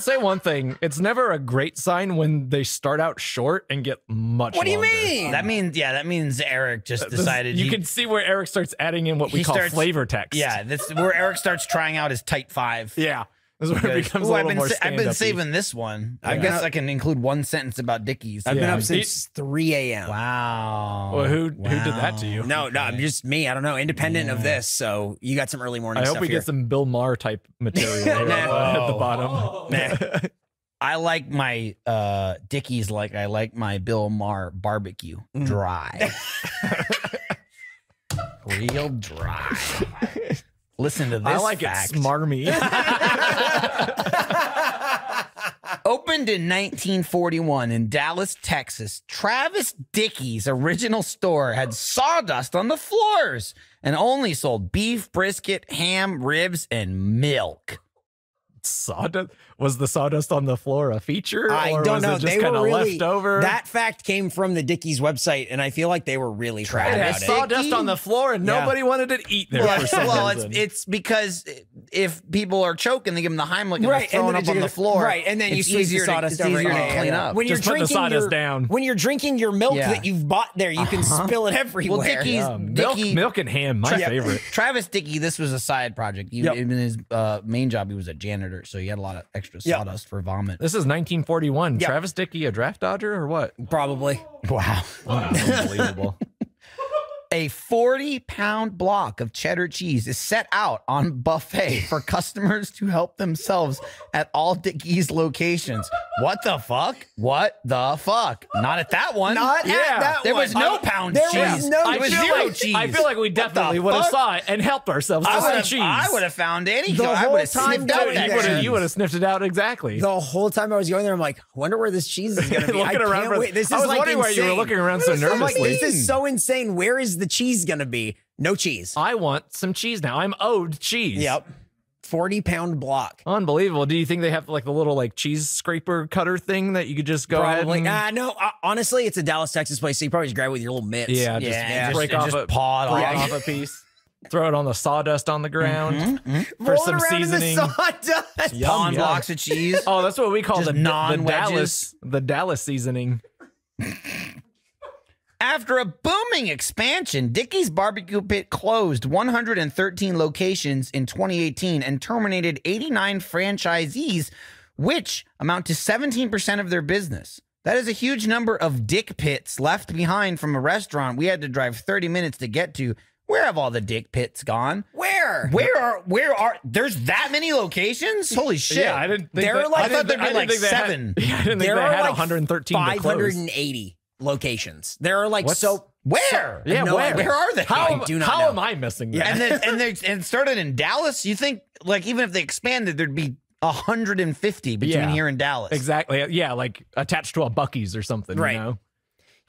say one thing. It's never a great sign when they start out short and get much What do you longer. mean? That means Eric just decided. You can see where Eric starts adding in what we call flavor text. Yeah, that's where Eric starts trying out his type 5. Yeah. This is where it becomes a little more I've been stand-up-y. saving this one. I guess I can include one sentence about Dickies. I've been up since 3 a.m. Wow. Well, who did that to you? No, I'm just me. I don't know. Independent of this, so you got some early morning I stuff hope we here. get some Bill Maher type material here at the bottom. Nah. I like my Dickies like I like my Bill Maher barbecue. Dry. Real dry. Listen to this. I like fact. it smarmy. Opened in 1941 in Dallas, Texas, Travis Dickey's original store had sawdust on the floors and only sold beef, brisket, ham, ribs, and milk. Sawdust? Was the sawdust on the floor a feature? I or don't was know. It just They kind were of really left over. That fact came from the Dickies website, and I feel like they were really proud It had about it. sawdust on the floor, and Yeah. nobody wanted to eat there for some reason. It's because if people are choking, they give them the Heimlich and Right, they're throwing and up then on the floor. Right, and then you it's sweep the easier sawdust to, over it's easier it. to clean up. When you're Just put the drinking sawdust your, down. When you're drinking your milk Yeah. that you've bought there, you can spill it everywhere. Well, Dickies, milk and ham, my favorite. Travis Dickey, this was a side project. In his main job, he was a janitor, so he had a lot of extra sawdust for vomit. This is 1941. Travis Dickey, a draft dodger or what? Probably. Wow. Unbelievable. A 40-pound block of cheddar cheese is set out on buffet for customers to help themselves at all Dickies locations. What the fuck? What the fuck? Not at that one. Not at that There one. was no pound There cheese. was no There was cheese. zero cheese. I feel like we definitely would have fuck? saw it and helped ourselves to some cheese. I would have found any. The I whole would have time sniffed out going that there. cheese. You would have sniffed it out exactly. The whole time I was going there, I'm like, I wonder where this cheese is going to be. Looking I around can't for- wait. This I is was like wondering why you were insane. looking around so I'm like, nervously. this is so insane. Where is the cheese going to be? No cheese. I want some cheese now. I'm owed cheese. Yep. 40-pound block. Unbelievable. Do you think they have like the little like cheese scraper cutter thing that you could just go Probably. ahead and... No, honestly, it's a Dallas, Texas place, so you probably just grab it with your little mitts. Yeah, just Yeah, break just off a paw it break off. off a piece. Throw it on the sawdust on the ground for Roll some it around seasoning. in the sawdust. Yum, Pawn yum. blocks of cheese. Oh, that's what we call Just the non-wedges. Dallas seasoning. After a booming expansion, Dickey's Barbecue Pit closed 113 locations in 2018 and terminated 89 franchisees, which amount to 17% of their business. That is a huge number of dick pits left behind from a restaurant we had to drive 30 minutes to get to. Where have all the dick pits gone? Where? Where are there's that many locations? Holy shit. Yeah, I didn't think There that- are like- I thought there'd be I didn't like think they had- 7. Yeah, I didn't think There they are had like 113 to close. 580 locations. There are like What's- so... Where? Yeah, No, where are they? How, I do not how know. am I missing that? And it started in Dallas. You think like even if they expanded, there'd be 150 between Yeah. here and Dallas. Exactly. Yeah, like attached to a Buc-ee's or something. Right. You know?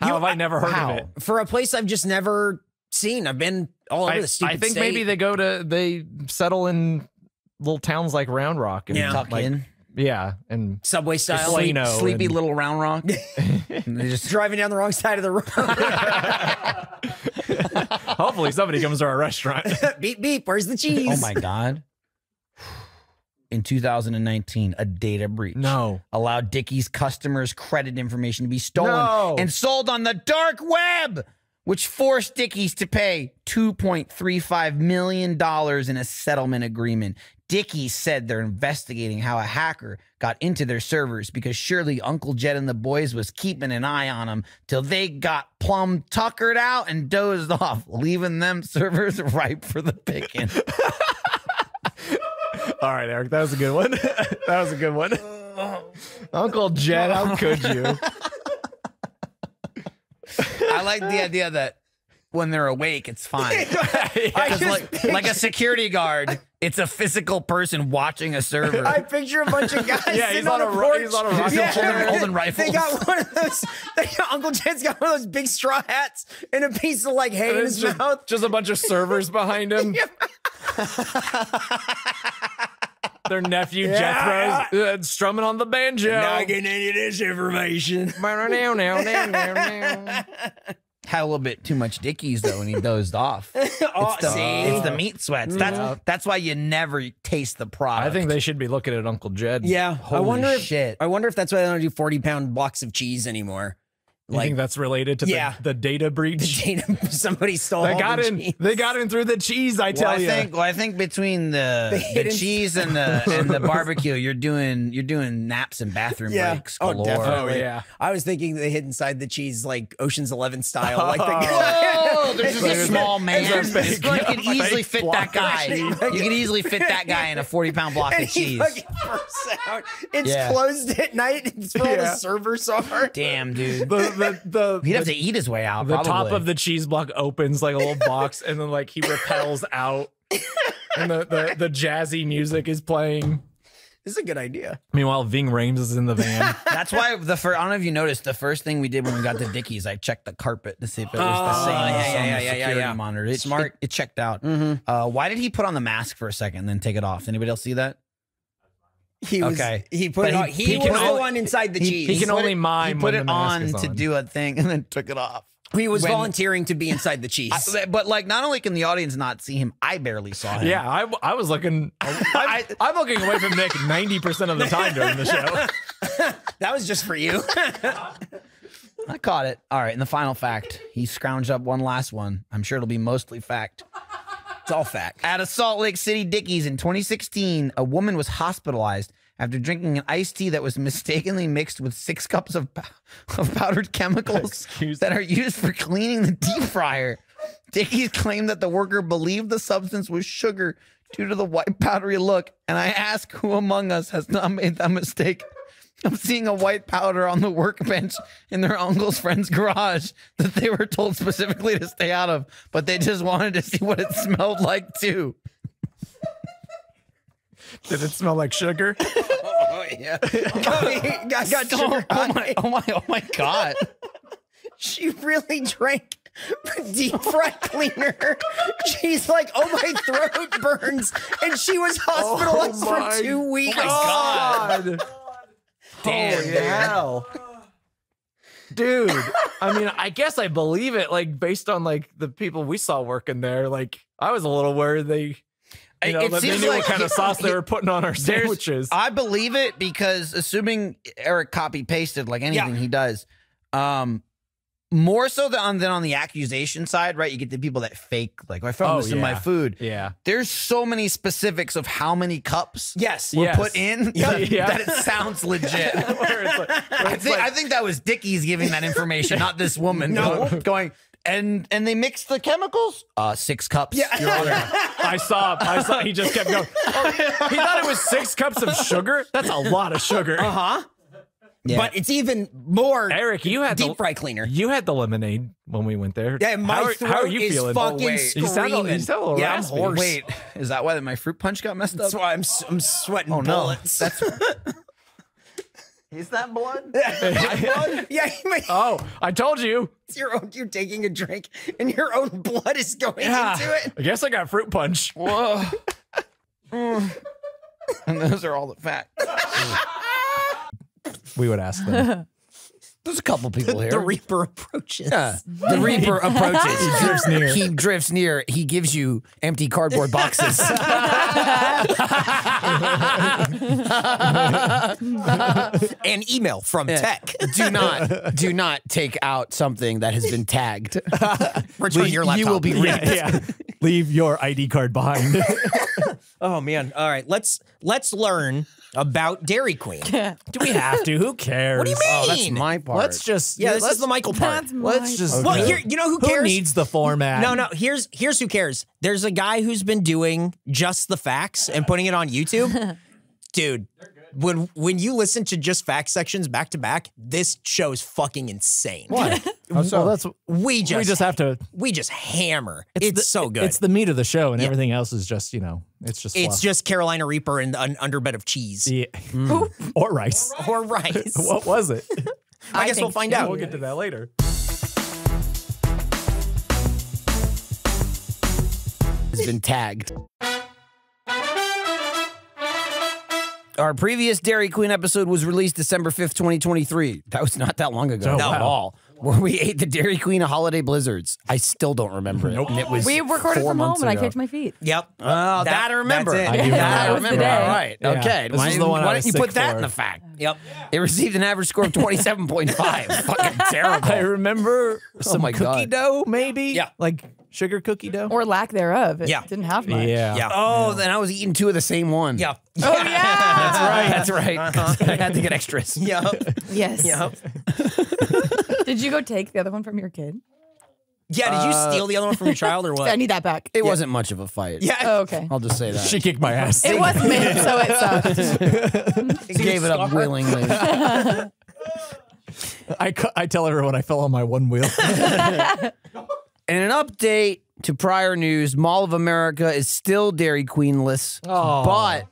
How have I never heard of it? For a place I've just never seen. I've been all over the stupid I think state. maybe they settle in little towns like Round Rock and Yeah. Tuck like, in. Yeah, and Subway style. Sleep- Plano Sleepy and- little Round Rock. They just Driving down the wrong side of the road. hopefully somebody comes to our restaurant. Beep, beep. Where's the cheese? oh my god. In 2019, a data breach No. allowed Dickey's customers' credit information to be stolen No. and sold on the dark web, which forced Dickey's to pay $2.35 million in a settlement agreement. Dickey's said they're investigating how a hacker got into their servers because surely Uncle Jed and the boys was keeping an eye on them till they got plumb tuckered out and dozed off, leaving them servers ripe for the picking. All right, Eric, that was a good one. That was a good one. Uncle Jed, how could you? I like the idea that when they're awake, it's fine. I Just just like a security guard, it's a physical person watching a server. I picture a bunch of guys Yeah, sitting he's on a porch. he's on a rocket holding rifles. They got one of those. Uncle Jed's got one of those big straw hats and a piece of like hay in It's his mouth. just a bunch of servers behind him. Their nephew Jethro's strumming on the banjo. Not getting any of this information. had a little bit too much Dickies though, and he dozed off. It's the meat sweats. That's why you never taste the product. I think they should be looking at Uncle Jed. Yeah, Holy I wonder shit. I wonder if that's why they don't do 40-pound blocks of cheese anymore. You think that's related to the data breach? Somebody stole. They got in. Cheese. They got in through the cheese. I tell you. I think between the cheese and the barbecue, you're doing naps and bathroom breaks. Oh, Galore. definitely. Oh, yeah. I was thinking they hid inside the cheese like Ocean's 11 style. Like Oh, there's just a small man. There's a You fake- could easily fake fit block that guy. of You could easily fit that guy in a 40-pound block and of he cheese. fucking bursts out. It's Yeah. closed at night. It's where all the servers are. Damn, dude. The He'd have to eat his way out. the probably. top of the cheese block opens like a little box, and then like he repels out, and the jazzy music is playing. This is a good idea. Meanwhile, Ving Rhames is in the van. That's why I don't know if you noticed, the first thing we did when we got to Dickies, I checked the carpet to see if it was the same as on the security monitor. It, Smart. It checked out. Why did he put on the mask for a second and then take it off? Anybody else see that? He was. Okay. He put But it on. He was the one inside the cheese. He can only mime He put when it the mask on is to on. do a thing and then took it off. He was when- volunteering to be inside the cheese. But like, not only can the audience not see him, I barely saw him. Yeah, I was looking. I'm looking away from Nick 90% of the time during the show. That was just for you. I caught it. All right, and the final fact. He scrounged up one last one. I'm sure it'll be mostly fact. It's all fact. At a Salt Lake City Dickies in 2016, a woman was hospitalized after drinking an iced tea that was mistakenly mixed with 6 cups of powdered chemicals that are used for cleaning the deep fryer. Dickies claimed that the worker believed the substance was sugar due to the white powdery look, and I ask who among us has not made that mistake of seeing a white powder on the workbench in their uncle's friend's garage that they were told specifically to stay out of, but they just wanted to see what it smelled like too. Did it smell like sugar? Oh yeah. got sugar high. Oh my God. She really drank deep fry cleaner. She's like, oh, my throat burns, and she was hospitalized for 2 weeks. Oh my God. Damn, hell. Dude, I mean, I guess I believe it, like, based on, like, the people we saw working there. Like, I was a little worried they It that they seems knew like what kind of sauce they were putting on our sandwiches. I believe it because assuming Eric copy pasted like anything he does, more so than on the accusation side, right? You get the people that fake, like, I found this in my food. Yeah. There's so many specifics of how many cups Yes. were put in that it sounds legit. I think that was Dickies giving that information, not this woman going. And they mixed the chemicals. 6 cups. Yeah. Your Honor. I saw. He just kept going. Oh, he thought it was 6 cups of sugar. That's a lot of sugar. Yeah. But it's even more. Eric, you had deep fry cleaner. You had the lemonade when we went there. Yeah, my throat how are you is feeling? fucking You sound a little Yeah, I'm raspy. hoarse. Wait, is that why my fruit punch got messed up? That's why I'm sweating bullets. That's is that blood? Yeah, Oh, I told you. you're taking a drink and your own blood is going into it. I guess I got fruit punch. Whoa. And those are all the facts. We would ask them. There's a couple people here. The Reaper approaches. The Reaper approaches. He drifts near. He drifts near. He gives you empty cardboard boxes. An email from tech. Do not take out something that has been tagged. Return your laptop. You will be Yeah. Leave your ID card behind. Oh man! All right, let's learn about Dairy Queen. Do we have to? Who cares? What do you mean? Oh, that's my part. Let's just Yeah, this is the Michael part. let's just. Well, here, you know who cares? Who needs the format? No. Here's who cares. There's a guy who's been doing just the facts and putting it on YouTube. Dude, when you listen to just fact sections back to back, this show is fucking insane. Why? So that's We just have to. we just hammer. It's so good. It's the meat of the show, and everything else is just it's just. It's fluff. just Carolina Reaper and an underbed of cheese. Yeah. Or rice. Or rice. What was it? I guess we'll find out. We'll get to that later. Has been tagged. Our previous Dairy Queen episode was released December 5th, 2023. That was not that long ago. Oh, Not at wow. all. where we ate the Dairy Queen holiday blizzards. I still don't remember it. And it was We recorded 4 from months home and I ago. kicked my feet. Yep. Oh, that I remember. That's it. I do That I remember. remember. That was the All right. day. Okay. This is the one I why was didn't you put sick that for. in the fact? Yep. It received an average score of 27.5. Fucking terrible. I remember some my cookie God. dough, maybe. Yeah. Like sugar cookie dough. Or lack thereof. It Yeah. didn't have much. Yeah. Oh, then I was eating 2 of the same one. Yeah. Oh, yeah. That's right. I had to get extras. Yep. Yes. Yep. Did you go take the other one from your kid? Yeah. Did you steal the other one from your child or I what? need that back. It wasn't much of a fight. Yeah. Oh, okay. I'll just say that. She kicked my ass. It was mint, so it sucked. She gave it up willingly. I tell everyone I fell on my one wheel. In an update to prior news, Mall of America is still Dairy Queen-less, but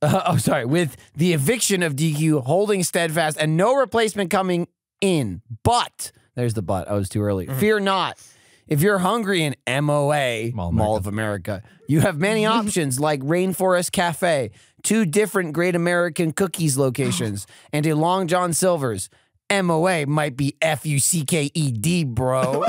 with the eviction of DQ holding steadfast and no replacement coming in. But there's the but. I was too early. Fear not. If you're hungry in MOA, Mall of America, you have many options like Rainforest Cafe, 2 different Great American Cookies locations, and a Long John Silver's. MOA might be FUCKED, bro.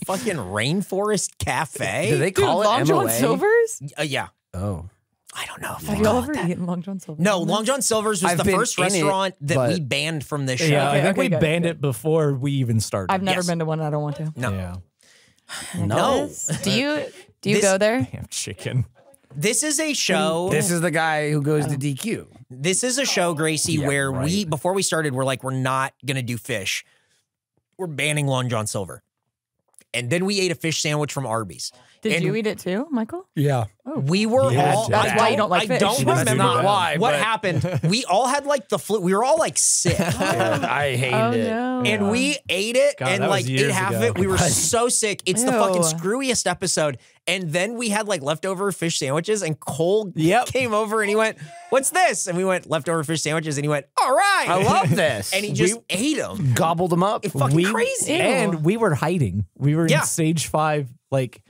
Fucking Rainforest Cafe. Do they Dude, call Long it John MOA? Silver's? Yeah. Oh. I don't know if Have they you all call ever it that. eaten Long John Silver's? No, Long John Silver's was I've the been first in it, restaurant that but- we banned from this show. Yeah, I think okay, we good, banned good. it before we even started. I've never Yes. been to one and I don't want to. No. Yeah. No. Do you This- go there? Damn chicken. This is a show. This is the guy who goes to DQ. This is a show, Gracie, where we, before we started, we're like, we're not going to do fish. We're banning Long John Silver. And then we ate a fish sandwich from Arby's. Did And you eat it too, Michael? Yeah. We were Yeah, all. that's why you don't like I fish. don't That's remember not why, what but- happened. We all had like the flu. We were all like sick. I hated Oh, it. no. And we ate it, God, and that was like ate years half of ago. it. We were so sick. It's the fucking Ew. screwiest episode. And then we had like leftover fish sandwiches, and Cole Yep. came over and he went, "What's this?" And we went, "Leftover fish sandwiches." And he went, "All right, I love this. And he just ate them. gobbled them up. It's fucking crazy. And we were hiding. We were Yeah. in stage 5, like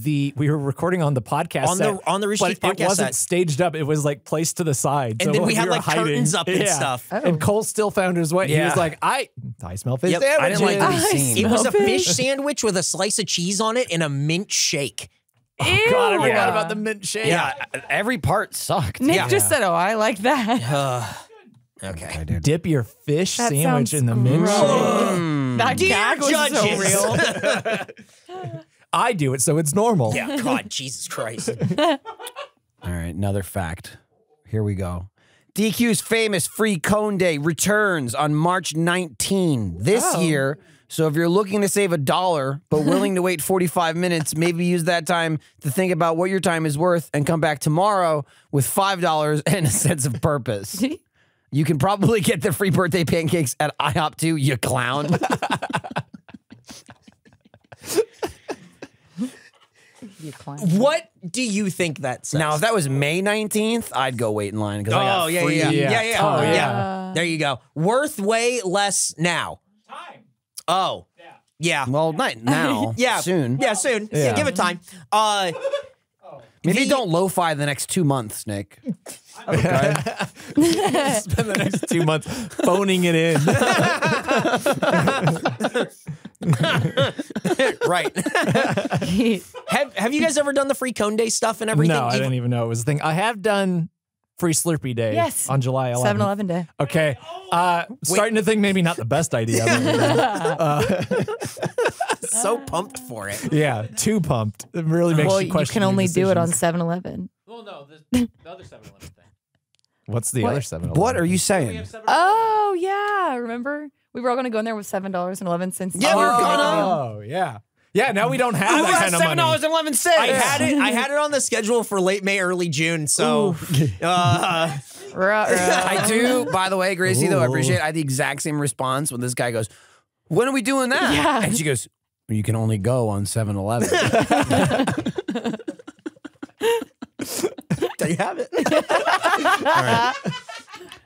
we were recording on the podcast On the Rooster but Teeth podcast it wasn't set. staged up. It was like placed to the side. And then we had, were like, curtains up and stuff. Oh. And Cole still found his way. He Yeah. was like, I smell fish Yep. sandwiches. I didn't like to be I seen. It was a Smell fish fish. sandwich with a slice of cheese on it and a mint shake. God, I forgot Yeah. about the mint shake. Yeah, every part sucked. Nick Yeah. just said, "Oh, I like that." Okay. Dip your fish That sandwich sounds in the mint gross. shake. That gag was so judges. real. I do it, so it's normal. Yeah, God, Jesus Christ. All right, another fact. Here we go. DQ's famous free cone day returns on March 19 this year. So if you're looking to save $1 but willing to wait 45 minutes, maybe use that time to think about what your time is worth and come back tomorrow with $5 and a sense of purpose. You can probably get the free birthday pancakes at IHOP too, you clown. You clown. What do you think that says? Now, if that was May 19th, I'd go wait in line because I got free. Yeah. Oh, yeah. There you go. Worth way less now. Time. Oh. Yeah. Well, not now. Yeah. Soon. Yeah, soon. Yeah. Give it time. Maybe The- don't lo-fi the next 2 months, Nick. Spend the next 2 months phoning it in. Right. Have you guys ever done the free cone day stuff and everything? No, I didn't even know it was a thing. I have done free Slurpee Day Yes. on July 11th. 7-Eleven day. Okay. Starting to think maybe not the best idea. So pumped for it. Yeah, too pumped. It really makes Well, you you question can your only do it on decisions. 7-Eleven. Well, no, the other 7-Eleven thing. What's the What? other 7? What are you We saying? have 7-Eleven. Oh yeah, remember? We were all going to go in there with $7.11. Yeah, we were gonna. Oh, yeah. Yeah, now we don't have that kind of money. $7.11. I had it on the schedule for late May, early June. So I do, by the way, Gracie, though, I Ooh. appreciate it. I had the exact same response when this guy goes, when are we doing that? Yeah. And she goes, you can only go on 7-Eleven. there you have it. All right.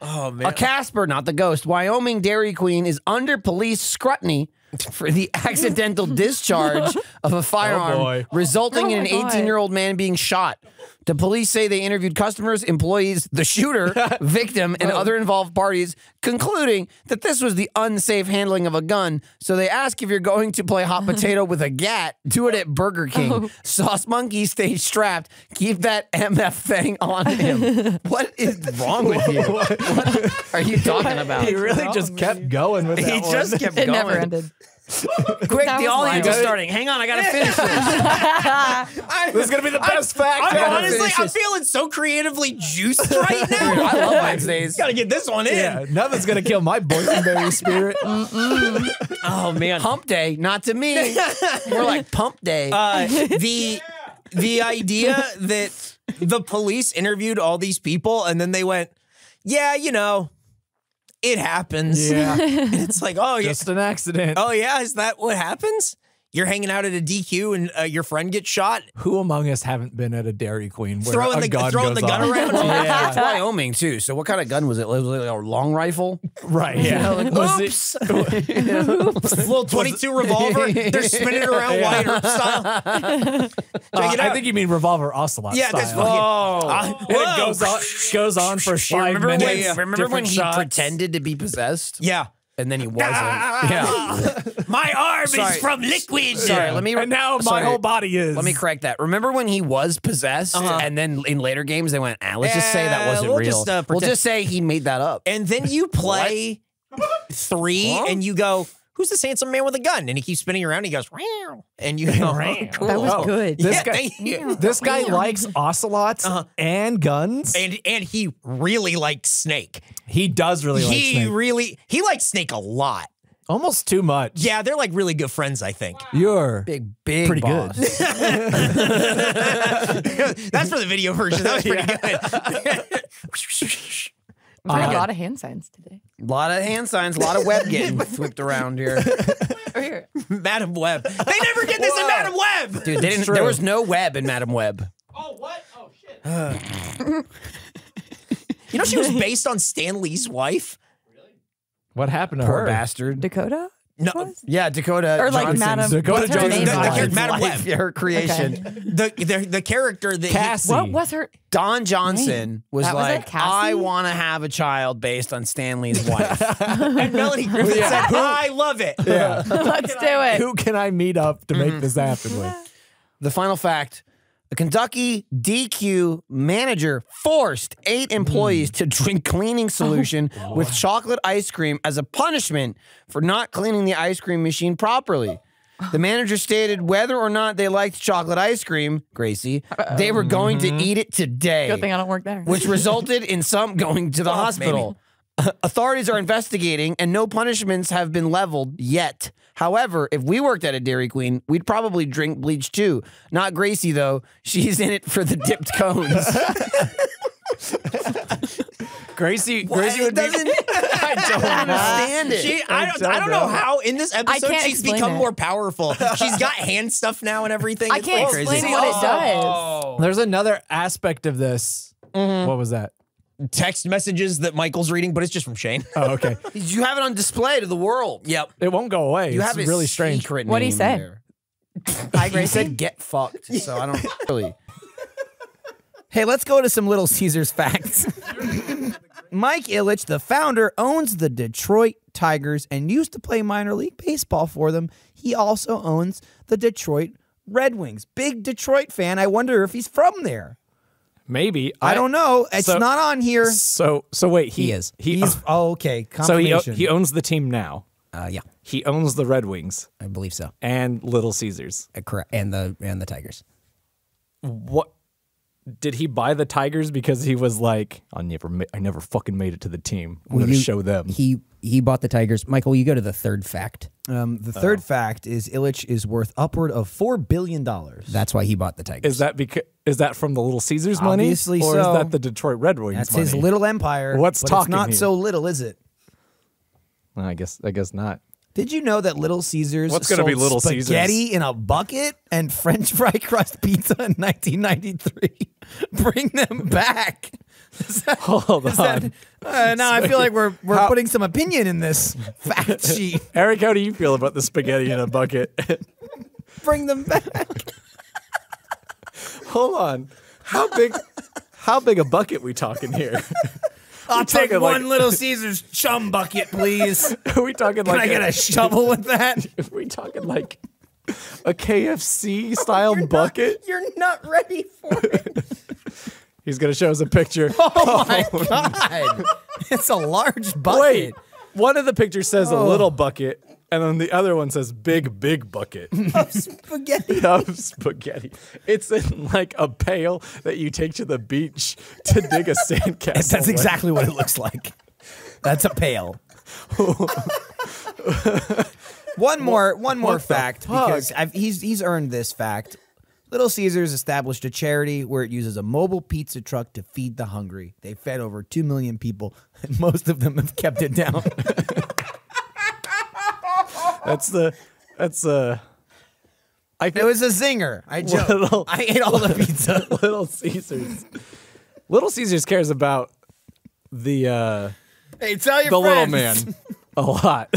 Oh man. A Casper, not the ghost, Wyoming Dairy Queen is under police scrutiny for the accidental discharge of a firearm, resulting in an 18-year-old man being shot. The police say they interviewed customers, employees, the shooter, victim, and other involved parties, concluding that this was the unsafe handling of a gun. So they ask if you're going to play hot potato with a gat, do it at Burger King. Sauce Monkey, stay strapped. Keep that MF thing on him. What is wrong with you? What are you talking about? He really just kept going with that He just kept It going. never ended. Quick, That the was all hands are wild. starting. Hang on, I gotta finish this. This is gonna be the best fact. Honestly, I'm feeling so creatively juiced right now. I love Wednesdays. Gotta get this one in. Yeah, nothing's gonna kill my boysenberry spirit. Oh man. Hump day, not to me. We're like pump day. The idea that the police interviewed all these people and then they went, yeah, you know, it happens. Yeah, And it's like, oh, yeah. just an accident. Oh, yeah. Is that what happens? You're hanging out at a DQ and your friend gets shot? Who among us haven't been at a Dairy Queen where Throwing a the gun gun goes off? around? Yeah, It's Wyoming too. So what kind of gun was it? Was it like a long rifle? right. Yeah. Was Oops. Little 22 revolver. They're spinning it around Wyatt Earp style. Check it I out. think you mean revolver ocelot. Yeah, that's style. fucking. And it goes on for 5 minutes. Remember when different he shots. pretended to be possessed Yeah. and then he wasn't? Yeah. My arm Sorry. is from liquid. Sorry, let me. And now my sorry, whole body is. Let me correct that. Remember when he was possessed, and then in later games they went, let's just say that wasn't we'll real. just, we'll pretend- just say he made that up. And then you play 3 and you go, who's this handsome man with a gun? And he keeps spinning around and he goes, "Meow." And you go, oh, cool. That was Oh, good. This Yeah, guy, thank you. this guy likes ocelots and guns. And he really likes Snake. He does really like Snake. He likes Snake a lot. Almost too much. Yeah, they're like really good friends, I think. You're Big pretty boss. good. That's for the video version. That was pretty good. We're doing a lot of hand signs today. A lot of hand signs, a lot of web getting flipped around here. Over here. Madam Web. They never did this in Madam Web. Dude, they didn't, true. there was no web in Madam Web. Oh, what? Oh, shit. You know she was based on Stan Lee's wife? What happened to Poor her? bastard. Dakota? No. Yeah, Dakota. Or like Johnson's Madam. Dakota what's her Johnson. name? The Madam life, Web. her creation. The character that Cassie. What was her? Don Johnson was That was like, it, Cassie? I want to have a child based on Stanley's wife. and Melanie Griffith said, I love it. Yeah. Let's do it. Who can I meet up to make this happen with? The final fact. A Kentucky DQ manager forced 8 employees to drink cleaning solution with chocolate ice cream as a punishment for not cleaning the ice cream machine properly. The manager stated whether or not they liked chocolate ice cream, Gracie, they were going to eat it today, Good thing I don't work there. which resulted in some going to the hospital. Authorities are investigating and no punishments have been leveled yet. However, if we worked at a Dairy Queen, we'd probably drink bleach too. Not Gracie, though. She's in it for the dipped cones. Gracie would be. I don't understand it. I don't know how in this episode can't she's explain become it. more powerful. She's got hand stuff now and everything. I It's can't crazy. explain what it does. There's another aspect of this. What was that? Text messages that Michael's reading, but it's just from Shane. Oh, okay. You have it on display to the world. Yep. It won't go away. You It's have a really strange. secret What'd he name say? there. Hi, He Gracie. said get fucked, so I don't really. Hey, let's go to some Little Caesars facts. Mike Ilitch, the founder, owns the Detroit Tigers and used to play minor league baseball for them. He also owns the Detroit Red Wings. Big Detroit fan. I wonder if he's from there. Maybe. I don't know. It's so- not on here. So wait. He is. He's okay. So Confirmation. he owns the team now. Yeah, He owns the Red Wings I believe so. and Little Caesars. Correct. And the Tigers. What did he buy the Tigers because he was like, I never fucking made it to the team. I'm going to show them. He bought the Tigers. Michael, you go to the third fact. The third fact is Ilitch is worth upward of $4 billion. That's why he bought the Tigers. Is that from the Little Caesars money? Obviously or so. is that the Detroit Red Wings That's money? his little empire. What's but talking It's not here? so little, is it? Well, I guess not. Did you know that Little Caesars What's gonna be sold Little Caesars? spaghetti in a bucket and French fry crust pizza in 1993? Bring them back. Hold on. Now I feel like we're putting some opinion in this fact sheet. Eric, how do you feel about the spaghetti in a bucket? Bring them back. Hold on. How big a bucket we talking here? I'll take talking one like- Little Caesars chum bucket, please. Are we talking Can like I get a shovel with that? Are we talking like a KFC style bucket? You're not ready for it. He's gonna show us a picture. Oh my god. It's a large bucket. Wait, one of the pictures says a little bucket, and then the other one says big bucket Of spaghetti. of spaghetti. It's in like a pail that you take to the beach to dig a sandcastle. That's with. exactly what it looks like. That's a pail. One more fact, because he's earned this fact. Little Caesars established a charity where it uses a mobile pizza truck to feed the hungry. They fed over 2 million people, and most of them have kept it down. It was a zinger. I ate all the pizza. Little Caesars. Little Caesars cares about the Hey, tell your the little friends. man a lot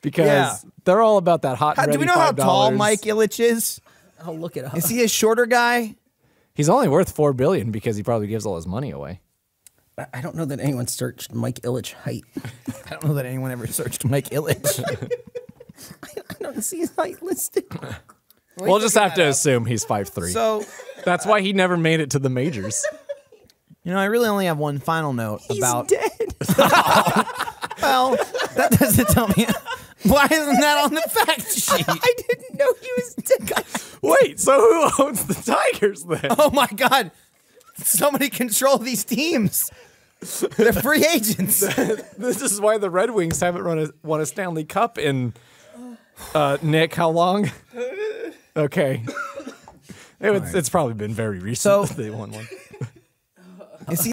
because Yeah. they're all about that hot. And Do ready we know how $5. tall Mike Ilitch is? I'll look it up. Is he a shorter guy? He's only worth $4 billion because he probably gives all his money away. I don't know that anyone searched Mike Ilitch height. I don't know that anyone ever searched Mike Ilitch. I don't see his height listed. We'll just have to assume he's 5'3". So, That's why he never made it to the majors. I really only have one final note about. dead. Well, that doesn't tell me. Why isn't that on the fact sheet? I didn't know he was dead. Wait, so who owns the Tigers then? Oh my God. Somebody control these teams. They're free agents. This is why the Red Wings haven't won a Stanley Cup in, Nick, how long? Okay. It's probably been very recent So- that they won one.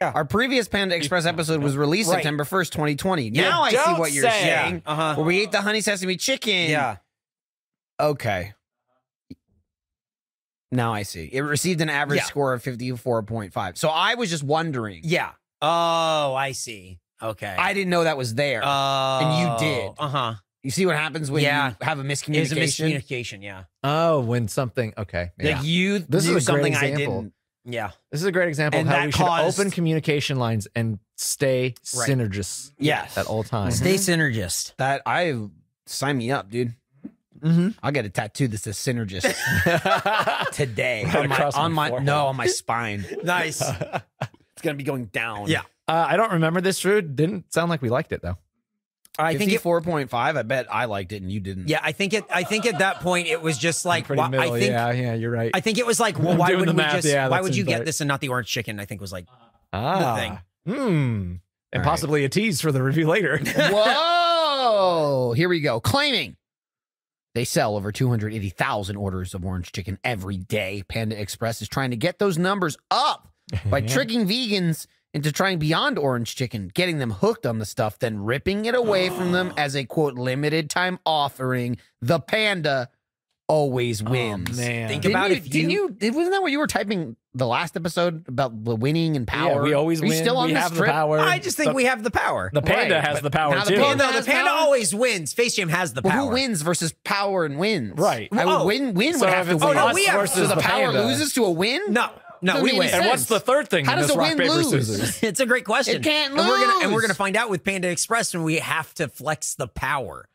Our previous Panda Express episode was released September 1st, 2020. Now I see don't what you're say. saying. Where we ate the honey sesame chicken. Yeah. Okay. Now I see. It received an average score of 54.5. So I was just wondering. Yeah. Oh, I see. Okay. I didn't know that was there. And you did. Uh-huh. You see what happens when you have a miscommunication? It was a miscommunication, yeah. Oh, when something, okay. Like you This knew is a great something I example. didn't. Yeah. This is a great example And of how that we should caused- open communication lines and stay synergists Yes. at all times. Stay synergist. That sign me up, dude. Mm-hmm. I'll get a tattoo that says synergist today across my on my forehead. on my spine. Nice. It's gonna be going down. Yeah. I don't remember this food. Didn't sound like we liked it though. I think it, 54.5. I bet I liked it and you didn't. yeah, I think at that point it was just like Pretty why- middle. I think yeah, you're right. I think it was like, well, I'm why doing wouldn't the we math. just Yeah, why that's would you get right. this and not the orange chicken? I think was like thing. And All possibly a tease for the review later. Whoa! Here we go. Claiming they sell over 280,000 orders of orange chicken every day. Panda Express is trying to get those numbers up by tricking vegans into trying beyond orange chicken, getting them hooked on the stuff, then ripping it away from them as a quote limited time offering. The Panda always wins. man. Think Didn't about you, if didn't you wasn't that what you were typing the last episode about the winning and power? Yeah, we always Are you win. still on we this have trip? the power. I just think we have the power. The Panda Right, has but the power now the too. Panda- No, the has Panda power? always wins. Space Jam has the Well, power. who wins versus power and wins? Right. I would Oh. win So would if have to it's win. no, us we have- versus So the power Panda. loses to a win? No, Doesn't we make win. any And sense. what's the third thing How in does this a rock, win paper, lose? scissors? It's a great question. It can't And we're lose. gonna find out with Panda Express, and we have to flex the power.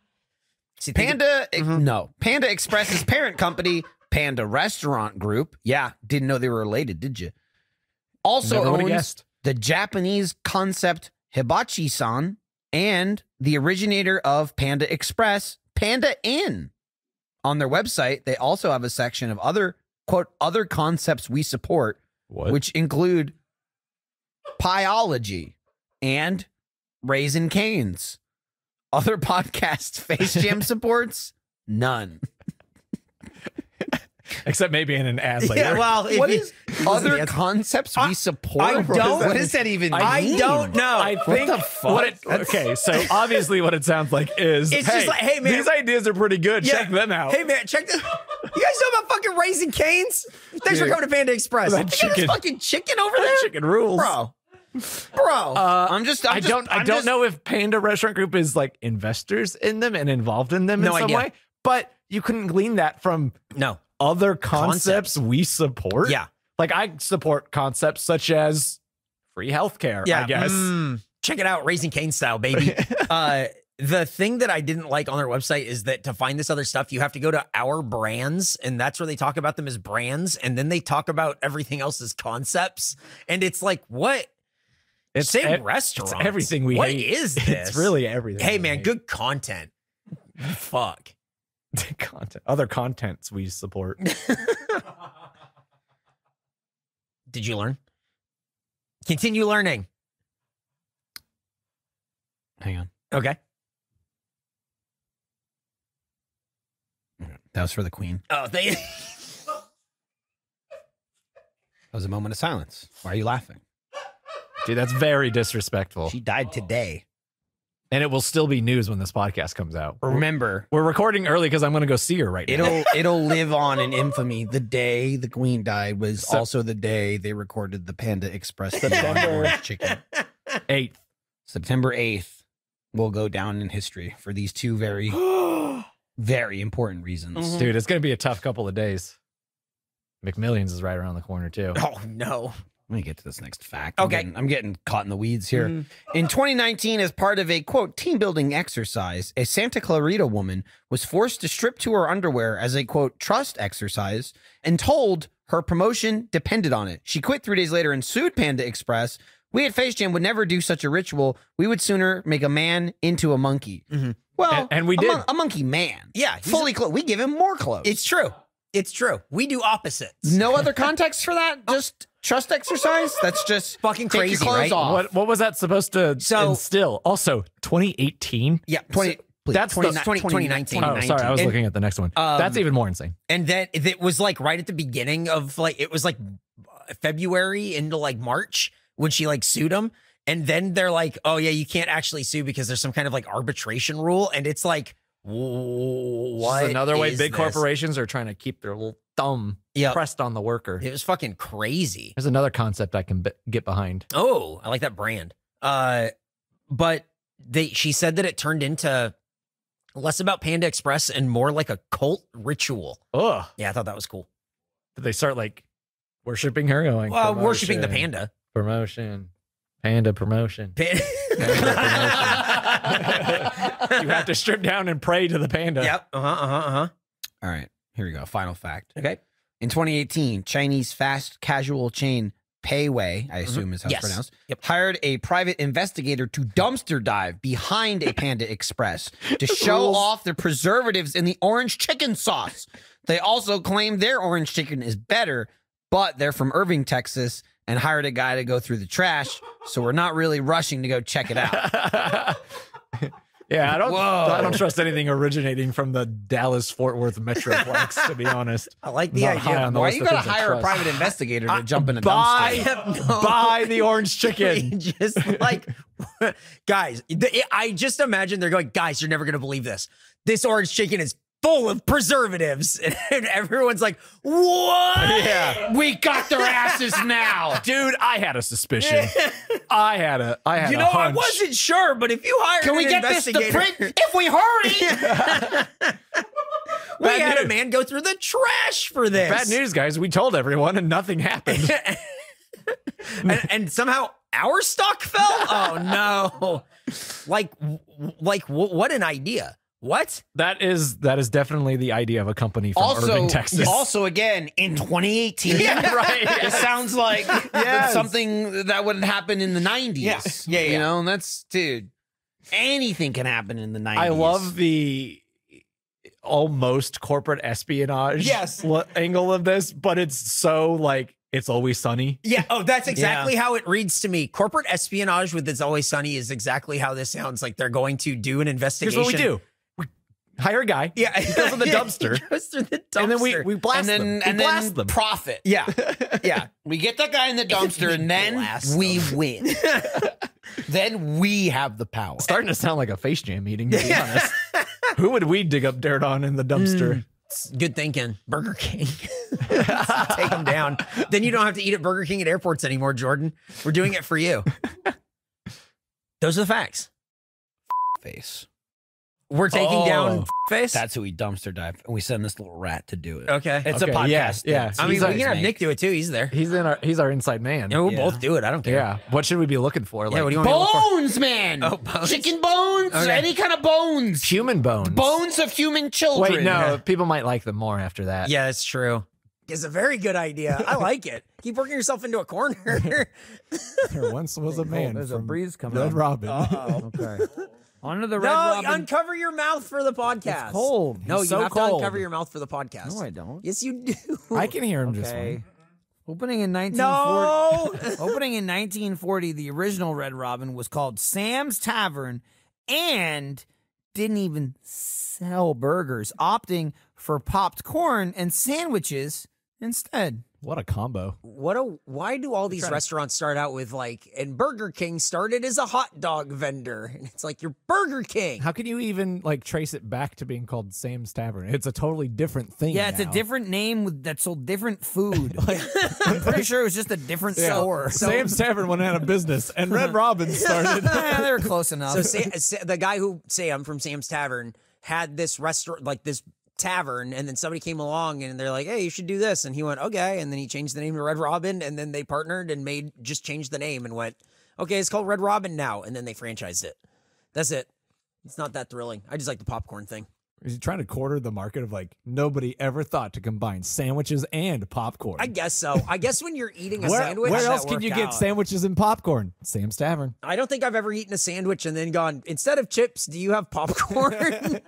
See, Panda, no. Panda Express's parent company, Panda Restaurant Group. Yeah, didn't know they were related, did you? Also Never would've owns guessed. the Japanese concept Hibachi-san and the originator of Panda Express, Panda Inn. On their website, they also have a section of other, quote, other concepts we support, What? which include Pieology and Raisin Canes. Other podcasts Face Jam supports? None. Except maybe in an ad later. Yeah, well, if What you- is other concepts we support? I don't- What does that even mean? I don't know. I think the fuck? what it, okay, so obviously what it sounds like is It's just like, hey, man. these ideas are pretty good. Yeah. Check them out. Hey man, check this. You guys know about fucking Raisin Canes? Thanks for Dude, coming to Panda Express. that You got this chicken- fucking chicken over That there, chicken rules. bro. Bro. I don't know if Panda Restaurant Group is like investors in them and involved in them in No some idea. way, but you couldn't glean that from No. other concepts we support. Yeah. Like I support concepts such as free healthcare, I guess. Check it out, Raising Cane style, baby. The thing that I didn't like on their website is that to find this other stuff, you have to go to Our Brands, and that's where they talk about them as brands, and then they talk about everything else as concepts. And it's like, what? It's Restaurants. It's everything we What hate. is this? It's really everything. Hey, we man, hate. good content. Fuck. Content. Other contents we support. Did you learn? Continue learning. Hang on. Okay. That was for the Queen. Oh, they. That was a moment of silence. Why are you laughing? Dude, that's very disrespectful. She died today. And it will still be news when this podcast comes out. Remember, We're recording early because I'm going to go see her right now. it'll live on in infamy. The day the Queen died was also the day they recorded the Panda Express chicken. 8th. September 8th will go down in history for these two very, very important reasons. Dude, it's going to be a tough couple of days. McMillions is right around the corner, too. Oh, no. Let me get to this next fact. Okay. I'm getting caught in the weeds here. In 2019, as part of a, quote, team building exercise, a Santa Clarita woman was forced to strip to her underwear as a, quote, trust exercise and told her promotion depended on it. She quit 3 days later and sued Panda Express. We at Face Jam would never do such a ritual. We would sooner make a man into a monkey. Well, And we did. A monkey man. Yeah, he's Fully clothed. We give him more clothes. It's true. It's true. We do opposites. No other context for that? Just trust exercise? That's just Fucking take crazy, your clothes right? off. What was that supposed to instill? Also, 2018? Yeah. 20, please, That's the- 2019. Oh, sorry. I was looking at the next one. That's even more insane. And then it was like right at the beginning of like, it was like February into like March when she like sued him. And then they're like, oh yeah, you can't actually sue because there's some kind of like arbitration rule. And it's like, what? This is another way is big this? corporations are trying to keep their little thumb Yep. pressed on the worker. It was fucking crazy. There's another concept I can get behind. Oh, I like that brand. But she said that it turned into less about Panda Express and more like a cult ritual. Ugh. Yeah, I thought that was cool. Did they start like worshiping her going? Worshiping the panda. Promotion. Panda promotion. Pan- You have to strip down and pray to the panda. Yep. All right, here we go. Final fact. Okay. In 2018, Chinese fast casual chain Payway, I assume is how Yes. it's pronounced, Yep. hired a private investigator to dumpster dive behind a Panda Express to show off the preservatives in the orange chicken sauce. They also claim their orange chicken is better, but they're from Irving, Texas, and hired a guy to go through the trash, so we're not really rushing to go check it out. Yeah, I don't trust anything originating from the Dallas-Fort Worth Metroplex, to be honest. I like the Not high idea. on the Why list you of gotta things I hire a trust. private investigator to jump in a Buy, dumpster? buy the orange chicken. Just like, guys, I just imagine they're going, guys, you're never going to believe this. This orange chicken is full of preservatives. And everyone's like, what? Yeah. We got their asses now. Dude, I had a suspicion. I had a You a know, I hunch. wasn't sure, but if you hire Can we an get this to investigator, print if we hurry? we Bad had a news. man go through the trash for this. Bad news, guys. We told everyone and nothing happened. and somehow our stock fell. Oh no! Like what an idea! What? That is definitely the idea of a company from Irving, Texas. Also, again, in 2018. Yeah, right. It sounds like Yes. something that would happen in the 90s. Yeah, You know, and that's, dude, anything can happen in the 90s. I love the almost corporate espionage Yes. angle of this, but it's so like It's Always Sunny. Yeah. Oh, that's exactly how it reads to me. Corporate espionage with It's Always Sunny is exactly how this sounds. Like they're going to do an investigation. Here's what we do. We hire a guy. Yeah. He goes in the dumpster. He goes through the dumpster. And then we blast them. We blast them. profit. Yeah. Yeah. We get that guy in the dumpster and then Blast we win. Then we have the power. Starting to sound like a Face Jam meeting, to be honest. Who would we dig up dirt on in the dumpster? Good thinking. Burger King. Take them down. Then you don't have to eat at Burger King at airports anymore, Jordan. We're doing it for you. Those are the facts. Face. We're taking down face. That's who we dumpster dive, and we send this little rat to do it. Okay. It's a Okay, podcast. yeah, dude. yeah. I mean, He's we always can have make- Nick do it too. He's there. He's our inside man. Yeah, we'll Yeah. both do it. I don't care. Yeah. What should we be looking for? Like, Yeah, what do you want me to look for? Bones, man. Oh, bones? Chicken bones. Okay. Any kind of bones. human bones. Bones of human children. Wait, no. People might like them more after that. Yeah, it's true. It's a very good idea. I like it. Keep working yourself into a corner. There once was a man. there's a from breeze coming Red up. Robin. Okay. Under the Red No, Robin. uncover your mouth for the podcast. It's cold. No, He's you so have to cold. uncover your mouth for the podcast. No, I don't. Yes, you do. I can hear him just Okay. fine. Opening in 1940. No. Opening in 1940, the original Red Robin was called Sam's Tavern and didn't even sell burgers, opting for popped corn and sandwiches instead. What a combo. Why do all these restaurants start out with like, and Burger King started as a hot dog vendor? And it's like, you're Burger King. How can you even like trace it back to being called Sam's Tavern? It's a totally different thing. Yeah, it's a now. different name that sold different food. I'm pretty sure it was just a different Yeah. store. Sam's Tavern went out of business, and Red Robin started. Yeah, they were close enough. So the guy who, Sam from Sam's Tavern, had this restaurant, like this tavern, and then somebody came along and they're like, hey, you should do this. And he went, okay. And then he changed the name to Red Robin, and then they partnered and just changed the name and went, okay, it's called Red Robin now. And then they franchised it. That's it. It's not that thrilling. I just like the popcorn thing. Is he trying to quarter the market of like nobody ever thought to combine sandwiches and popcorn? I guess so. I guess when you're eating a where, sandwich, where else that can you work get out? sandwiches and popcorn? Sam's Tavern. I don't think I've ever eaten a sandwich and then gone, instead of chips, do you have popcorn?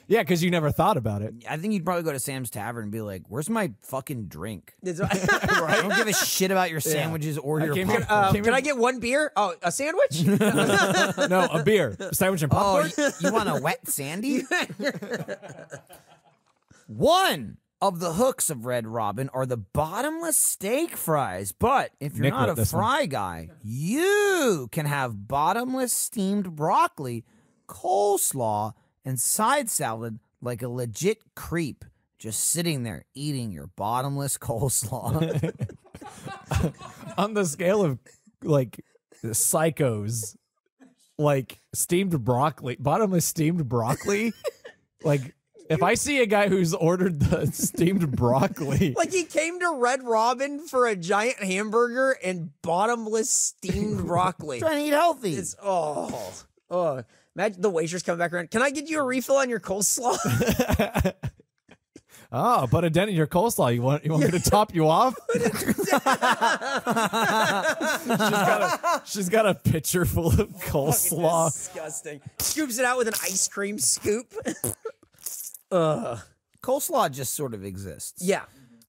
Yeah, because you never thought about it. I think you'd probably go to Sam's Tavern and be like, "Where's my fucking drink?" It's- I don't give a shit about your sandwiches or your came popcorn. here- Can I get one beer? Oh, a sandwich? No, a beer, sandwich and Oh, popcorn. you want a wet sandy? One of the hooks of Red Robin are the bottomless steak fries. But if you're Nick not wrote a this one. fry guy, you can have bottomless steamed broccoli, coleslaw, and side salad like a legit creep. Just sitting there eating your bottomless coleslaw. On the scale of like psychos, like steamed broccoli, bottomless steamed broccoli, like. If I see a guy who's ordered the steamed broccoli, Like he came to Red Robin for a giant hamburger and bottomless steamed broccoli. Trying to eat healthy. It's imagine the waitress coming back around. Can I get you a refill on your coleslaw? oh, put a dent in your coleslaw. You want me to top you off? she's got a pitcher full of coleslaw. Disgusting. Scoops it out with an ice cream scoop. Coleslaw just sort of exists. Yeah.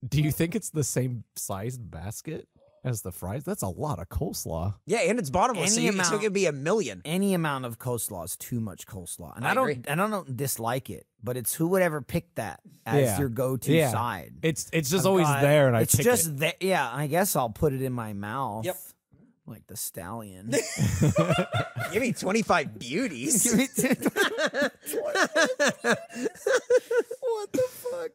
Do you think it's the same sized basket as the fries? That's a lot of coleslaw. Yeah, and it's bottomless, so Any you amount. so it could be a million. Any amount of coleslaw is too much coleslaw, and I I don't. agree. And I don't dislike it, but it's who would ever pick that as Yeah. your go-to Yeah. side. It's just always there, and I it's pick just it. there. Yeah, I guess I'll put it in my mouth. Yep. Like the stallion. Give me 25 beauties. What the fuck?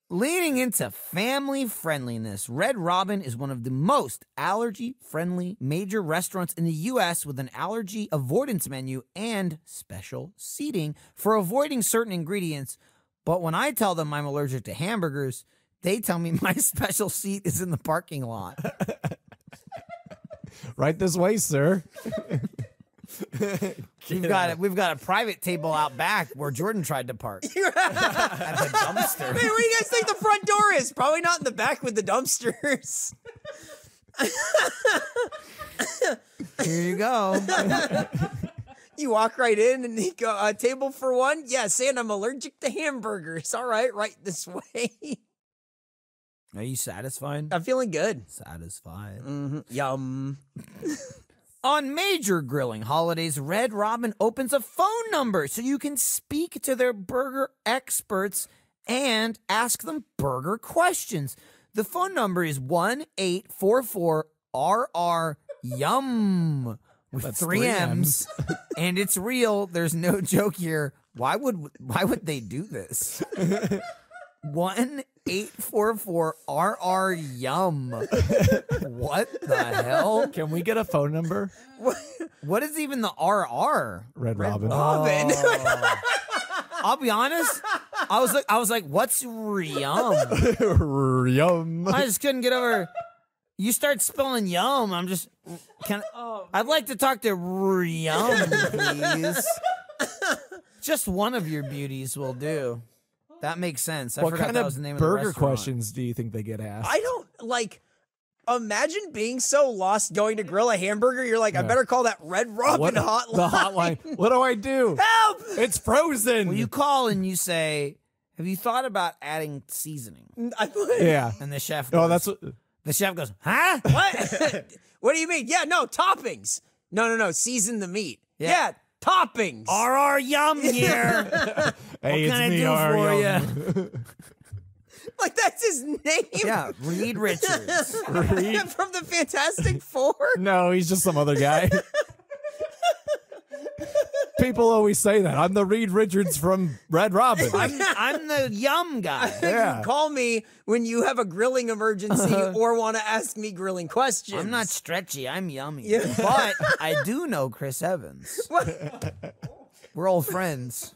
Leaning into family friendliness, Red Robin is one of the most allergy-friendly major restaurants in the U.S. with an allergy avoidance menu and special seating for avoiding certain ingredients. But when I tell them I'm allergic to hamburgers, they tell me my special seat is in the parking lot. Right this way, sir. We've got a private table out back where Jordan tried to park at the dumpster. Hey, where do you guys think the front door is? Probably not in the back with the dumpsters. Here you go. You walk right in and you go, table for one? Yeah, saying I'm allergic to hamburgers. All right, right this way. Are you satisfied? I'm feeling good. Satisfied. Yum. On major grilling holidays, Red Robin opens a phone number so you can speak to their burger experts and ask them burger questions. The phone number is 1-844-RR-YUM with That's three three M's. And it's real. There's no joke here. Why would they do this? 1-844-RR Yum. What the hell? Can we get a phone number? What is even the RR? Red Robin. Robin. I'll be honest. I was like, what's yum? Yum. I just couldn't get over. You start spelling yum. I'm just. I'd like to talk to yum, please. Just one of your beauties will do. That makes sense. I What forgot kind that of was the name of the burger restaurant. questions do you think they get asked? I don't like. Imagine being so lost going to grill a hamburger. You're like, I better call that Red Robin hotline. The hotline. What do I do? Help! It's frozen. Well, you call and you say, "Have you thought about adding seasoning?" yeah. And the chef. Oh, Goes, that's what. the chef goes, "Huh? What? What do you mean? Yeah, no, toppings. No. Season the meat. Yeah, toppings. RR Yum here. Hey, can I it's me, do for Ariel. Like, that's his name. Yeah, Reed Richards. From the Fantastic Four. No, he's just some other guy. People always say that. I'm the Reed Richards from Red Robin. I'm the Yum guy. Yeah. You call me when you have a grilling emergency or want to ask me grilling questions. I'm not stretchy. I'm yummy. Yeah. But I do know Chris Evans. We're old friends.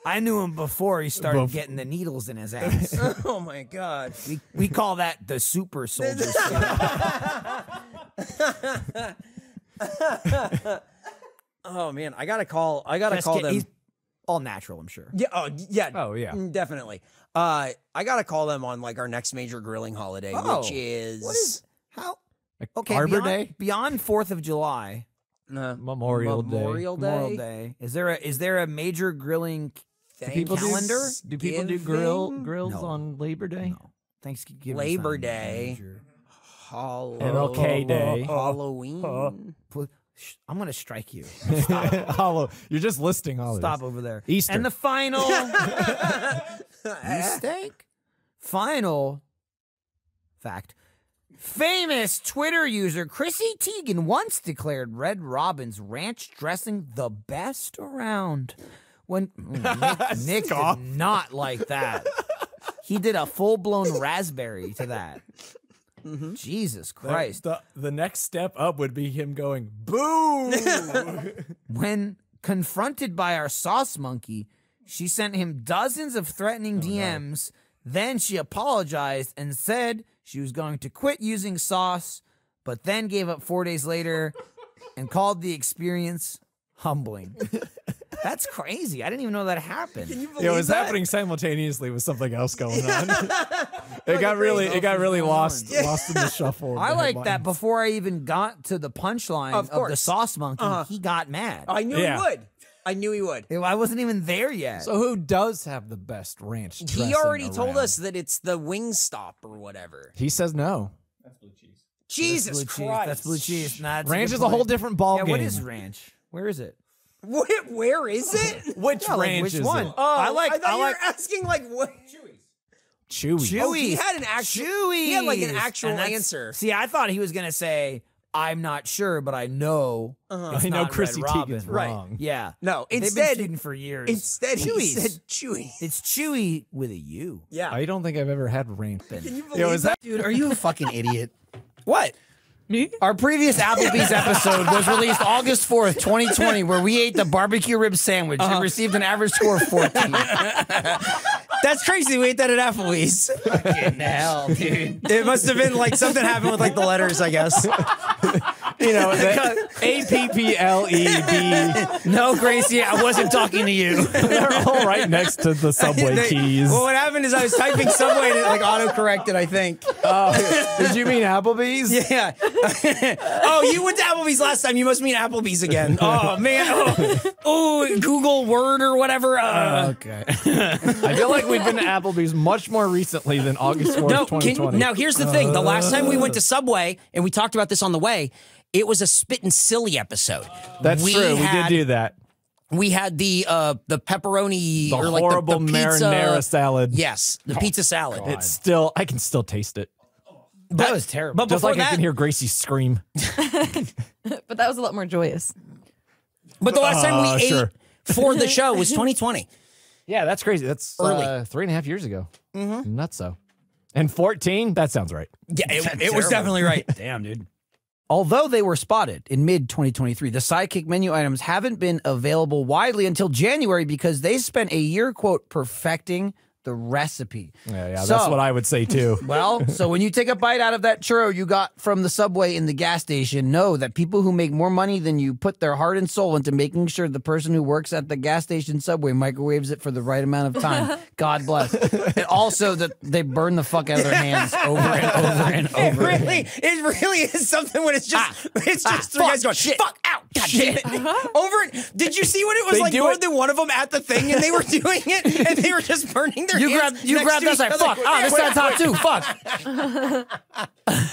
I knew him before he started getting the needles in his ass. Oh my God. We call that the super soldier. Oh man, I gotta call them. He's all natural, I'm sure. Yeah. Oh, yeah. Definitely. I gotta call them on like our next major grilling holiday, which is what is how? Okay, Arbor beyond, Day? beyond 4th of July, Memorial Day. Memorial Day. Is there a major grilling People calendar? Do people do grills No. on Labor Day? No. Thanksgiving. Labor not Day. major. MLK Day. Halloween. I'm gonna strike you. You're just listing all Stop this. over there. Easter. And the final mistake. Final fact. Famous Twitter user Chrissy Teigen once declared Red Robin's ranch dressing the best around. When Nick did not like that. He did a full-blown raspberry to that. Jesus Christ. The next step up would be him going, boo! When confronted by our sauce monkey, she sent him dozens of threatening DMs. Then she apologized and said she was going to quit using sauce, but then gave up 4 days later and called the experience humbling. That's crazy. I didn't even know that happened. It was happening simultaneously with something else going on. It got really lost in the shuffle. I the like that headlines. before I even got to the punchline of the course. sauce monkey, he got mad. I knew Yeah. he would. I knew he would. I wasn't even there yet. So who does have the best ranch dressing He already told around? us that it's the Wingstop or whatever. He says no. Jesus blue cheese. Christ. That's blue cheese. Nah, that's Ranch good is a whole point. different ball Yeah, game. what is ranch? Where is it? Where is it? Which Yeah, like, ranch which is one? it? Oh, I like- thought I you like- were asking like what? Chewy. Oh, he had an actual. He had like an actual And that's- answer. See, I thought he was gonna say, "I'm not sure, but I know." It's I know not Chrissy Red Robin. Teigen's Right. wrong. Yeah. No, They've been instead, feuding for years. instead he Chewy's. said Chewy. It's Chewy with a U. Yeah. I don't think I've ever had ranch. Can you believe Yo, is that Dude, are you a fucking idiot? What? Our previous Applebee's episode was released August 4th, 2020, where we ate the barbecue rib sandwich and received an average score of 14. That's crazy. We ate that at Applebee's. Fucking hell, dude. It must have been like something happened with like the letters, I guess. you know APPLEB? No, Gracie, I wasn't talking to you. They're all right next to the subway keys. Well, what happened is I was typing Subway and it like auto-corrected, I think. Did you mean Applebee's? Yeah. Oh, you went to Applebee's last time. You must mean Applebee's again. Oh, man. Oh, Google Word or whatever. Okay. I feel like we've been to Applebee's much more recently than August 4th, No, 2020. now here's the thing. The last time we went to Subway, and we talked about this on the way, it was a spit and silly episode. That's true. We did do that. We had the pepperoni The or like horrible the pizza marinara salad. Yes, the pizza salad. It's still, I can still taste it. That was terrible. But Just before like I that, can hear Gracie scream. But that was a lot more joyous. but the last time we ate, Sure. for the show was 2020. Yeah, that's crazy. That's Early. 3.5 years ago. Nuts so. And 14, that sounds right. Yeah, it was definitely right. Damn, dude. Although they were spotted in mid-2023, the Sidekick menu items haven't been available widely until January because they spent a year, quote, perfecting the recipe. Yeah, So- that's what I would say too. Well, so when you take a bite out of that churro you got from the Subway in the gas station, know that people who make more money than you put their heart and soul into making sure the person who works at the gas station Subway microwaves it for the right amount of time. God bless. And also that they burn the fuck out of their hands over and over and over. It really is something when it's just three guys going, shit, fuck, out, god damn it. Over it. Did you see when it was They like do more it- than one of them at the thing and they were doing it and they were just burning their hands? You next grab to that each side. other. Fuck. Ah, this side's hot too. Fuck.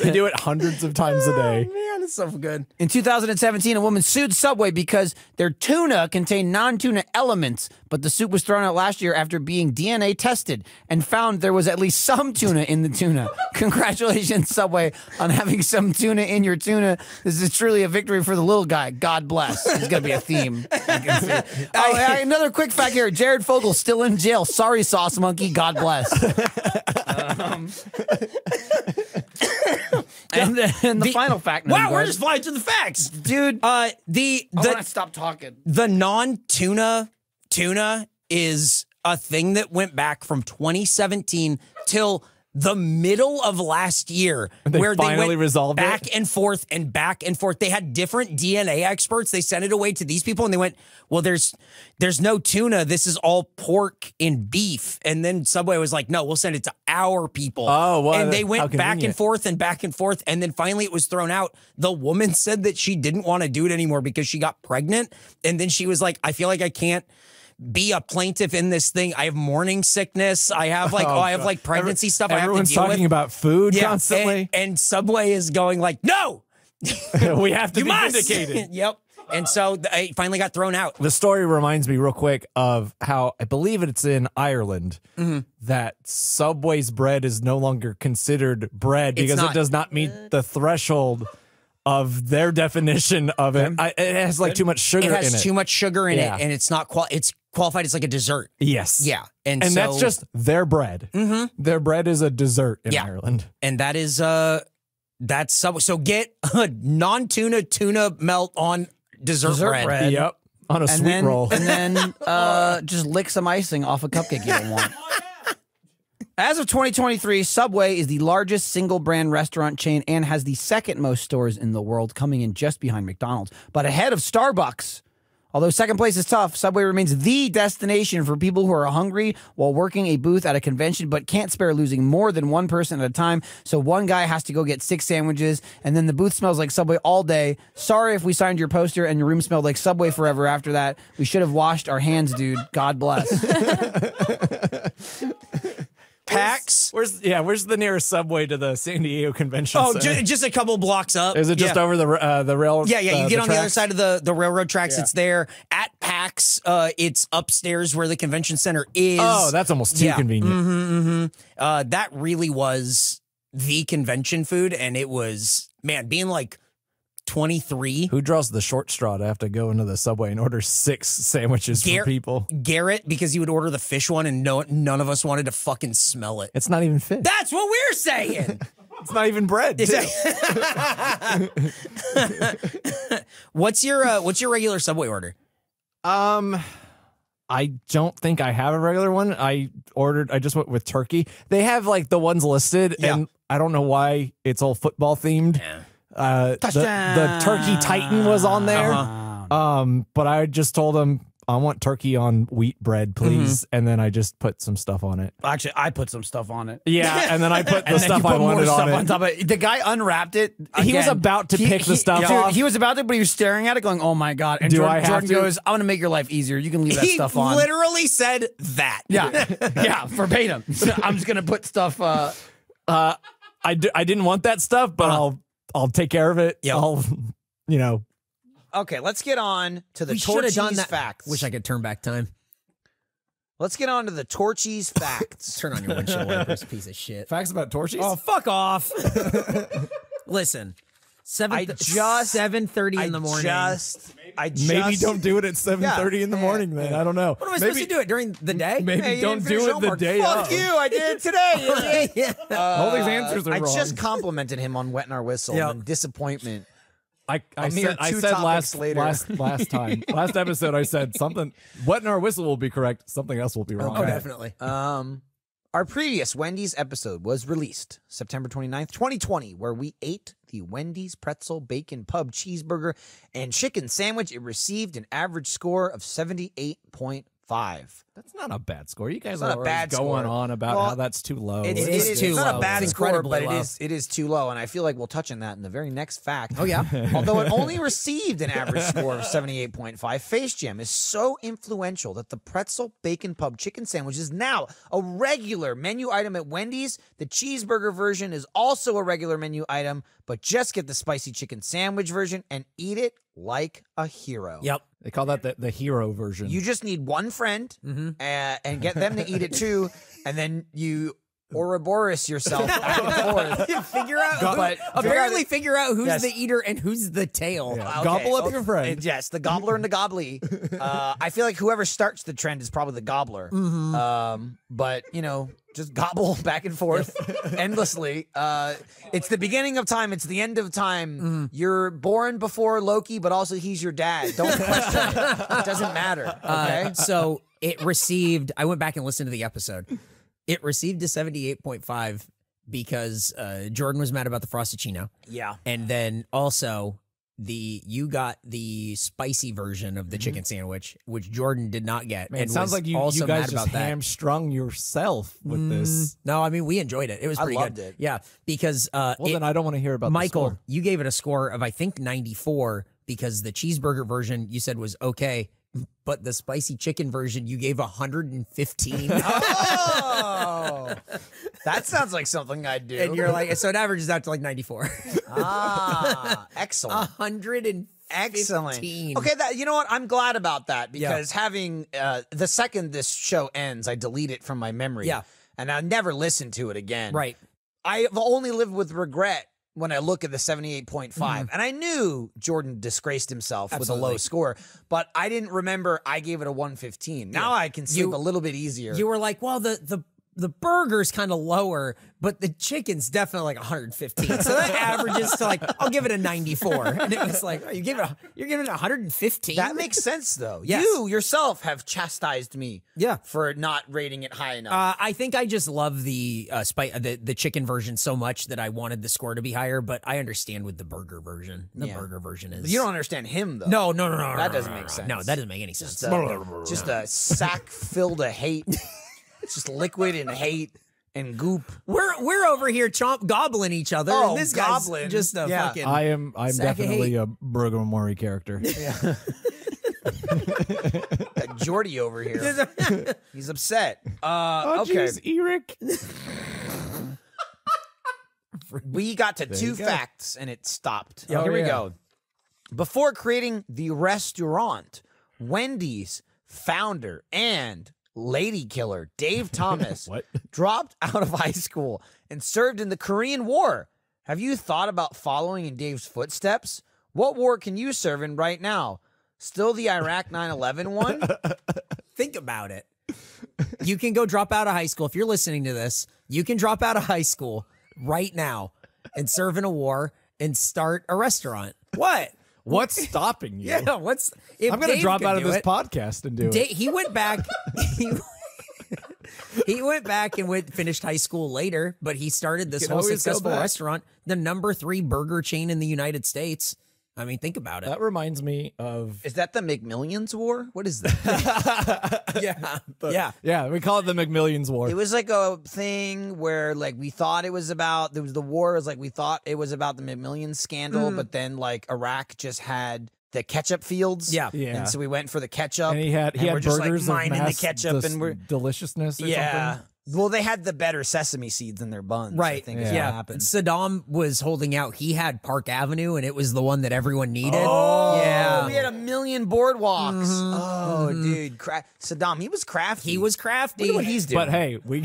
They do it hundreds of times a day. Man, it's so good. In 2017, a woman sued Subway because their tuna contained non-tuna elements, but the soup was thrown out last year after being DNA tested and found there was at least some tuna in the tuna. Congratulations, Subway, on having some tuna in your tuna. This is truly a victory for the little guy. God bless. It's going to be a theme. I can see. Oh, hey, another quick fact here. Jared Fogle still in jail. Sorry, Sauce Monkey. God bless. And then the final fact. Wow, we're just flying through the facts. dude. I I want to stop talking. the non-tuna tuna is a thing that went back from 2017 till the middle of last year, They where finally they went resolved it? back and forth and back and forth. They had different DNA experts. They sent it away to these people, and they went, "Well, there's no tuna. This is all pork and beef." And then Subway was like, "No, we'll send it to our people." Oh, well, and they how went back and convenient. forth and back and forth, and then finally it was thrown out. The woman said that she didn't want to do it anymore because she got pregnant, and then she was like, "I feel like I can't be a plaintiff in this thing. I have morning sickness. I have I have like pregnancy stuff. I have to Everyone's deal talking with." about food Yeah, constantly. and Subway is going like, "No, We have to you be must." vindicated. Yep. And so it finally got thrown out. The story reminds me real quick of how I believe it's in Ireland Mm-hmm. that Subway's bread is no longer considered bread It's because not. it does not meet the threshold of their definition of it. It has like too much sugar It has in it. too much sugar in Yeah. it, and it's not it's qualified as like a dessert. Yes. Yeah, and And so, that's just their bread. Their bread is a dessert in Yeah. Ireland. and that is that's Subway. So get a non-tuna tuna melt on dessert bread. Yep. On a sweet roll. And then just lick some icing off a cupcake you don't want. As of 2023, Subway is the largest single brand restaurant chain and has the second most stores in the world, coming in just behind McDonald's, but ahead of Starbucks. Although second place is tough, Subway remains the destination for people who are hungry while working a booth at a convention but can't spare losing more than one person at a time. So one guy has to go get 6 sandwiches, and then the booth smells like Subway all day. Sorry if we signed your poster and your room smelled like Subway forever after that. We should have washed our hands, dude. God bless. PAX. Where's the nearest Subway to the San Diego Convention Oh, Center? just a couple blocks up. Is it just Yeah. over the rail? Yeah, you get on the other tracks? side of the railroad tracks. It's there at PAX. It's upstairs where the convention center is. Oh, that's almost too Yeah. convenient. That really was the convention food, and it was, man, being like 23. Who draws the short straw to have to go into the Subway and order 6 sandwiches for people? Garrett, because he would order the fish one, and none of us wanted to fucking smell it. It's not even fish. That's what we're saying. It's not even bread. too. What's your regular Subway order? I don't think I have a regular one. I just went with turkey. They have like the ones listed, Yeah. and I don't know why it's all football themed. The Turkey Titan was on there. But I just told them I want turkey on wheat bread, please. And then I just put some stuff on it. Actually, I put some stuff on it. Yeah, and then I put the And then stuff you I put more wanted stuff on it. top of it. The guy unwrapped it. He was Again, about to pick the stuff dude, off. He was about to, but he was staring at it going, oh my God. And Do Jordan, I have Jordan to? goes, I'm going to make your life easier. You can leave that He stuff on. literally said that. Yeah. Yeah, verbatim. I'm just going to put stuff. I didn't want that stuff, but I'll take care of it. Yeah. I'll, Okay, let's get on to the We should have done Torchies that. facts. Wish I could turn back time. Let's get on to the Torchies facts. Turn on your windshield wipers, piece of shit. facts about torchies. Oh, fuck off. Listen, 7:30 in the morning. Maybe don't do it at 7:30 in the morning. Then I don't know. What am I supposed to do it during the day? Maybe Hey, you don't didn't do finish it the homework. day Fuck of. you, I did it today. Yeah. All these answers are I wrong. just complimented him on wetting our whistle Yeah. and disappointment. I mere said, I two said topics later. last time, last episode, I said something. Wetting our whistle will be correct. Something else will be wrong. Oh, definitely. Our previous Wendy's episode was released September 29th, 2020, where we ate the Wendy's pretzel bacon pub cheeseburger and chicken sandwich. It received an average score of 78.5. That's not a bad score. You guys It's are not a always bad going score. on about Well, how that's too low. It's too not low. a bad It's score, incredibly but low. it is too low, and I feel like we'll touch on that in the very next fact. Oh, yeah? Although it only received an average score of 78.5, Face Jam is so influential that the pretzel bacon pub chicken sandwich is now a regular menu item at Wendy's. The cheeseburger version is also a regular menu item, but just get the spicy chicken sandwich version and eat it like a hero. Yep. They call that the hero version. You just need one friend and get them to eat it too, and then you Ouroboros yourself back and forth. Figure out. But Apparently, figure out who's Yes. the eater and who's the tail. Yeah. Gobble up your friend. Yes, the gobbler and the gobbly. I feel like whoever starts the trend is probably the gobbler. But, you know, just gobble back and forth endlessly. It's the beginning of time. It's the end of time. You're born before Loki, but also he's your dad. Don't question it. It doesn't matter. Okay? So it received. I went back and listened to the episode. It received a 78.5 because Jordan was mad about the Frosticino. Yeah. And then also you got the spicy version of the chicken sandwich, which Jordan did not get. Man, it and sounds was like you also guys mad just about that. hamstrung yourself with this. No, I mean we enjoyed it. It was I pretty loved good. it. Yeah, because Well, then I don't want to hear about Michael, the score. you gave it a score of I think 94 because the cheeseburger version you said was okay, but the spicy chicken version you gave 115. Oh, that sounds like something I'd do. And you're like, so it averages out to like 94. Excellent. 115. Excellent. Okay, you know what? I'm glad about that because having the second this show ends, I delete it from my memory. Yeah. And I never listen to it again. Right. I've only lived with regret when I look at the 78.5. And I knew Jordan disgraced himself with a low score, but I didn't remember I gave it a 115. Now I can sleep a little bit easier. You were like, well, the burger's kind of lower, but the chicken's definitely like 115. So that averages to like, I'll give it a 94. And it was like, oh, you're giving it 115? That makes sense, though. Yes. You yourself have chastised me Yeah. for not rating it high enough. I think I just love the the chicken version so much that I wanted the score to be higher, but I understand with the burger version. The burger version is... You don't understand him, though. No. That doesn't make sense. No, that doesn't make any sense. Just a sack filled of hate. It's just liquid and hate and goop. We're over here gobbling each other. Oh, and this guy's gobbling. just a Yeah. fucking... I'm sack of definitely hate. a Burger Maury character. Got Jordy over here. He's upset. Okay. Jeez, Eric. We got to two you go. facts and it stopped. Oh, Here we yeah. go. Before creating the restaurant, Wendy's founder and lady killer Dave Thomas What? dropped out of high school and served in the Korean War. Have you thought about following in Dave's footsteps? What war can you serve in right now? Still the Iraq 9/11 one? Think about it. You can go drop out of high school. If you're listening to this, you can drop out of high school right now and serve in a war and start a restaurant. What? What's stopping you? Yeah, if I'm going to Dave drop could out of do this it, podcast and do it. He went back. He went back and finished high school later, but he started this You can whole always go successful back. restaurant, the #3 burger chain in the United States. I mean, think about it. That reminds me of... Is that the McMillions war? What is that? Yeah, yeah. Yeah, we call it the McMillions War. It was like a thing where like we thought it was about there was the war was like we thought it was about the McMillions scandal, but then like Iraq just had the ketchup fields. Yeah. Yeah. And so we went for the ketchup. and he had we're just, like, burgers mining of the mass ketchup and we're deliciousness or yeah. something. Well, they had the better sesame seeds in their buns. I Right. think is what Yeah. happened. Saddam was holding out. He had Park Avenue, and it was the one that everyone needed. Oh, yeah. we had 1,000,000 boardwalks. Oh, dude. Saddam, he was crafty. He was crafty. Look at what he's doing. But hey, we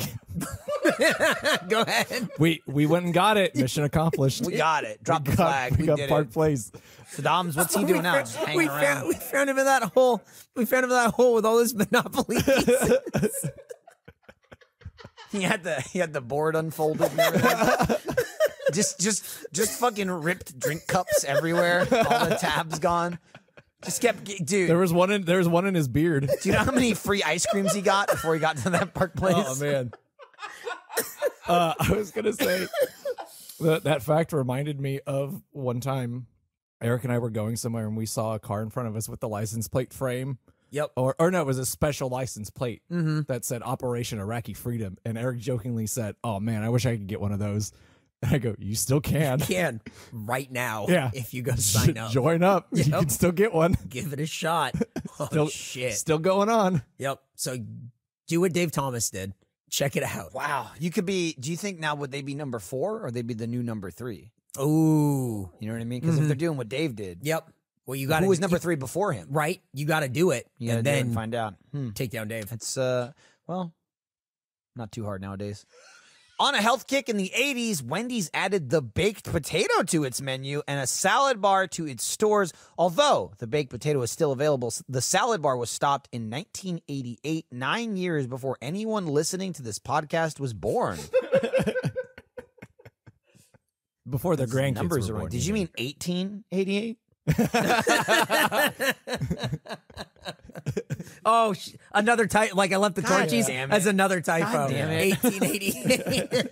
Go ahead. We went and got it. Mission accomplished. We got it. Drop the flag. We got did Park it. Place. Saddam's, what's he doing now? Just hanging around. We found him in that hole. We found him in that hole with all his Monopoly pieces. He had the board unfolded and everything. just fucking ripped drink cups everywhere. All the tabs gone. Just kept, dude. There was one in his beard. Do you know how many free ice creams he got before he got to that Park Place? Oh man. I was gonna say that fact reminded me of one time Eric and I were going somewhere and we saw a car in front of us with the license plate frame. Yep. Or no, it was a special license plate that said Operation Iraqi Freedom. And Eric jokingly said, "Oh man, I wish I could get one of those." And I go, "You still can." You can right now. Yeah. If you go sign up. Join up. Yep. You can still get one. Give it a shot. Oh, Still, shit. Still going on. Yep. So do what Dave Thomas did. Check it out. Wow. You could be, do you think now would they be number 4 or they be the new number 3? Ooh. You know what I mean? Because if they're doing what Dave did, Yep. Well, you got who was number 3 before him? Right. You got to do it. You gotta And do it then and find out. take down Dave. It's, well, not too hard nowadays. On a health kick in the 80s, Wendy's added the baked potato to its menu and a salad bar to its stores. Although the baked potato is still available, the salad bar was stopped in 1988, 9 years before anyone listening to this podcast was born. Before their grandkids Numbers were are born. wrong. Did you mean 1888? Oh, another typo. Like I left the torchies damn it. as another typo. God damn it. 1888.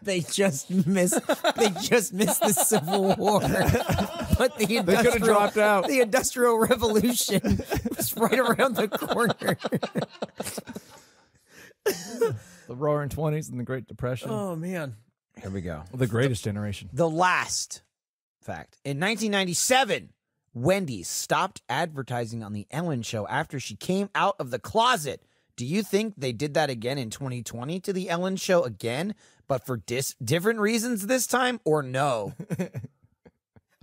They just missed the Civil War. But the They could have dropped out. The Industrial Revolution was right around the corner. The Roaring '20s and the Great Depression. Oh man. Here we go. The greatest generation. The last fact. In 1997, Wendy's stopped advertising on The Ellen Show after she came out of the closet. Do you think they did that again in 2020 to The Ellen Show again, but for different reasons this time, or no?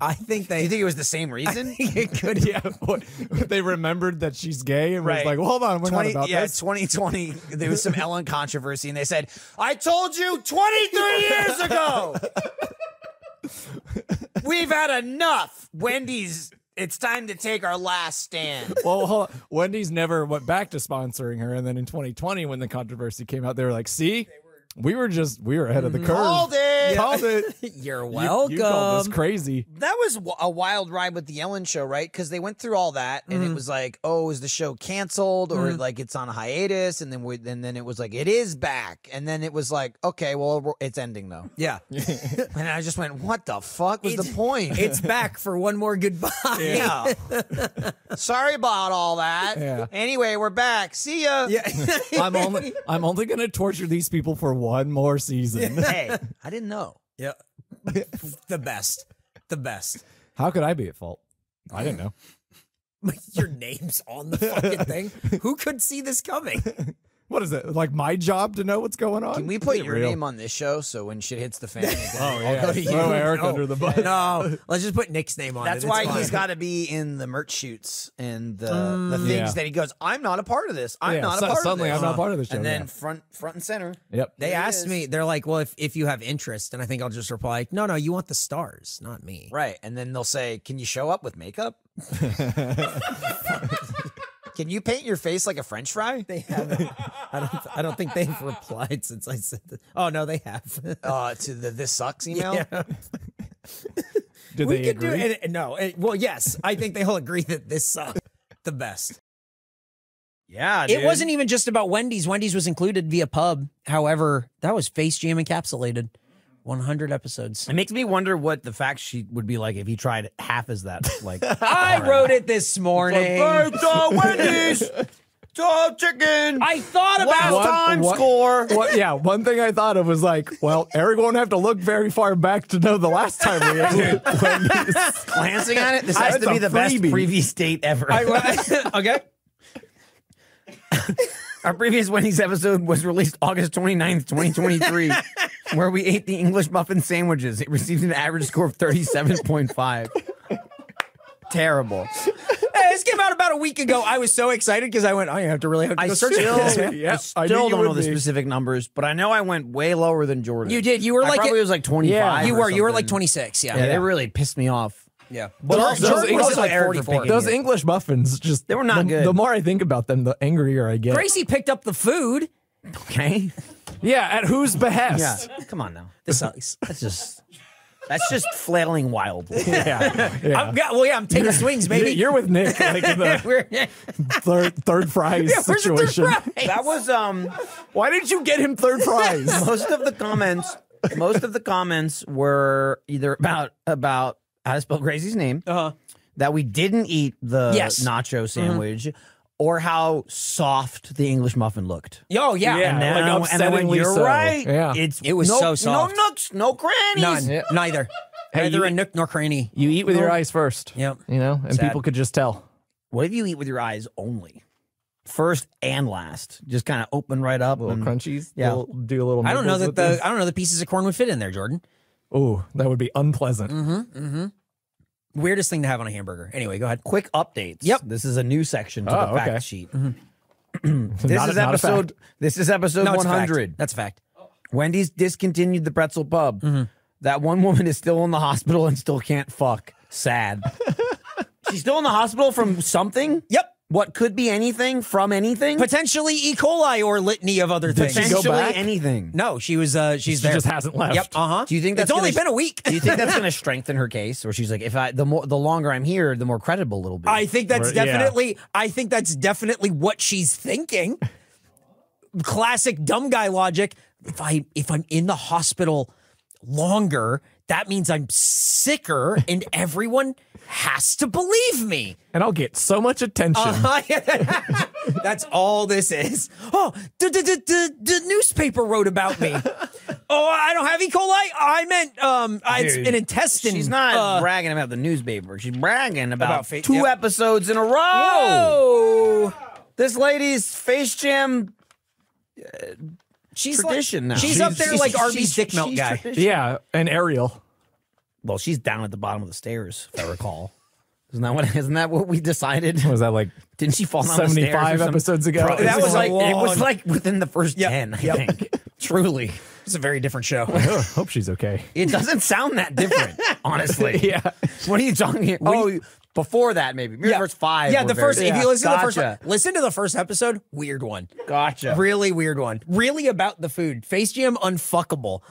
I think Do you think it was the same reason? it could. Yeah, they remembered that she's gay and was Right. like, well, hold on, we're not about this. 2020, there was some Ellen controversy, and they said, I told you 23 years ago! We've had enough. Wendy's, it's time to take our last stand. Well, hold on. Wendy's never went back to sponsoring her, and then in 2020, when the controversy came out, they were like, see, we were ahead of the curve. Called it! Called it. You're You welcome. called us crazy. That was a wild ride with the Ellen Show, right? Because they went through all that, and it was like, oh, is the show canceled or like it's on a hiatus? And then it was like, it is back, and then it was like, okay, well, it's ending though. Yeah. And I just went, what the fuck was the point? It's back for one more goodbye. yeah. Sorry about all that. Yeah. Anyway, we're back. See ya. Yeah. I'm only gonna torture these people for one more season. Hey, I didn't know. Yeah. The best. The best. How could I be at fault? I didn't know. Your name's on the fucking thing. Who could see this coming? What is it? Like my job to know what's going on? Can we put Get your real. name on this show so when shit hits the fan, Oh yeah. go to you. Throw Eric No. under the bus. No, let's just put Nick's name on That's it. why It's he's fine. got to be in the merch shoots and the things Yeah. that he goes, I'm not a part of this. I'm Yeah, not a part of suddenly this. I'm not part of the show. And then yeah. front and center. Yep. They There it asked is. me, they're like, well, if you have interest, and I think I'll just reply, no, you want the stars, not me. Right. And then they'll say, can you show up with makeup? Can you paint your face like a French fry? They haven't. I don't think they've replied since I said that. Oh no, they have. To the This Sucks email? Yeah. Did We they could do agree? it. No. Well, yes, I think they all agree that this sucks. The best. Yeah, It wasn't even just about Wendy's. Wendy's was included via pub. However, that was Face Jam encapsulated. 100 episodes. It makes me wonder what the fact sheet would be like if he tried half as that. Like, I wrote it this morning. Wendy's, chicken. I thought about What- time what- score. Yeah, one thing I thought of was like, well, Eric won't have to look very far back to know the last time we ate Wendy's. Glancing at it, this has That's to be a the best freebie. previous date ever. okay. Our previous Wendy's episode was released August 29th, 2023, where we ate the English muffin sandwiches. It received an average score of 37.5. Terrible. Hey, this came out about a week ago. I was so excited because I went, I have to really have to go search this. Yeah, I I knew still you don't know would the be. specific numbers, but I know I went way lower than Jordan. You did. You were I like probably was like 25. Yeah. you or were like something. 26. Yeah. Yeah, they really pissed me off. Yeah. But those Jordan was English- like Eric for 44. picking Those it. English muffins just They were not good. The more I think about them, the angrier I get. Gracie picked up the food. Okay. Yeah, at whose behest? Yeah. Come on now. This sucks. That's just flailing wildly. Yeah. I'm taking swings, baby. You're with Nick, like in the third fries Where's the third situation. prize? That was Why didn't you get him third prize? most of the comments were either about how to spell Gracie's name, that we didn't eat the Yes. nacho sandwich, or how soft the English muffin looked. Oh, yeah. Yeah. And then, like and I went, upsettingly you're so. right. Yeah. It was no, so soft. No nooks, no crannies. None. Yeah. Neither. Hey, Neither you- a nook nor cranny. You eat with your eyes first. Yep. You know, and Sad. people could just tell. What if you eat with your eyes only? First and last. Just kind of open right up. Little and- crunchies. Yeah. Do a little. I don't know nibbles that with I don't know the pieces of corn would fit in there, Jordan. Oh, that would be unpleasant. Weirdest thing to have on a hamburger. Anyway, go ahead. Quick updates. Yep. This is a new section to Oh, the fact okay. sheet. Not This a- is not a episode. fact. This is episode No, it's a fact. 100. That's a fact. Wendy's discontinued the pretzel pub. That one woman is still in the hospital and still can't fuck. Sad. She's still in the hospital from something? Yep. What could be anything from anything? Potentially E. coli or litany of other things. she go Potentially back? anything. No, she's She there. just hasn't left. Yep. Uh-huh. Do you think that's it's only gonna- been a week? Do you think that's going to strengthen her case? Or she's like, the longer I'm here, the more credible it'll be? I think that's Or- yeah. definitely what she's thinking. Classic dumb guy logic. If I'm in the hospital longer, that means I'm sicker and everyone has to believe me. And I'll get so much attention. That's all this is. Oh, the newspaper wrote about me. Oh, I don't have E. coli. I meant it's Dude, an intestine. She's not bragging about the newspaper. She's bragging about fa- 2 yep. episodes in a row. Whoa. This lady's face jam She's tradition now. She's up there like Arby's dick melt guy. tradition. Yeah, and Ariel. Well, she's down at the bottom of the stairs, if I recall. Isn't that what we decided? Was that like Didn't she fall down the stairs? 75 or something? episodes ago? That It's was like long- it was like within the first 10, I think. Truly. It's a very different show. Hope she's okay. It doesn't sound that different, honestly. Yeah. What are you talking here? Oh, before that maybe. Maybe the first 5. Yeah, were the very- first. If you listen to the first Gotcha. one, listen to the first episode. Weird one. Gotcha. Really weird one. Really about the food. Face Jam unfuckable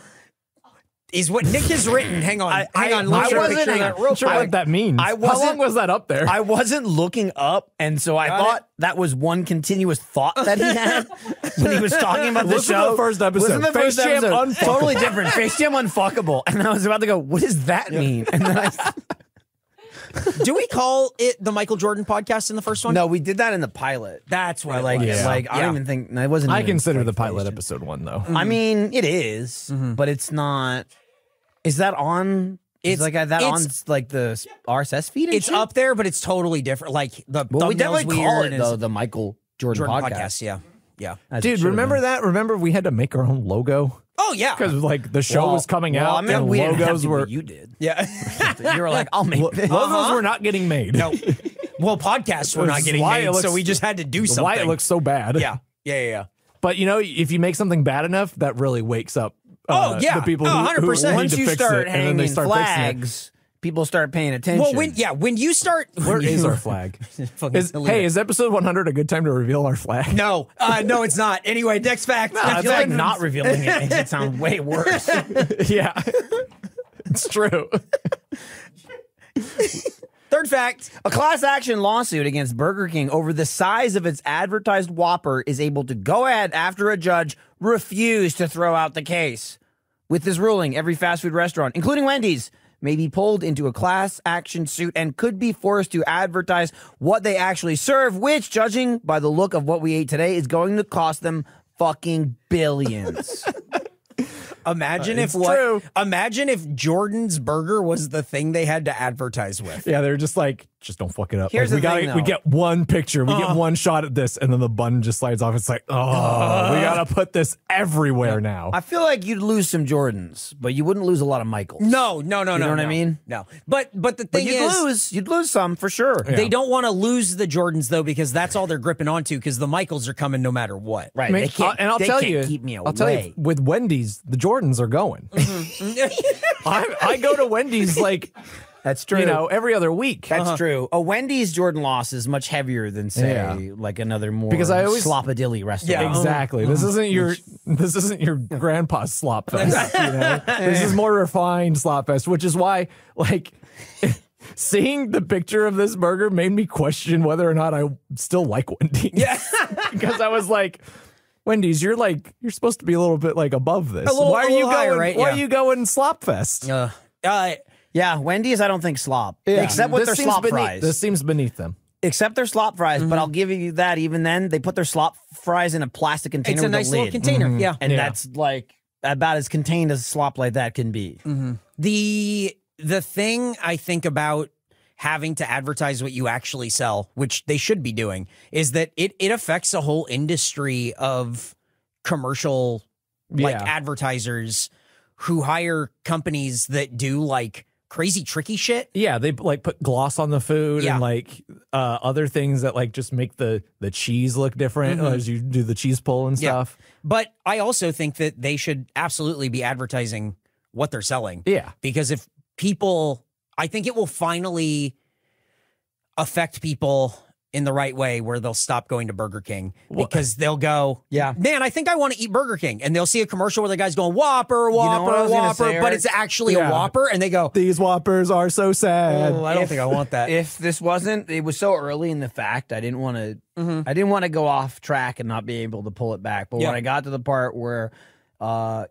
is what Nick has written. Hang on. Hang on. Let me show a picture of that real Not sure quick. what that means. I How wasn't- long was that up there? I wasn't looking up, and so I Got thought that was one continuous thought that he had when he was talking about the Listen to show. the first episode. Listen to the Face first Jam episode. unfuckable. Totally different. Face Jam unfuckable. And I was about to go, what does that mean? And then Do we call it the Michael Jordan podcast in the first one? no, we did that in the pilot. That's what I like it was. it. Like I don't even think it wasn't. I even, consider like, the pilot Face Jam. episode 1 though. I mean, it is, but it's not. Is that on? Is It's- like that on it's- like the RSS feed? And It's shit? up there, but it's totally different. Like the Well, we thumbnail's definitely call weird it and though it's- the Michael Jordan, Jordan podcast. podcast. Yeah, yeah. As it Dude, should've remember been. that? Remember we had to make our own logo? Oh yeah, Because like the show was coming well, out I mean, and we didn't have logos to, were but you did. yeah. You were like, I'll make this. logos were not getting made. No. Well, podcasts were Which not is getting why made, it looks- so we just had to do something. Why it looks so bad. Yeah, yeah, yeah. But you know, if you make something bad enough, that really wakes up Oh, yeah. the people Oh, who 100%. need Once to you fix start it, and then they hanging start fixing it. flags, people start paying attention. Well, when you start, Where is our flag? Fucking Is, delete hey, it. is episode 100 a good time to reveal our flag? No, no, it's not. Anyway, next fact. I feel like not revealing it makes it sound way worse. Yeah, it's true. Third fact. A class action lawsuit against Burger King over the size of its advertised Whopper is able to go ahead after a judge refused to throw out the case. With this ruling, every fast food restaurant, including Wendy's, may be pulled into a class action suit and could be forced to advertise what they actually serve, which, judging by the look of what we ate today, is going to cost them fucking billions. Imagine if It's true. Imagine if Jordan's burger was the thing they had to advertise with. Yeah, they're just like, just don't fuck it up. Here's Like, the thing, we though. get one picture, we get one shot at this, and then the bun just slides off. It's like, oh, we gotta put this everywhere now. I feel like you'd lose some Jordans, but you wouldn't lose a lot of Michaels. No. You know what I mean? No. But the But thing you'd lose some for sure. they don't want to lose the Jordans though, because that's all they're gripping onto, because the Michaels are coming no matter what. Right. I mean, they can't, and I'll they tell can't you, keep me away. I'll tell you, with Wendy's, the Jordans are going. I go to Wendy's like, That's true. you know, every other week. That's true. A Wendy's Jordan loss is much heavier than say Yeah. like another more Because I always- slopadilly restaurant. Yeah. Exactly. This isn't your grandpa's slop fest. You know? This is more refined slop fest, which is why, like, seeing the picture of this burger made me question whether or not I still like Wendy's. Yeah. Because I was like, Wendy's, you're supposed to be a little bit like above this. Why are you little higher, going? right? Why Yeah. are you going slop fest? Yeah, Wendy's I don't think slop. Yeah. Except with This their seems slop beneath- fries. This seems beneath them. Except their slop fries, but I'll give you that even then they put their slop fries in a plastic container It's a with nice a little lid. container. Yeah. And Yeah. that's like about as contained as slop like that can be. The thing I think about having to advertise what you actually sell, which they should be doing, is that it affects a whole industry of commercial like Yeah. advertisers who hire companies that do like crazy tricky shit. Yeah, they like put gloss on the food Yeah. and like other things that like just make the cheese look different as you do the cheese pull and Yeah. stuff. But I also think that they should absolutely be advertising what they're selling. Yeah. Because if people, I think it will finally affect people in the right way where they'll stop going to Burger King because they'll go, Yeah. man, I think I want to eat Burger King. And they'll see a commercial where the guy's going, Whopper, what I Whopper, was gonna Whopper, say, but Eric? it's actually Yeah. a Whopper. And they go, These Whoppers are so sad. oh, I don't think I want that. If this wasn't, it was so early in the fact, I didn't want to go off track and not be able to pull it back. But Yeah. when I got to the part where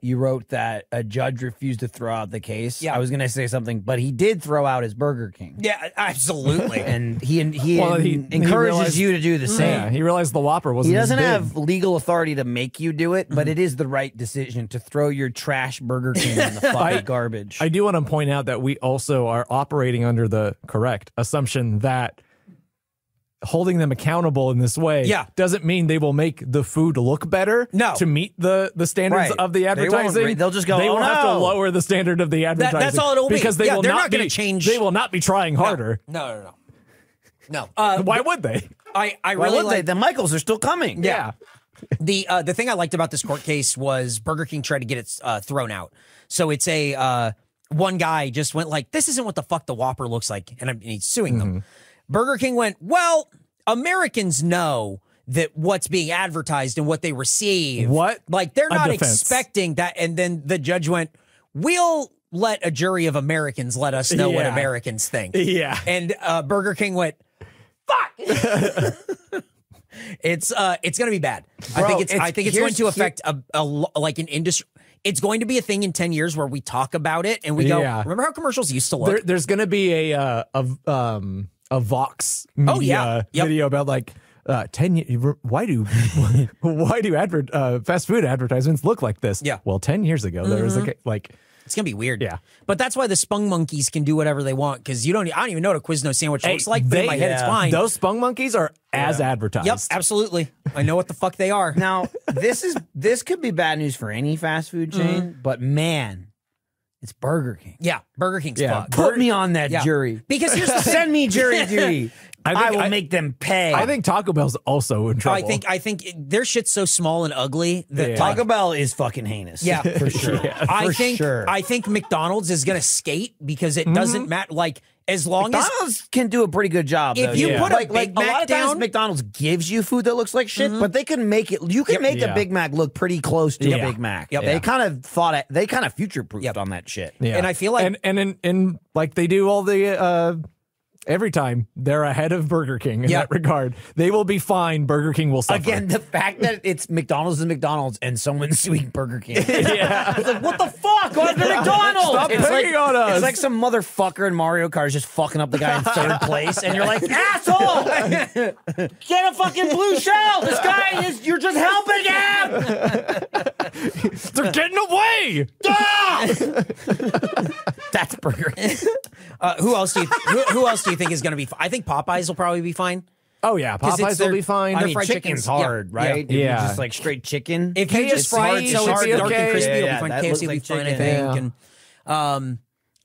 you wrote that a judge refused to throw out the case, Yeah. I was going to say something, but he did throw out his Burger King. Yeah, absolutely. And he Well, he encourages realized- you to do the same. Yeah, he realized the Whopper wasn't. He as doesn't big. have legal authority to make you do it, but it is the right decision to throw your trash Burger King in the fucking garbage. I do want to point out that we also are operating under the correct assumption that holding them accountable in this way Yeah. doesn't mean they will make the food look better No. to meet the standards Right. of the They won't advertising. re- they'll just go, they "Oh, will have to no." lower the standard of the advertising. that's all it'll be. because they Yeah, will they're not not gonna be, change- They will not be trying harder. No. Why would they? I Why really would they? like The Michaels are still coming. Yeah. the thing I liked about this court case was Burger King tried to get it thrown out. So it's a one guy just went like, this isn't what the fuck the Whopper looks like, and he's suing them. Burger King went, well, Americans know that what's being advertised and what they receive. What? Like they're A not defense. expecting that. And then the judge went, we'll let a jury of Americans let us know what Yeah. Americans think. Yeah. And Burger King went, fuck. It's gonna be bad. I Bro, think it's going here's- to affect like an industry. It's going to be a thing in 10 years where we talk about it and we go, Yeah. remember how commercials used to look? There's going to be a Vox media yeah. Yep. video about like 10 years. Why do fast food advertisements look like this? Yeah. Well, 10 years ago there was like It's gonna be weird. Yeah. But that's why the Spung Monkeys can do whatever they want because I don't even know what a Quizno sandwich looks like, but in my head it's fine. Those Spung Monkeys are as advertised. Yep, absolutely. I know what the fuck they are. Now, this could be bad news for any fast food chain, but man, it's Burger King. Yeah, Burger King's Yeah. fucked. Put me on that Yeah. jury. Because here's the thing. Send me jury duty. I will I- make them pay. I think Taco Bell's also in trouble. I think their shit's so small and ugly that Yeah. Taco Bell is fucking heinous. Yeah, for sure. I For think sure. I think McDonald's is gonna skate because it doesn't matter. Like as long as McDonald's can do a pretty good job. If though. you put a like Big a Mac lot of times down- McDonald's gives you food that looks like shit, but they can make it. You can make Yeah. a Big Mac look pretty close to Yeah. a Big Mac. Yep. They Yeah. kind of thought it. They kind of future proofed on that shit. Yeah. and I feel like and in like they do all the every time they're ahead of Burger King in that regard. They will be fine. Burger King will suffer. Again, the fact that it's McDonald's and McDonald's and someone's suing Burger King. Yeah. It's like, what the fuck? Go after McDonald's. Stop It's picking on us. It's like some motherfucker in Mario Kart is just fucking up the guy in third place, and you're like, asshole! Get a fucking blue shell! This guy is, you're just helping him! They're getting away. That's Burger King. Who else do you think is going to be? I think Popeyes will probably be fine. Oh yeah, 'Cause it's Popeyes will be fine. I I mean, mean, fried chicken's chicken's hard, right? If Yeah. you're just like straight chicken. If you just fry it so it's dark and crispy, it'll be fine. that KFC looks will be like fine, I chicken. think.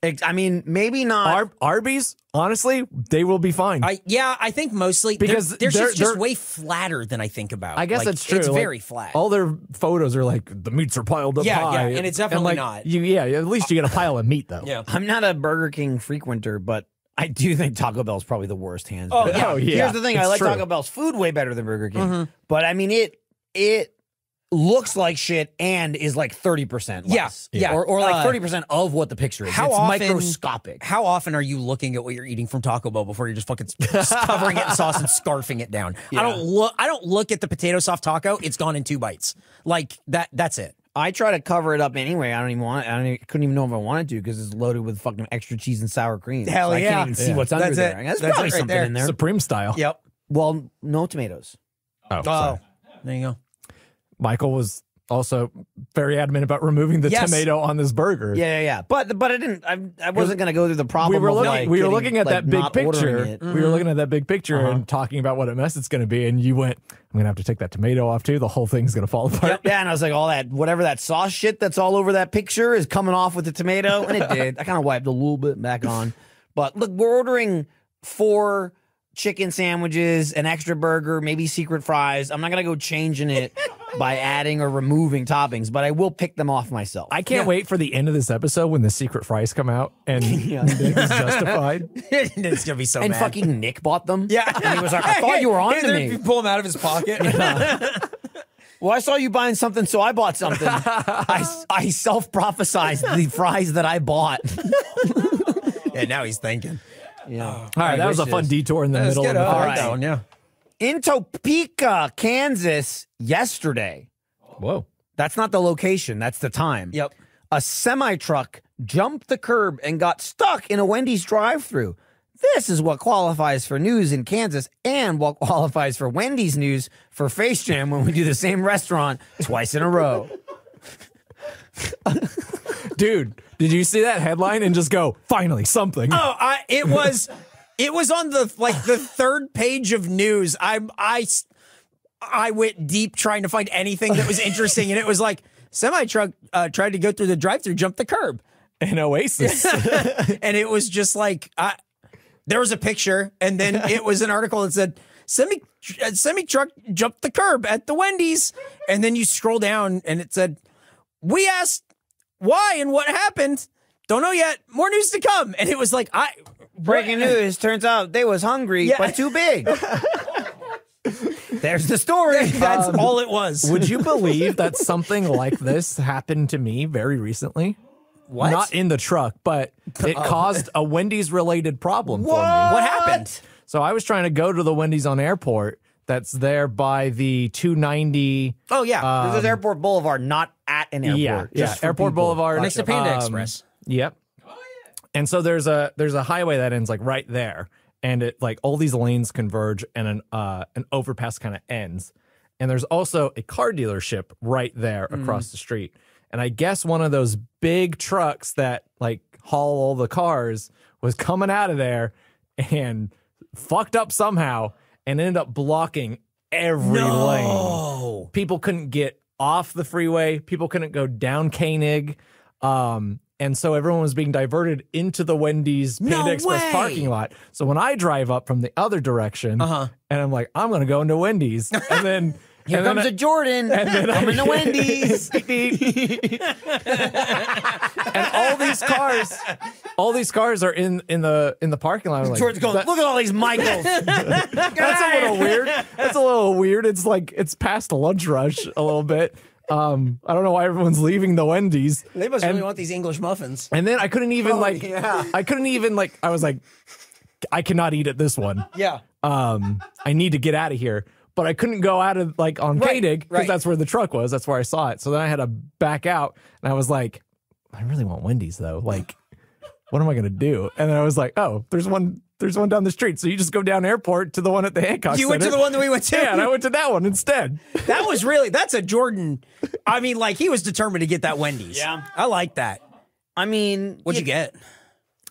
And I mean, maybe not. Arby's, honestly, they will be fine. I think mostly Because their shit's just they're- way flatter than I think about. I guess Like, that's true. It's Like, very flat. All their photos are like the meats are piled up Yeah, high. yeah, and it's definitely like, not. At least you get a pile of meat though. Yeah. I'm not a Burger King frequenter, but I do think Taco Bell's probably the worst, hands Oh, down. yeah. Oh, yeah. Here's the thing: I It's like true. Taco Bell's food way better than Burger King, Mm-hmm. but I mean it looks like shit and is like 30% less. Yeah. or like 30% of what the picture is. How it's often- microscopic. How often are you looking at what you're eating from Taco Bell before you're just fucking covering it in sauce and scarfing it down? I don't look at the potato soft taco. It's gone in 2 bites. Like that. That's it. I try to cover it up anyway. I don't even want. Couldn't even know if I wanted to because it's loaded with fucking extra cheese and sour cream. Hell so I yeah. can't even see Yeah. what's under That's there. it. There's That's probably it right something there. in there. Supreme style. Yep. Well, no tomatoes. Oh, sorry. There you go. Michael was also very adamant about removing the Yes. tomato on this burger. Yeah. But I didn't. I wasn't gonna go through the problem. We were of, looking. like, we were getting, looking at like, that big not ordering picture. it. We were looking at that big picture and talking about what a mess it's going to be. And you went, "I'm going to have to take that tomato off too. The whole thing's going to fall apart." Yeah, and I was like, all that whatever that sauce shit that's all over that picture is coming off with the tomato, and it did. I kind of wiped a little bit back on, but look, we're ordering 4 chicken sandwiches, an extra burger, maybe secret fries. I'm not gonna go changing it by adding or removing toppings, but I will pick them off myself. I can't wait for the end of this episode when the secret fries come out and Nick is justified. It's gonna be so and mad. fucking Nick bought them. Yeah. and he was like, I thought you were on to me. Pull him out of his pocket. Well, I saw you buying something, so I bought something. I self-prophesized the fries that I bought. Yeah, now he's thinking. Yeah. All right, that was a fun wishes. detour in the middle of the All fight. right. Down, yeah. In Topeka, Kansas, yesterday. Whoa. That's not the location, that's the time. Yep. A semi-truck jumped the curb and got stuck in a Wendy's drive-thru. This is what qualifies for news in Kansas and what qualifies for Wendy's news for Face Jam when we do the same restaurant twice in a row. Dude, did you see that headline and just go, finally, something? Oh, it was on the the 3rd page of news. I went deep trying to find anything that was interesting, and it was like semi truck tried to go through the drive-thru, jumped the curb, An oasis. and it was just like there was a picture, and then it was an article that said semi truck jumped the curb at the Wendy's, and then you scroll down and it said, we asked why and what happened. Don't know yet. More news to come. And it was like, Breaking news, turns out they was hungry, but too big. There's the story. That's all it was. Would you believe that something like this happened to me very recently? What? Not in the truck, but it caused a Wendy's related problem for me. What happened? So I was trying to go to the Wendy's on Airport that's there by the 290. Oh, yeah. This is Airport Boulevard, not at an airport. Yeah, just for Airport people. Boulevard. Next to Panda Express. Yep. And so there's a highway that ends like right there, and it like all these lanes converge, and an overpass kind of ends. And there's also a car dealership right there across the street. And I guess one of those big trucks that like haul all the cars was coming out of there and fucked up somehow and ended up blocking every lane. People couldn't get off the freeway. People couldn't go down Koenig. And so everyone was being diverted into the Wendy's Panda Express way. parking lot. So when I drive up from the other direction and I'm like, I'm going to go into Wendy's. And then Here and then comes a Jordan. Coming to Wendy's. Beep, beep. And all these cars are in the parking lot. I'm like, Jordan's going, look at all these Michaels. that's a little weird. That's a little weird. It's like it's past lunch rush a little bit. I don't know why everyone's leaving the Wendy's. They must And- really want these English muffins. And then I couldn't even I was like, I cannot eat at this one. Yeah. I need to get out of here. But I couldn't go out of like on Right, Koenig because right. that's where the truck was. That's where I saw it. So then I had to back out, and I was like, I really want Wendy's though. Like, what am I gonna do? And then I was like, oh, there's one down the street. So you just go down airport to the one at the Hancock You went to Center. the one that we went to? Yeah, and I went to that one instead. That's a Jordan. I mean, like, he was determined to get that Wendy's. Yeah. I like that. I mean, What'd you get?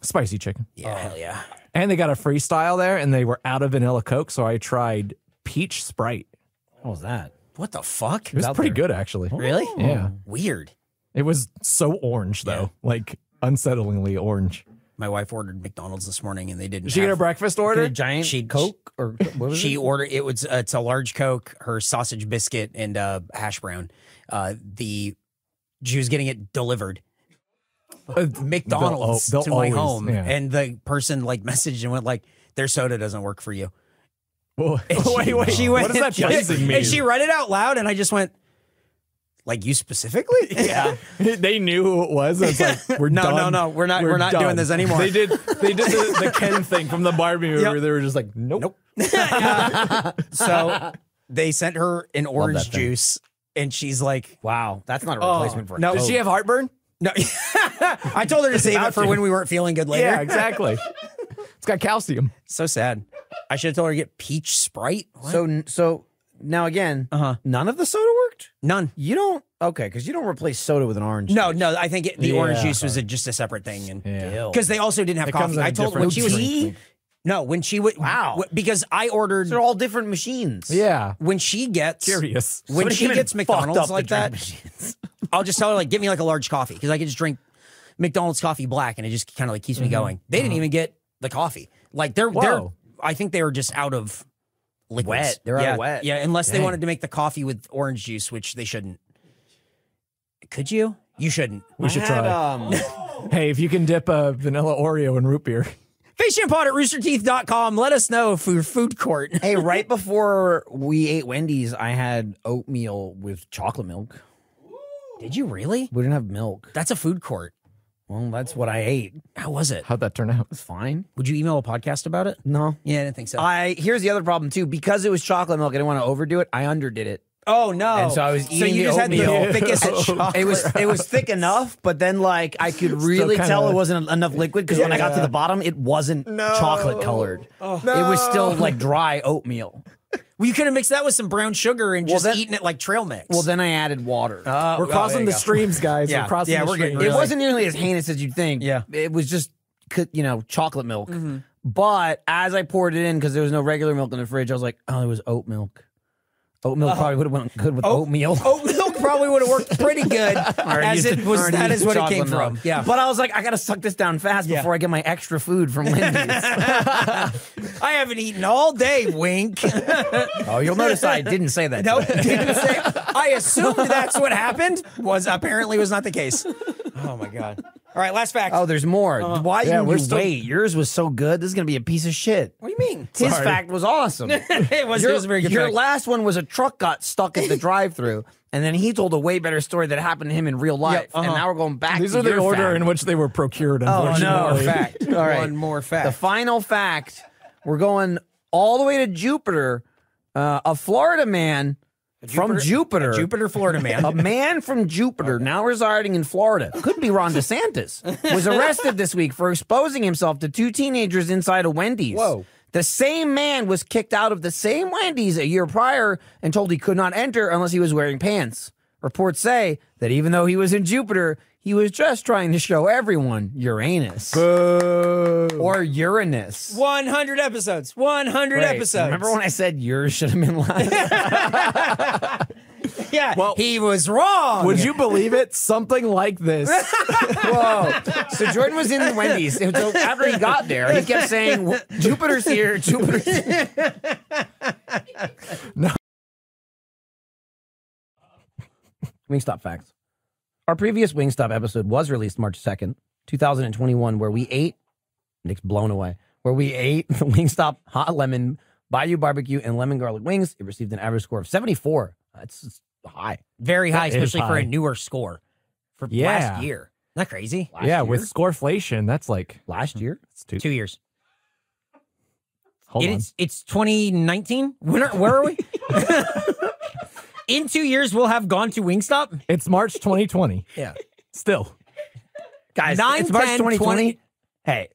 Spicy chicken. Yeah, hell yeah. And they got a freestyle there, and they were out of vanilla Coke, so I tried peach Sprite. What was that? What the fuck? It was out pretty there. good, actually. Really? Yeah. Weird. It was so orange, though. Like, unsettlingly orange. My wife ordered McDonald's this morning, and they didn't. Did she get a breakfast A order? giant She- Coke or what was She it? ordered it's a large Coke, her sausage biscuit, and hash brown. She was getting it delivered. McDonald's they'll to my always- home, yeah. and the person like messaged and went like, "Their soda doesn't work for you." Whoa, wait. She went, What does that phrasing mean? And she read it out loud, and I just went, "Like you specifically?" Yeah. They knew who it was. It's like, we're No, done. no, we're not doing done. this anymore. They did the Ken thing from the Barbie movie Yep. where they were just like, nope. So they sent her an orange that thing. juice, and she's like, Wow, that's not a replacement for a no. Coke. Does she have heartburn? "No." I told her to save it for when we weren't feeling good later. Yeah, exactly. It's got calcium. So sad. I should have told her to get peach Sprite. What? So now again, Uh-huh. none of the soda worked? None. You don't because you don't replace soda with an orange. No, I think the orange Yeah. juice was just a separate thing, and Yeah. because they also didn't have It comes coffee. in a I told her when different she was drink. when she would Wow. because I ordered They're all different machines. Yeah. when she gets Curious. when Somebody she came in gets and fucked McDonald's up the like drink that. machines. I'll just tell her like, get me like a large coffee because I can just drink McDonald's coffee black and it just kind of like keeps me going. They didn't even get the coffee. Like they're Whoa. I think they were just out of liquids. Wet. They're out yeah, of wet. Yeah, unless they Dang. wanted to make the coffee with orange juice, which they shouldn't. Could you? You shouldn't. We should I try. had, Hey, if you can dip a vanilla Oreo in root beer. FaceJamPod at roosterteeth.com. Let us know if we're food court. hey, right before we ate Wendy's, I had oatmeal with chocolate milk. Did you really? We didn't have milk. That's a food court. Well, that's what I ate. How was it? How'd that turn out? It's fine. Would you email a podcast about it? No. Yeah, I didn't think so. Here's the other problem too. Because it was chocolate milk, I didn't want to overdo it. I underdid it. oh no! And so I was So eating you the just had the oatmeal. thickest chocolate. It was thick enough, but then like I could really kinda- tell it wasn't enough liquid because when I got to the bottom, it wasn't chocolate colored. It was still like dry oatmeal. Well, you could have mixed that with some brown sugar and just then- eaten it like trail mix. Well, then I added water. We're crossing the streams, guys. Yeah. We're crossing Yeah, the we're getting streams. It wasn't nearly as heinous as you'd think. Yeah. It was just, chocolate milk. But as I poured it in, because there was no regular milk in the fridge, I was like, oh, it was oat milk. Oat milk probably would have went good with oatmeal. Oat milk probably would have worked pretty good as it was. Already That used is what it chocolate came milk. from. Yeah. But I was like, I got to suck this down fast Yeah. before I get my extra food from Wendy's. I haven't eaten all day. Wink. Oh, you'll notice I didn't say that. No, today. didn't say. I assumed that's what happened. Apparently was not the case. Oh my god. All right, last fact. Oh, there's more. Why Yeah, didn't we're you still- wait? Yours was so good. This is going to be a piece of shit. What do you mean? His Sorry. fact was awesome. it was a very good Your fact. last one was a truck got stuck at the drive-through, and then he told a way better story that happened to him in real life. And now we're going back. These to are the your order fact. in which they were procured, Oh unfortunately. no! Fact. All right. One more fact. The final fact. We're going all the way to Jupiter. A Florida man from Jupiter. Jupiter, Florida man. A man from Jupiter, now residing in Florida, could be Ron DeSantis, was arrested this week for exposing himself to two teenagers inside a Wendy's. Whoa. The same man was kicked out of the same Wendy's a year prior and told he could not enter unless he was wearing pants. Reports say that even though he was in Jupiter, he was just trying to show everyone Uranus. Or Uranus. 100 episodes. 100 Wait, episodes. remember when I said yours should have been last? Yeah, Well, he was wrong. Would you believe it? Something like this. Whoa. So Jordan was in the Wendy's. And so after he got there, he kept saying, Jupiter's here, Jupiter's here. Wingstop facts. Our previous Wingstop episode was released March 2nd, 2021, where we ate, Nick's blown away, where we ate the Wingstop Hot Lemon Bayou Barbecue and Lemon Garlic Wings. It received an average score of 74. That's high. Very high, That is especially for a high. newer score for Yeah. last year. Isn't that crazy? Last Yeah, year? with scoreflation, that's like Last year? it's too. 2 years. Hold on. It's 2019. Where are we? In 2 years, we'll have gone to Wingstop. It's March 2020. Yeah. Still. Guys, 9, it's March 10, 2020. 20. Hey,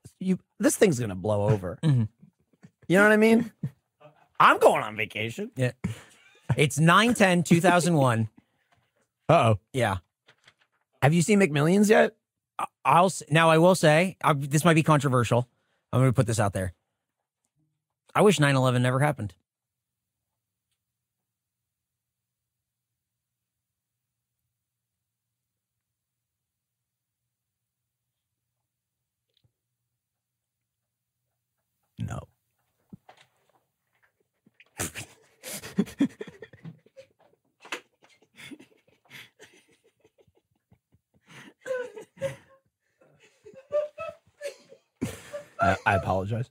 this thing's gonna blow over. Mm-hmm. You know what I mean? I'm going on vacation. Yeah. It's 9/10/2001. Uh-oh. Yeah. Have you seen McMillions yet? Now I will say this might be controversial. I'm going to put this out there. I wish 9/11 never happened. No. I apologize.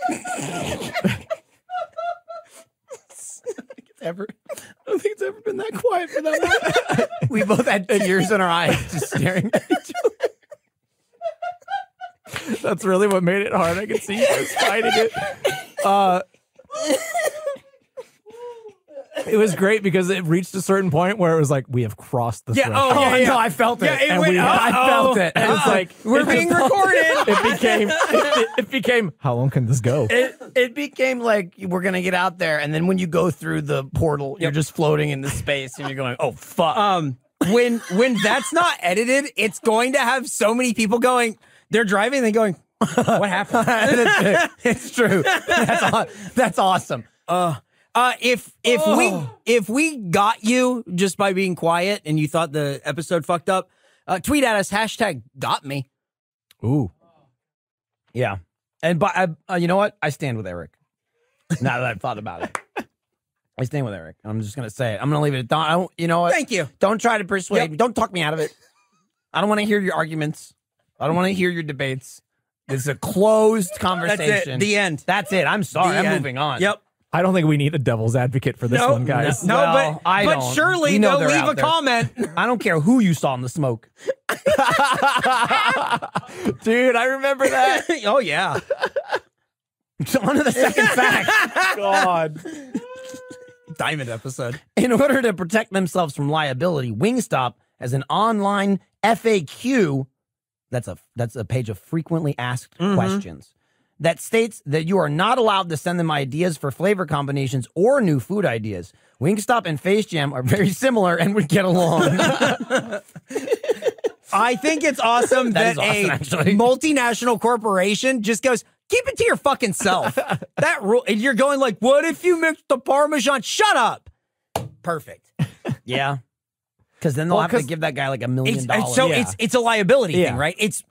I don't think it's ever been that quiet for that long. We both had tears in our eyes just staring at each other. That's really what made it hard. I could see you guys fighting it. It was great because it reached a certain point where it was like, we have crossed the threshold. No, I felt it. Yeah, I felt it. And it's like, We're being recorded. it became, how long can this go? It became like we're gonna get out there, and then when you go through the portal, you're just floating into space, and you're going, "Oh fuck!" When that's not edited, it's going to have so many people they're driving and going, what happened? It's true. That's awesome. If we got you just by being quiet and you thought the episode fucked up, tweet at us #GotMe. Ooh. Yeah, and you know what? I stand with Eric. Now that I've thought about it, I stand with Eric. I'm just gonna say it. I'm gonna leave it. You know what? Thank you. Don't try to persuade me. Don't talk me out of it. I don't want to hear your arguments. I don't want to hear your debates. It's a closed conversation. That's it. The end. That's it. I'm sorry. The I'm end. moving on. Yep. I don't think we need a devil's advocate for this one, guys. No, Well, I but don't. surely We know they'll they're leave out a there. comment. I don't care who you saw in the smoke. Dude, I remember that. Oh, yeah. On to the second fact. God. Diamond episode. In order to protect themselves from liability, Wingstop has an online FAQ. That's a page of frequently asked questions that states that you are not allowed to send them ideas for flavor combinations or new food ideas. Wingstop and Face Jam are very similar and would get along. I think it's awesome That that, is awesome, a actually. multinational corporation just goes, keep it to your fucking self. That rule, and you're going like, what if you mix the Parmesan? Shut up. Perfect. Yeah. Because then they'll Well, have to 'cause give that guy like $1 million. So Yeah. it's a liability Yeah. thing, right? It's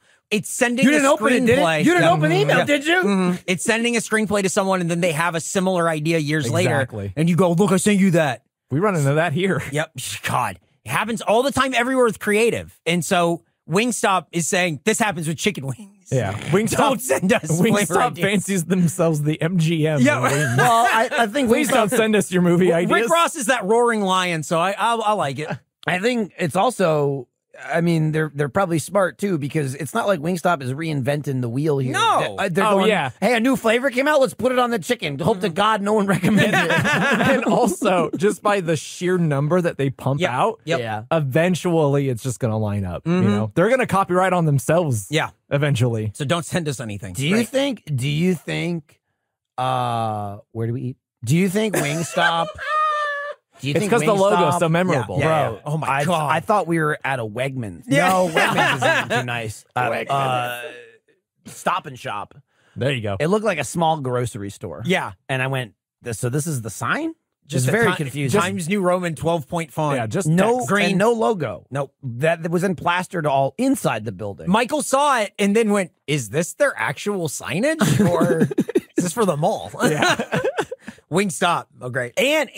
sending You a didn't open it, did screenplay. it? You didn't open the email, Yeah. did you? Mhm. It's sending a screenplay to someone, and then they have a similar idea years Exactly. later, and you go, look, I sent you that. We run into that here. Yep. God, it happens all the time everywhere with creative, and so Wingstop is saying this happens with chicken wings. Yeah. Wingstop, Don't send us flavor Wingstop ideas. fancies themselves the MGM. Yeah. of wings. Well, I think Please don't send us your movie ideas. Rick Ross is that roaring lion, so I like it. I think it's also, I mean, they're probably smart too, because it's not like Wingstop is reinventing the wheel here. No. They're Oh, going, yeah. hey, a new flavor came out. Let's put it on the chicken. Hope to God no one recommends it. And also, just by the sheer number that they pump Yep. out, Yep. Yeah. eventually it's just going to line up. You know, they're going to copyright on themselves. Yeah. Eventually. So don't send us anything. Do you think, where do we eat? Do you think Wingstop, do you It's think because the logo's Wingstop- so memorable. Yeah. Bro, Oh my God. I thought we were at a Wegmans. Yeah. No, Wegmans isn't too nice. Wegmans. Stop and Shop. There you go. It looked like a small grocery store. Yeah. And I went, so this is the sign? Just It's a very ti- confusing. Times New Roman 12-point font. Yeah, just No text. green, no logo. Nope. That was in plastered all inside the building. Michael saw it and then went, is this their actual signage or is this for the mall? Yeah. Wingstop. Oh, great. And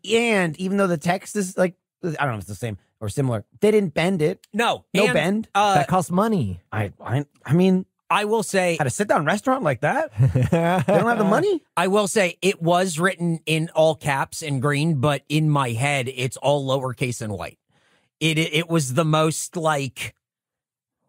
even though the text is like, I don't know if it's the same or similar, they didn't bend it. No. No and, bend. That costs money. I mean, I will say, at a sit down restaurant like that, they don't have the money. I will say it was written in all caps and green, but in my head, it's all lowercase and white. It was the most like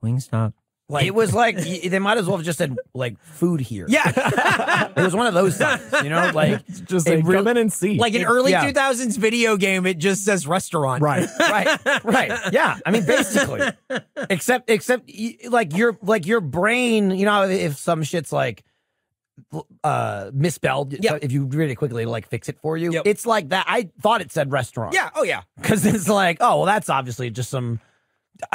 Wingstop. Like It was like they might as well have just said like food here. yeah, It was one of those signs, you know, like Just say, come in and see. like an early yeah. 2000s video game. It just says restaurant. right. right. Yeah, I mean basically, except like your brain, you know, if some shit's like misspelled, Yep. if you read it quickly, it'll like fix it for you. Yep. It's like that. I thought it said restaurant. Yeah. Oh yeah. Because it's like, oh, well, that's obviously just some.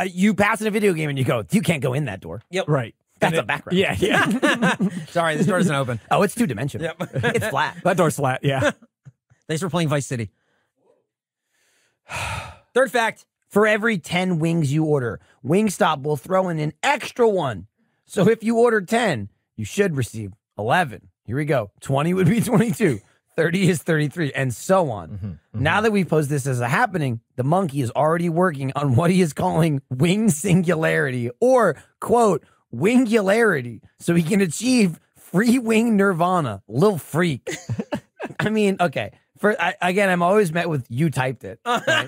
You pass in a video game and you go, you can't go in that door. Yep. Right. That's And a background. Yeah, yeah. Sorry, this door doesn't open. Oh, it's 2-dimensional. It's flat. That door's flat. Yeah. Thanks for playing Vice City. Third fact. For every 10 wings you order, Wingstop will throw in an extra one. So if you order 10, you should receive 11. Here we go. 20 would be 22. 30 is 33, and so on. Now that we've posed this as a happening, the monkey is already working on what he is calling wing singularity, or, quote, wingularity, so he can achieve free wing nirvana. Lil freak. I mean, okay. Again, I'm always met with you typed it. Right?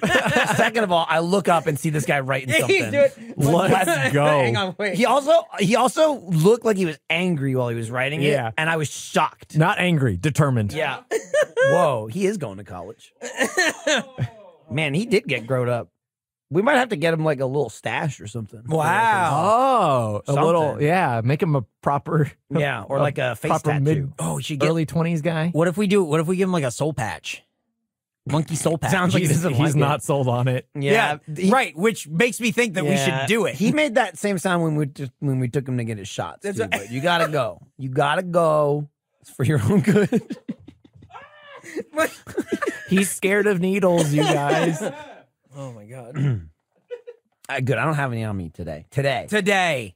Second of all, I look up and see this guy writing something. Let's go. Hang on, wait. He also looked like he was angry while he was writing it. Yeah. And I was shocked. Not angry, determined. Yeah. Whoa, he is going to college. Man, he did get grown up. We might have to get him like a little stash or something. Wow. Oh, a Something. little, yeah. Make him a proper, Yeah, or like a face proper tattoo. mid, Oh, we should get. early 20s guy. What if we give him like a soul patch? Monkey soul patch. Sounds like he He's, doesn't he's like not it. sold on it. Yeah, he- right. Which makes me think that we should yeah. do it. He made that same sound when we took him to get his shots. That's Too, a- but you gotta go. You gotta go. It's for your own good. He's scared of needles, you guys. Oh my god. Good. I don't have any on me today. Today.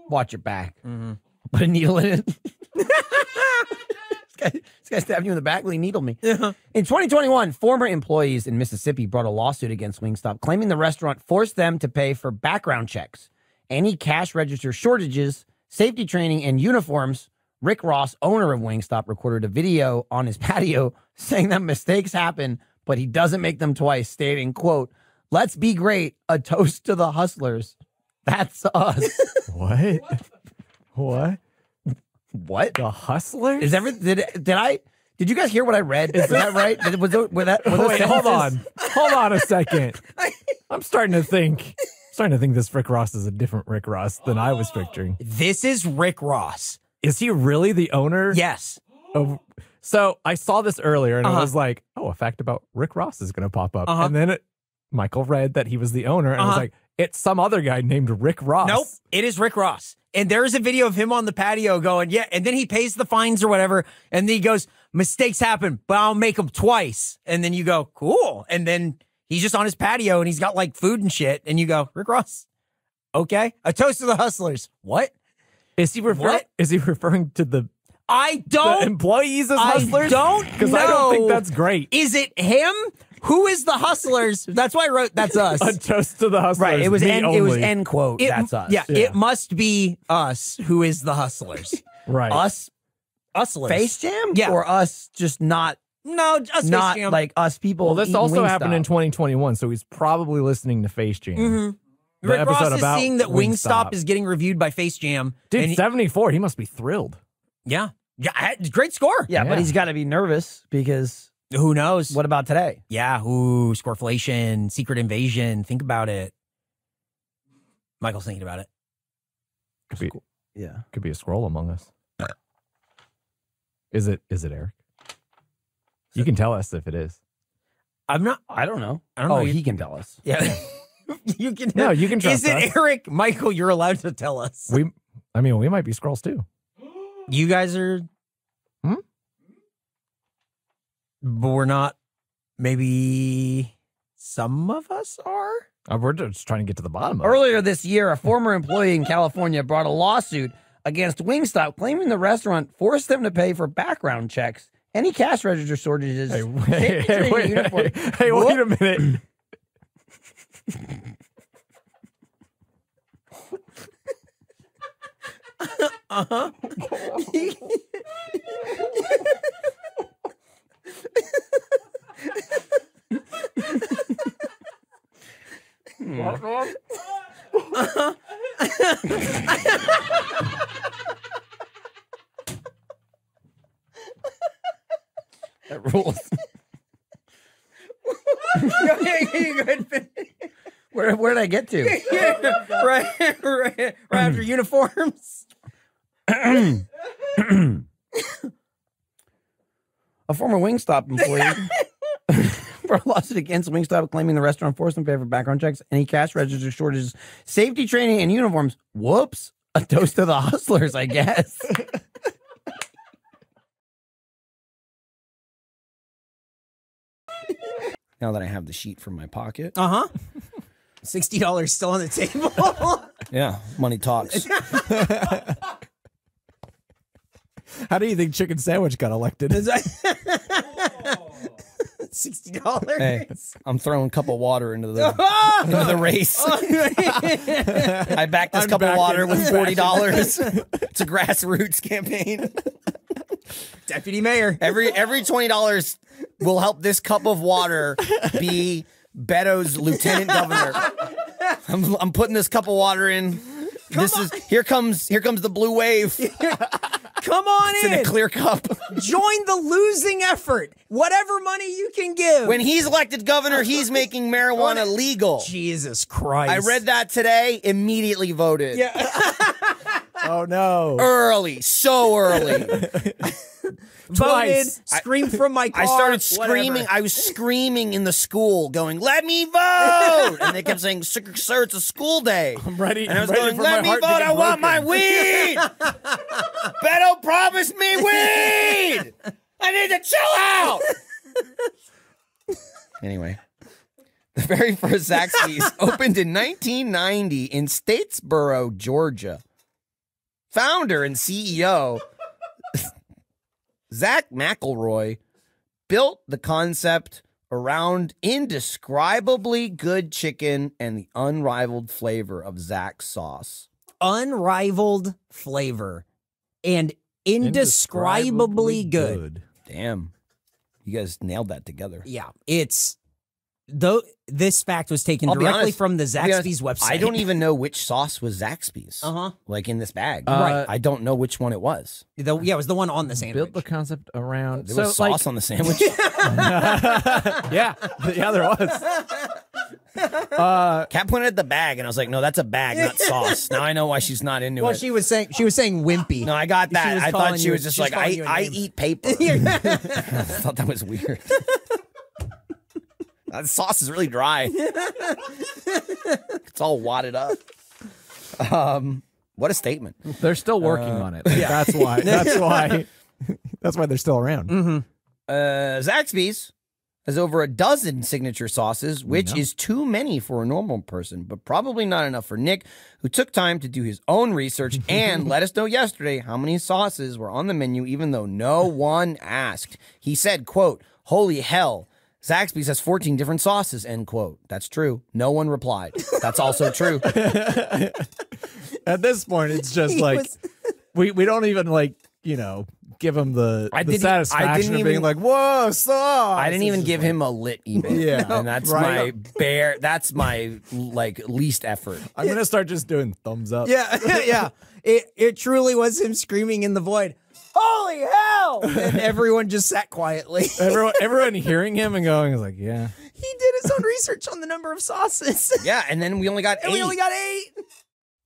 Watch your back. Mm-hmm. Put a needle in it. This guy stabbed you in the back. He needled me. In 2021, former employees in Mississippi brought a lawsuit against Wingstop, claiming the restaurant forced them to pay for background checks, any cash register shortages, safety training, and uniforms. Rick Ross, owner of Wingstop, recorded a video on his patio saying that mistakes happen, but he doesn't make them twice, stating, quote, "Let's be great, a toast to the hustlers. That's us." What? What? What? The Hustlers? Is did you guys hear what I read? Is that right? Were those Wait, hold sentences? on. Hold on a second. I'm starting to think this Rick Ross is a different Rick Ross than I was picturing. This is Rick Ross. Is he really the owner? Yes. Of, so I saw this earlier and I was like, oh, a fact about Rick Ross is going to pop up. And then Michael read that he was the owner and I was like, it's some other guy named Rick Ross. Nope. It is Rick Ross. And there is a video of him on the patio going, yeah. And then he pays the fines or whatever. And then he goes, mistakes happen, but I'll make them twice. And then you go, cool. And then he's just on his patio and he's got like food and shit. And you go, Rick Ross. Okay. A toast to the hustlers. What? Is he referring to the I employees as hustlers? don't Because I don't think know. that's great. Is it him? Who is the hustlers? That's why I wrote that's us. A toast to the hustlers. Right. It was me end. It was only. end quote. That's us. Yeah, it must be us who is the hustlers. Right. Us Hustlers. Face Jam. Yeah. Or us just not No, us not Face Jam. like us people. Well, this eating also Wingstop. happened in 2021, so he's probably listening to Face Jam. The Rick Ross episode is about seeing that Wingstop is getting reviewed by Face Jam. Dude, and 74. He must be thrilled. yeah, great score. Yeah, Yeah. but he's got to be nervous because Who knows? what about today? Yeah, ooh, scoreflation, secret invasion. Think about it. Michael's thinking about it. Yeah. Could be a scroll among us. Is it Eric? You can tell us if it is. I'm not. I don't know. I don't know. Oh, he can tell us. Yeah. You can. No, you can Is trust it us. Eric? Michael, you're allowed to tell us. We might be scrolls too. You guys are. But we're not. Maybe some of us are. We're just trying to get to the bottom of it. Earlier this year, a former employee in California brought a lawsuit against Wingstop, claiming the restaurant forced them to pay for background checks, any cash register shortages. Hey, safety training uniform. hey, wait a minute. That rules. Where did I get to? right after uniforms. A former Wingstop employee brought a lawsuit against Wingstop claiming the restaurant forced them to pay for background checks, any cash register shortages, safety training, and uniforms. Whoops. A toast to the hustlers, I guess. Now that I have the sheet from my pocket. Uh-huh. $60 still on the table. Yeah, money talks. How do you think chicken sandwich got elected? $60. Hey, I'm throwing a cup of water into the race. I backed this cup of water with $40. It's a grassroots campaign. Deputy mayor. Every $20 will help this cup of water be Beto's lieutenant governor. I'm putting this cup of water in. Here comes the blue wave. Come on It's in a clear cup. Join the losing effort. Whatever money you can give. When he's elected governor, he's making marijuana legal. Jesus Christ. I read that today, immediately voted. Yeah. Oh no! Early, so early. Voted, screamed from my car. I started screaming. whatever. I was screaming in the school, going, "Let me vote!" And they kept saying, "Sir, it's a school day." I'm ready. And I was I'm ready going, for "Let my me heart vote! to get I want my broken." weed." Beto promised me weed. I need to chill out. Anyway, the very first Zaxby's opened in 1990 in Statesboro, Georgia. Founder and CEO Zach McElroy built the concept around indescribably good chicken and the unrivaled flavor of Zach's sauce. Unrivaled flavor and indescribably good. Damn. You guys nailed that together. Yeah, it's though this fact was taken I'll be directly honest- from the I'll be honest, Zaxby's website. I don't even know which sauce was Zaxby's. Like in this bag. Right. I don't know which one it was. Yeah, it was the one on the sandwich. Built the concept around. There was sauce on the sandwich. Yeah, there was. Kat pointed at the bag, and I was like, "No, that's a bag, not sauce." Now I know why she's not into Well, it. she was saying wimpy. No, I got She that. was I calling thought she you- was just she was like, calling you a I name. eat paper. I thought that was weird. That sauce is really dry. It's all wadded up. What a statement. They're still working on it. That's why. That's why. That's why they're still around. Zaxby's has over a dozen signature sauces, which is too many for a normal person, but probably not enough for Nick, who took time to do his own research and let us know yesterday how many sauces were on the menu, even though no one asked. He said, quote, "Holy hell, Zaxby's has 14 different sauces," end quote. That's true. No one replied. That's also true. At this point, it's just He like was- we don't even give him the satisfaction of being like, "Whoa, sauce!" I didn't even give him a lit even. Yeah. And that's Right. that's my least effort. I'm gonna start just doing thumbs up. Yeah, yeah. It truly was him screaming in the void. Holy hell! And everyone just sat quietly. Everyone hearing him and going is like, "Yeah." He did his own research on the number of sauces. Yeah, and then we only got 8. And we only got 8.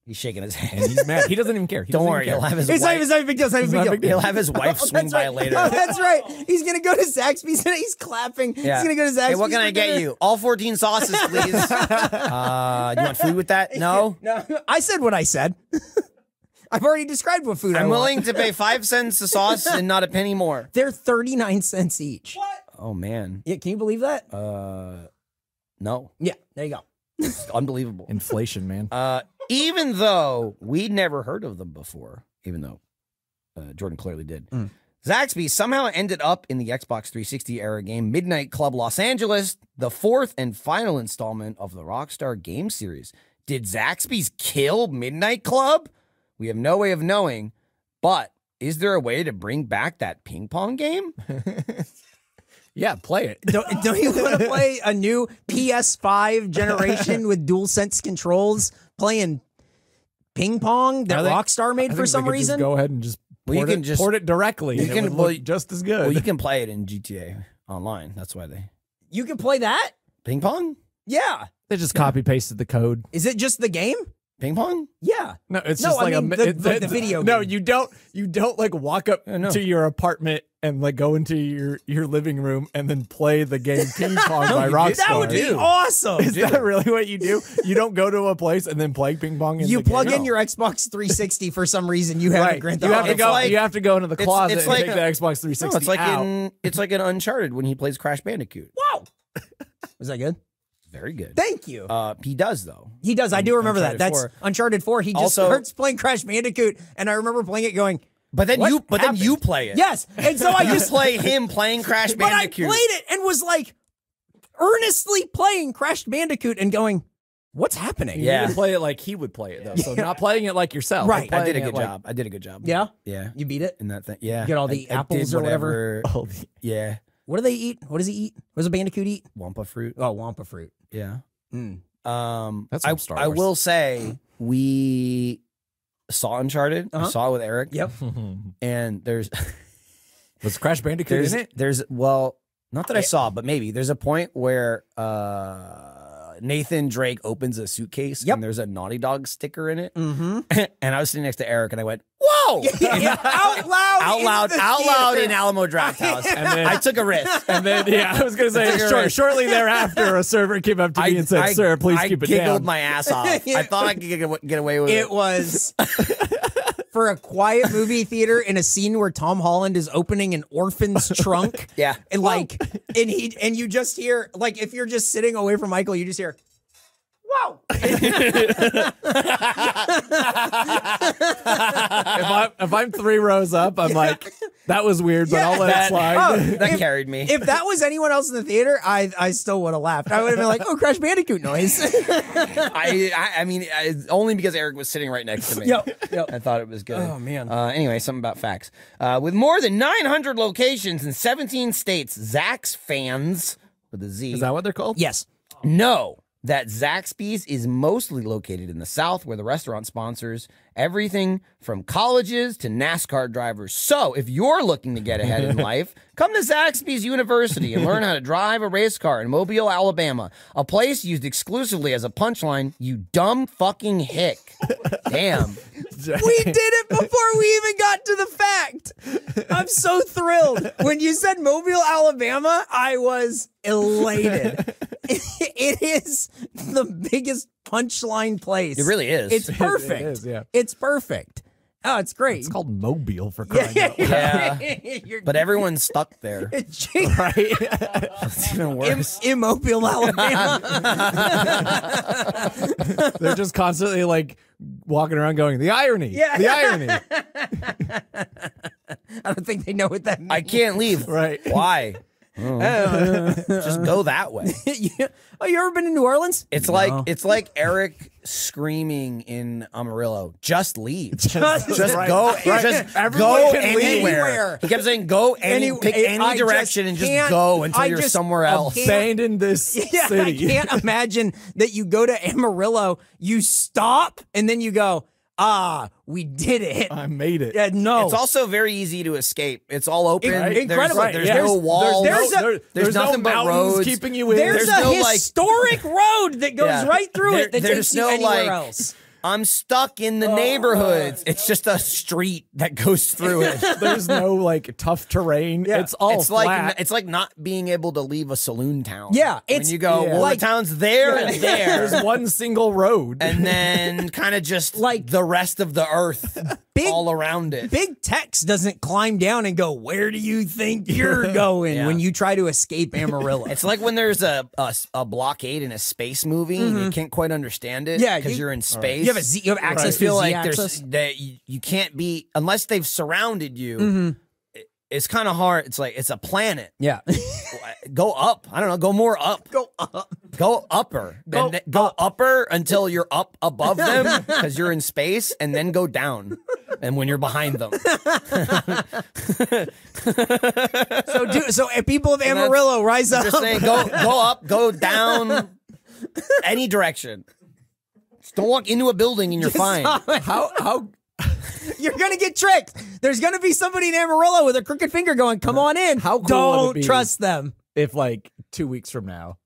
He's shaking his head. And he's mad. He doesn't even care. He Don't doesn't worry, even he'll care. have his It's not wife. even a big deal. It's not even a big deal. He'll have his wife swing That's by right. later. Oh, that's right. He's going to go to Zaxby's and he's clapping. Yeah. He's going to go to Zaxby's. Hey, what can for I get dinner. you? All 14 sauces, please. Do you want food with that? No? No, I said what I said. I've already described what food I I'm want. willing to pay 5 cents a sauce and not a penny more. They're 39 cents each. What? Oh, man. Yeah, can you believe that? No. Yeah, there you go. It's unbelievable. Inflation, man. Even though we'd never heard of them before, even though Jordan clearly did. Zaxby's somehow ended up in the Xbox 360 era game Midnight Club Los Angeles, the 4th and final installment of the Rockstar game series. Did Zaxby's kill Midnight Club? We have no way of knowing, but is there a way to bring back that ping pong game? Yeah, play it. Don't you want to play a new PS5 generation with DualSense controls playing ping pong that I think- Rockstar I made think for they some could just reason. go ahead and just Well, you port, can it, just- port it directly. you and can- it would well, look just as good. Well, you can play it in GTA Online. That's why they You can play that? ping pong. Yeah. they just copy pasted the code. Is it just the game? Ping pong. Yeah. No, it's No, just I like mean the video No, game. you don't like walk up no. to your apartment and like go into your living room and then play the game ping pong by Rockstar. That would be awesome. Is that really what you do? You don't go to a place and then play ping pong. You plug game? in your Xbox 360 for some reason. You have a Right. Grand You Theft have to Auto go. five. You have to go into the closet it's and like- take the Xbox 360 No, it's like out. it's like an Uncharted when he plays Crash Bandicoot. Wow. Was that good? Very good. Thank you. He does though. He does. I do remember that. Uncharted That's 4. Uncharted 4. He just Also- starts playing Crash Bandicoot, and I remember playing it going, But then What then happened? you play it. yes. And so I You just play him playing Crash But I Bandicoot. played it and was like earnestly playing Crash Bandicoot and going, what's happening? You Yeah. need to play it like he would play it though. So not playing it like yourself. Right. but I did a playing good it job. I did a good job. Yeah? Yeah. You beat it? In that thing. Yeah. Get all the I apples did or whatever? Like, Yeah. What do they eat? What does he eat? What does a Bandicoot eat? Wampa fruit. Oh, Wampa fruit. Yeah. Mm. That's I, from Star I Wars. will say we saw Uncharted. I Uh-huh. saw it with Eric. Yep. And there's was Crash Bandicoot in it? there's well, not that I saw, but maybe there's a point where Nathan Drake opens a suitcase Yep. and there's a Naughty Dog sticker in it. Mm-hmm. And I was sitting next to Eric and I went, "Whoa!" out loud. out loud in Alamo Draft House. And then- I took a risk. And then, yeah, I was going to say, It's a shortly thereafter, a server came up to me and said, "Sir, please keep it I giggled down." my ass off. I thought I could get away with it. It was for a quiet movie theater in a scene where Tom Holland is opening an orphan's trunk. Yeah. And like, and you just hear, like, if you're just sitting away from Michael, you just hear, wow. If I'm 3 rows up, I'm like, that was weired, but I'll let it slide. Oh, That carried me. If that was anyone else in the theater, I still would have laughed. I would have been like, oh, Crash Bandicoot noise. I mean, only because Eric was sitting right next to me. Yep. I thought it was good. Oh, man. Anyway, something about facts. With more than 900 locations in 17 states, Zaxx fans with a Z Is that what they're called? Yes. know that Zaxby's is mostly located in the South, where the restaurant sponsors everything from colleges to NASCAR drivers. So if you're looking to get ahead in life, come to Zaxby's University and learn how to drive a race car in Mobile, Alabama, a place used exclusively as a punchline, you dumb fucking hick. Damn. We did it before we even got to the fact. I'm so thrilled. When you said Mobile, Alabama, I was elated. It is the biggest punchline place. It really is. It's perfect. It is, yeah. It's perfect. Oh, it's great. It's called Mobile for crying out loud. Yeah. You're- But everyone's stuck there. Right? It's even worse. in Mobile, Alabama. They're just constantly like walking around going, the irony. Yeah. The irony. I don't think they know what that means. I can't leave. Right. Why? Just go that way. Oh, you ever been to New Orleans? It's like Eric screaming in Amarillo. Just leave. Just Right. go. Right. Just Everyone go can leave. anywhere. He kept saying go pick any I direction and just can't- go until I you're just somewhere else. can't- Abandon this Yeah, city. I can't imagine that you go to Amarillo, you stop, and then you go, we did it. I made it. Yeah, no. It's also very easy to escape. It's all open. Incredible. There's Yeah. no walls. there's nothing no but mountains roads. keeping you in. There's a no, like- historic road that goes Yeah. right through it that There's takes you no, anywhere like, else. I'm stuck in the neighborhoods. It's just a street that goes through it. There's no like tough terrain. Yeah. It's all It's flat. like not being able to leave a saloon town. Yeah, when it's- you go, yeah. well, like- the town's there and there, There's one single road. and then kind of just Like- the rest of the earth Big- all around it. Big Tex doesn't climb down and go, where do you think you're going Yeah. when you try to escape Amarillo? It's like when there's a blockade in a space movie and you can't quite understand it. Yeah, because you- you're in space. you have access I to feel like Z-axis. there's that you can't be unless they've surrounded you. Mm-hmm. It's kind of hard. It's like it's a planet. Yeah. Go up. I don't know. Go more up. Go up. Go upper. Go And then go upper until you're up above them because you're in space, and then go down. And when you're behind them, So people of Amarillo, rise up. just saying, go up, go down, any direction. Just don't walk into a building and you're fine. How You're gonna get tricked. There's gonna be somebody in Amarillo with a crooked finger going, "Come on in." How cool would it Don't be trust them. if like 2 weeks from now,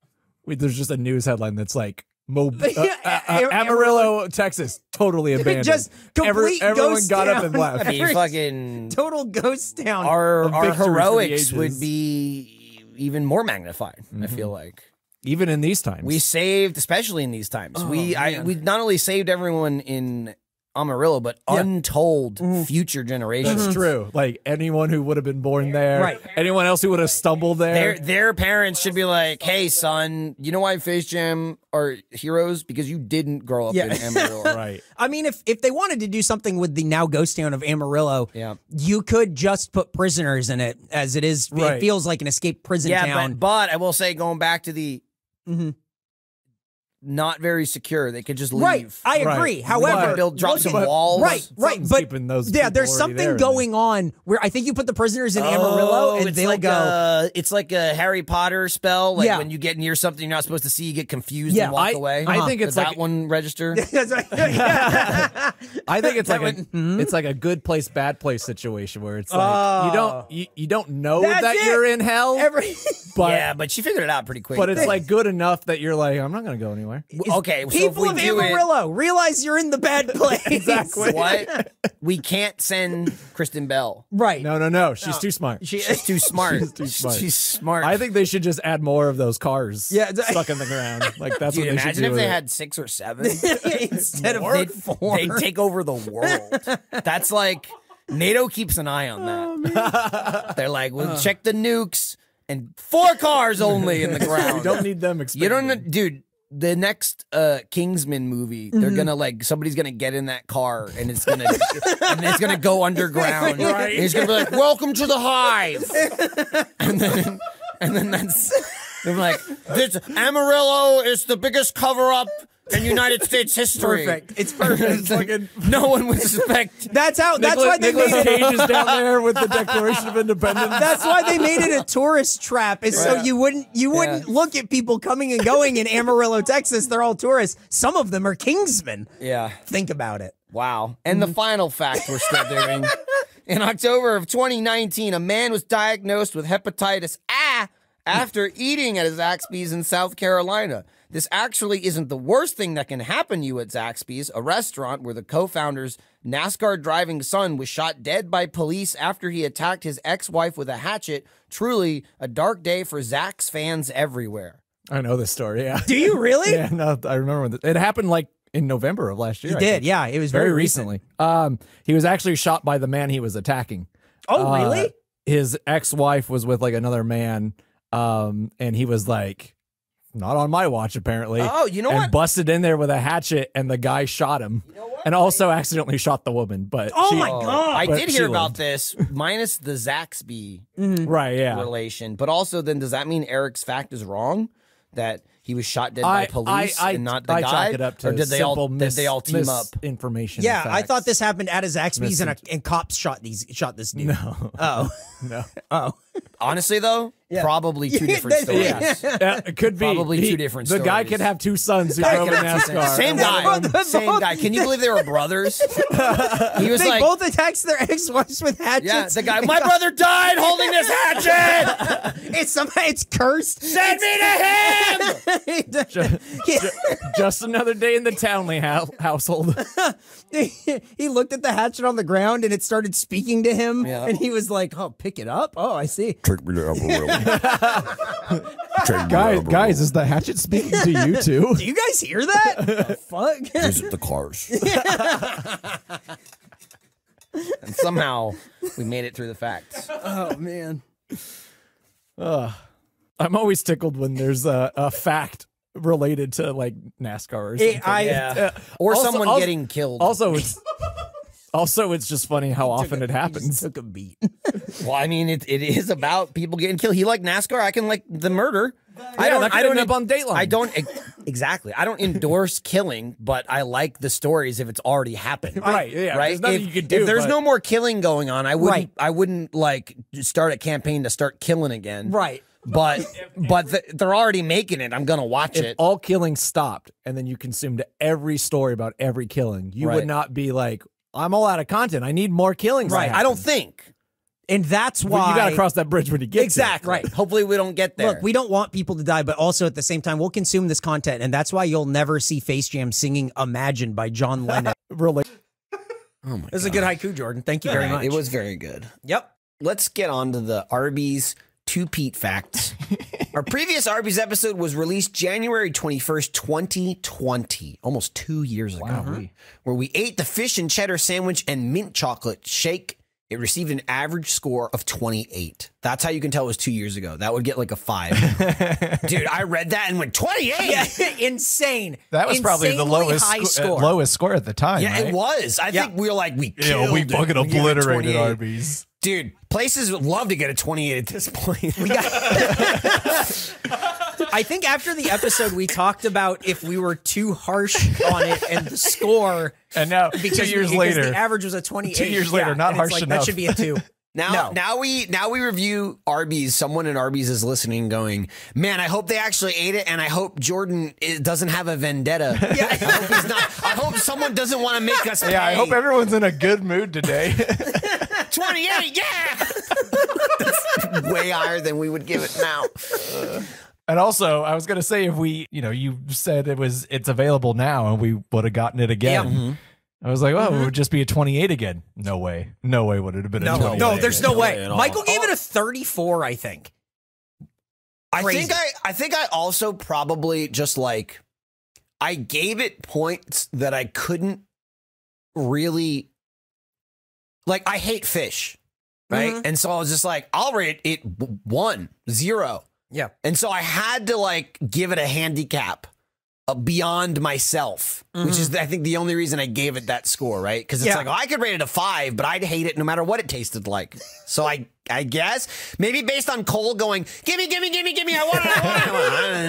there's just a news headline that's like Amarillo, Texas, totally abandoned. Just complete everyone ghost got up town. and left. I mean, fucking Total ghost town. our victory for the heroics would ages. be even more magnified. I feel like Even in these times, we saved, especially in these times. we not only saved everyone in Amarillo, but untold future generations. It's true. Like anyone who would have been born there, Right. anyone else who would have stumbled there. Their parents should be like, "Hey, son, you know why Face Jam are heroes? Because you didn't grow up in Amarillo." Right. I mean, if they wanted to do something with the now ghost town of Amarillo, Yeah. you could just put prisoners in it, as it is. Right. It feels like an escaped prison Yeah, town. but I will say, going back to the not very secure, they could just leave. Right, I agree. Right. However, Drop some but- walls. right, Something's but keeping those yeah, people there's already something there, going on where I think you put the prisoners in Amarillo and it's they'll like go. it's like a Harry Potter spell. Like Yeah. when you get near something you're not supposed to see, you get confused Yeah. and walk away. I think Did it's that like one register. That's right. I think it's That like one- it's like a good place, bad place situation where it's like you don't know That's that it. you're in hell, but Yeah, but she figured it out pretty quick. but it's like good enough that you're like, I'm not gonna go anywhere. okay, so if People we of do it, Amarillo realize you're in the bad place. Exactly. what we can't send Kristen Bell. Right. No, she's too smart. She's too smart. She's too smart. She's smart. I think they should just add more of those cars Yeah, stuck in the ground. Like that's Dude, what they should imagine do if with they it. had 6 or 7. Instead of they'd, four. they'd take over the world. That's like NATO keeps an eye on that. They're like, we'll check the nukes and 4 cars only in the ground. You don't need them You expanding. don't, dude. The next Kingsman movie, they're gonna like somebody's gonna get in that car and it's gonna go underground. Right. And he's gonna be like, "Welcome to the hive," and then they're like, "This Amarillo is the biggest cover up in United States history." Perfect. It's perfect. Fucking No one would suspect. That's how. That's why they Nicolas made it. Cage is down there with the Declaration of Independence. That's why they made it a tourist trap, is so you wouldn't look at people coming and going in Amarillo, Texas. They're all tourists. Some of them are Kingsmen. Yeah. Think about it. Wow. And the final fact we're still doing. In October of 2019, a man was diagnosed with hepatitis A after eating at a Zaxby's in South Carolina. This actually isn't the worst thing that can happen to you at Zaxby's, a restaurant where the co-founder's NASCAR driving son was shot dead by police after he attacked his ex-wife with a hatchet. Truly a dark day for Zax fans everywhere. I know this story. Yeah. Do you really? Yeah. No, I remember it happened like in November of last year. He I did. think. Yeah, it was Very very recent. recently. He was actually shot by the man he was attacking. Oh, really? His ex-wife was with like another man, and he was like, not on my watch, apparently. Oh, you know and what? busted in there with a hatchet, and the guy shot him, and also accidentally shot the woman. But Oh she- my God. I but did she hear about lived. this, minus the Zaxby Right? Yeah. relation. But also, then does that mean Eric's fact is wrong? That he was shot dead by police and not the I guy? chalk it up to or did they all simple team up? Information. Yeah, I thought this happened at a Zaxby's and cops shot this dude. No. Oh. No. Oh. Honestly, though, probably two different stories. Yeah, it could be Probably two different The guy stories. could have 2 sons who drove in NASCAR. Same guy. Same guy. Can you believe they were brothers? He was They like, both attacked their ex-wives with hatchets. yeah, the guy, my brother died holding this hatchet! It's cursed. Send me to him! Just another day in the Townley household. He looked at the hatchet on the ground and it started speaking to him. Yeah. And he was like, oh, pick it up? Oh, I see. Take me to Amarillo. Take me to Amarillo. Guys, is the hatchet speaking to you too? Do you guys hear that? The fuck? Visit the cars. And somehow we made it through the facts. Oh, man. I'm always tickled when there's a fact related to like NASCAR or something. Or Also- someone also- getting killed. Also, it's just funny how often it happens. Took a beat. Well, I mean, it is about people getting killed. He liked NASCAR. I can like the murder. I don't end up on Dateline. I don't exactly. I don't endorse killing, but I like the stories if it's already happened. Right, yeah, Right. there's nothing if, you could do, If there's but- no more killing going on, I wouldn't. Right. I wouldn't like start a campaign to start killing again. Right. but they're already making it. I'm gonna watch If it. all killing stopped and then you consumed every story about every killing, you Right. would not be like, I'm all out of content. I need more killings. to Right. I happen." don't think. And that's But why you got to cross that bridge when you get Exactly. Right. Hopefully we don't get there. Look, we don't want people to die, but also at the same time, we'll consume this content, and that's why you'll never see Face Jam singing "Imagine" by John Lennon. to it. Really. oh my This is a good haiku, Jordan. Thank you very much. It was very good. Yep. Let's get on to the Arby's two Pete facts. Our previous Arby's episode was released January 21st, 2020, almost 2 years ago, where we ate the fish and cheddar sandwich and mint chocolate shake. It received an average score of 28. That's how you can tell it was 2 years ago. That would get like a 5. Dude, I read that and went 28. Yeah, insane. That was probably the Insanely high score. lowest score at the time. Yeah, right? it was. I think we were like, we Yeah, killed we it. fucking We gave it obliterated 28. Arby's. Dude, places would love to get a 28 at this point. I think after the episode, we talked about if we were too harsh on it and the score. And now, Because 2 years because later, the average was a 28. 2 years later, not and it's harsh like, enough. That should be a 2. Now we review Arby's. Someone in Arby's is listening, going, "Man, I hope they actually ate it, and I hope Jordan doesn't have a vendetta. Yeah, I hope he's not. I hope someone doesn't want to make us pay. yeah, I hope everyone's in a good mood today. 28. Yeah, that's way higher than we would give it now. And also, I was gonna say, if we, you said it's available now, and we would have gotten it again. I was like, oh, it would just be a 28 again. No way would it have been a 28. No, there's no way. at all. Michael gave it a 34, I think. I Crazy. think I also probably just like I gave it points that I couldn't really like. I hate fish, right? And so I was just like, I'll rate it 1, 0. Yeah. And so I had to like give it a handicap beyond myself, which is I think the only reason I gave it that score, right? Because it's Yeah. like, oh, I could rate it a 5, but I'd hate it no matter what it tasted like. So I guess maybe based on Cole going, gimme, I want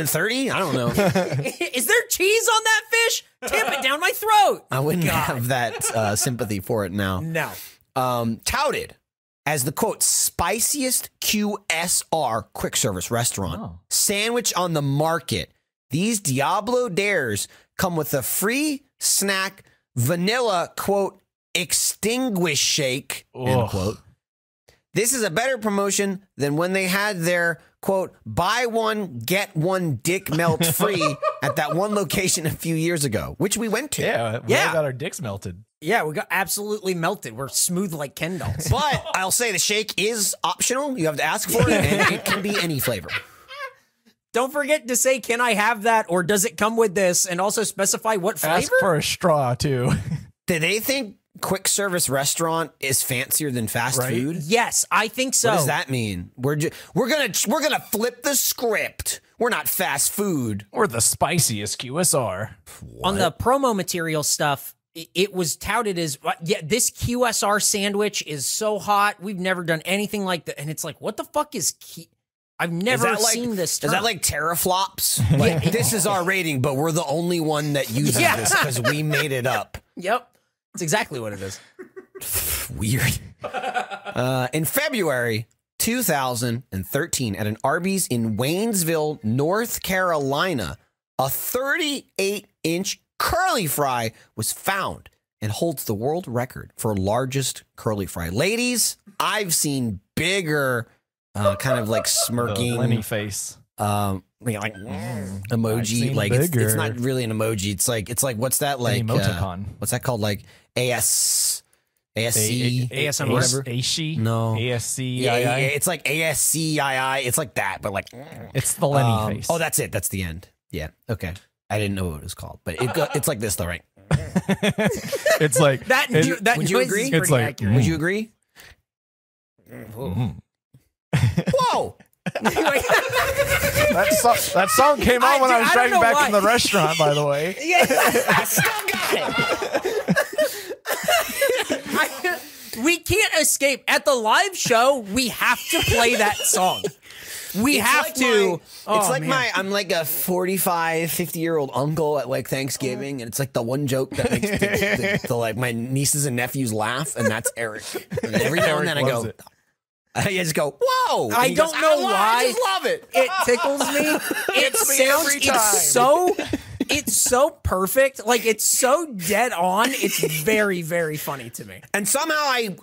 it. 30? I don't know. Is there cheese on that fish? Tamp it down my throat. I wouldn't have that sympathy for it now. No. Touted as the quote spiciest QSR quick service restaurant sandwich on the market. These Diablo Dares come with a free snack, vanilla, quote, extinguish shake, end quote. This is a better promotion than when they had their, quote, buy one, get one dick melt free at that one location a few years ago, which we went to. Yeah, we Yeah. all got our dicks melted. Yeah, we got absolutely melted. We're smooth like Ken dolls. But I'll say the shake is optional. You have to ask for it, and it can be any flavor. Don't forget to say, can I have that? Or does it come with this? And also specify what flavor? Ask for a straw too. Do they think quick service restaurant is fancier than fast food? Yes, I think so. What does that mean? We're gonna flip the script. We're not fast food. Or the spiciest QSR. On the promo material stuff, it was touted as, yeah, this QSR sandwich is so hot. We've never done anything like that. And it's like, what the fuck is I've never seen this term. Is that like teraflops? Like, this is our rating, but we're the only one that uses this because we made it up. Yep. That's exactly what it is. Weird. In February 2013, at an Arby's in Waynesville, North Carolina, a 38-inch curly fry was found and holds the world record for largest curly fry. Ladies, I've seen bigger, kind of like smirking Lenny face. like I've emoji. seen Like it's bigger. not really an emoji. It's like what's that like? emoticon. What's that called? Like ASC, ASMR. whatever. ASCII? No. ASCII? Yeah, it's like ASCII. It's like that, but like It's the Lenny face. Oh, that's it. That's the end. Yeah. Okay. I didn't know what it was called, but it's like this though, right? It's like That would you noise agree? is It's pretty like, accurate. Would you agree? Whoa! that song came on when I was I don't driving know back why. from the restaurant, by the way. I still got it. We can't escape. At the live show, we have to play that song. We have to. I'm like a 45, 50-year-old uncle at like Thanksgiving, and it's like the one joke that makes the like my nieces and nephews laugh, and that's Eric. And every now and then I Eric go, loves it. I just go, whoa! I And he don't goes, know I why. just love it. It tickles me. It's so perfect. Like it's so dead on. It's very, very funny to me. And somehow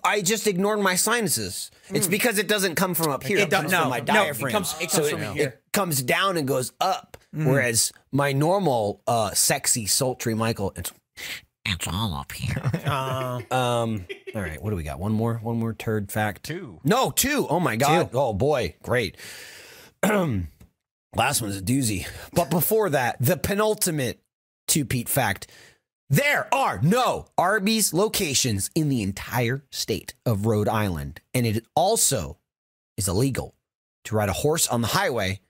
I just ignored my sinuses. It's because it doesn't come from up here. It comes from my diaphragm. It comes from here. It comes down and goes up. Whereas my normal, sexy, sultry Michael, it's all up here. All right, what do we got? One more turd fact. 2. No, 2. Oh my God. Oh boy, great. Last one's a doozy. But before that, the penultimate 2-Pete fact. There are no Arby's locations in the entire state of Rhode Island. And it also is illegal to ride a horse on the highway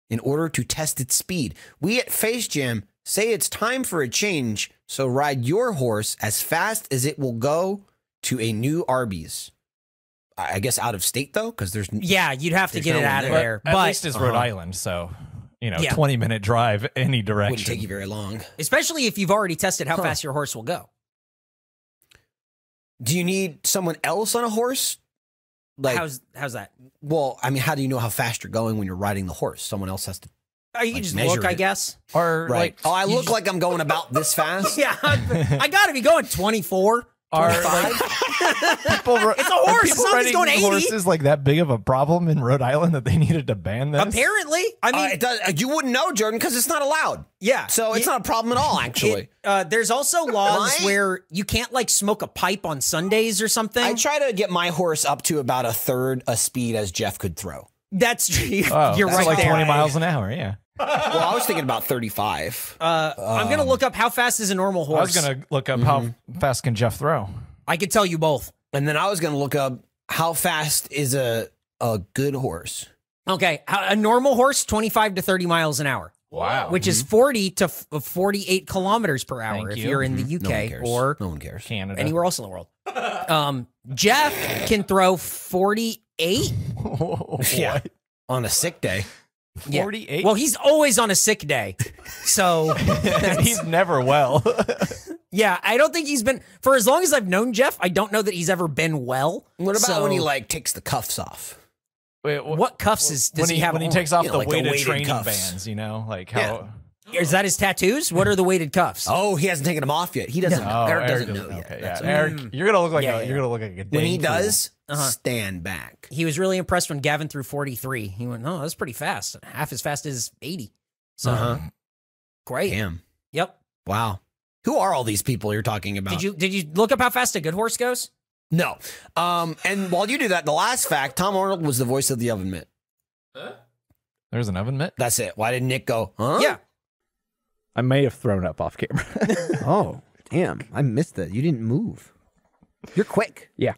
in order to test its speed. We at Face Jam say it's time for a change, so ride your horse as fast as it will go to a new Arby's. I guess out of state, though, because there's... Yeah, you'd have to get no it one out of there. there. At least it's Rhode Island, so, 20-minute drive any direction. Wouldn't take you very long. Especially if you've already tested how fast your horse will go. Do you need someone else on a horse? Like, How's that? well, I mean, how do you know how fast you're going when you're riding the horse? Someone else has to... You can just measure look, I it. guess. Or Right. like, I look like I'm going about this fast? Yeah, I got to be going 24. are like people, It's a horse. People Somebody's riding going 80. horses like that big of a problem in Rhode Island that they needed to ban this? Apparently. I mean, It does, you wouldn't know, Jordan, because it's not allowed. yeah. So it's not a problem at all, actually. There's also laws Why? where you can't like smoke a pipe on Sundays or something. I try to get my horse up to about a third a speed as Jeff could throw. That's Oh, you're that's right like there. 20 miles an hour, yeah. Well, I was thinking about 35. I'm gonna look up how fast is a normal I was horse. going to look up how fast can Jeff throw. I could tell you both. And then I was going to look up how fast is a good horse. Okay, a normal horse 25 to 30 miles an hour. Wow. Which is 40 to 48 kilometers per hour Thank if you. you're in the No one UK cares. or no one cares. Canada. anywhere else in the world. Jeff can throw 48. Yeah. On a sick day. Yeah. 48? Well, he's always on a sick day. So, He's never well. yeah, I don't think he's been, for as long as I've known Jeff, I don't know that he's ever been well. What about So- when he like takes the cuffs off? Wait, What cuffs does when he have when he on? takes off Yeah, the like the weighted weighted training cuffs. bands, like how... Is that his tattoos? What are the weighted cuffs? Oh, he hasn't taken them off yet. He doesn't know. Oh, Eric doesn't know okay, yet. yeah. That's Eric, you're gonna look like Yeah, you're gonna look like a when he dang fool. does, stand back. He was really impressed when Gavin threw 43. He went, "Oh, that's pretty fast. Half as fast as 80." So great. Damn. Yep. Wow. Who are all these people you're talking about? Did you look up how fast a good horse goes? No. And while you do that, the last fact, Tom Arnold was the voice of the oven mitt. There's an oven mitt. That's it. Why did Nick go, huh? Yeah. I may have thrown up off camera. Oh, damn. I missed that. You didn't move. You're quick. Yeah.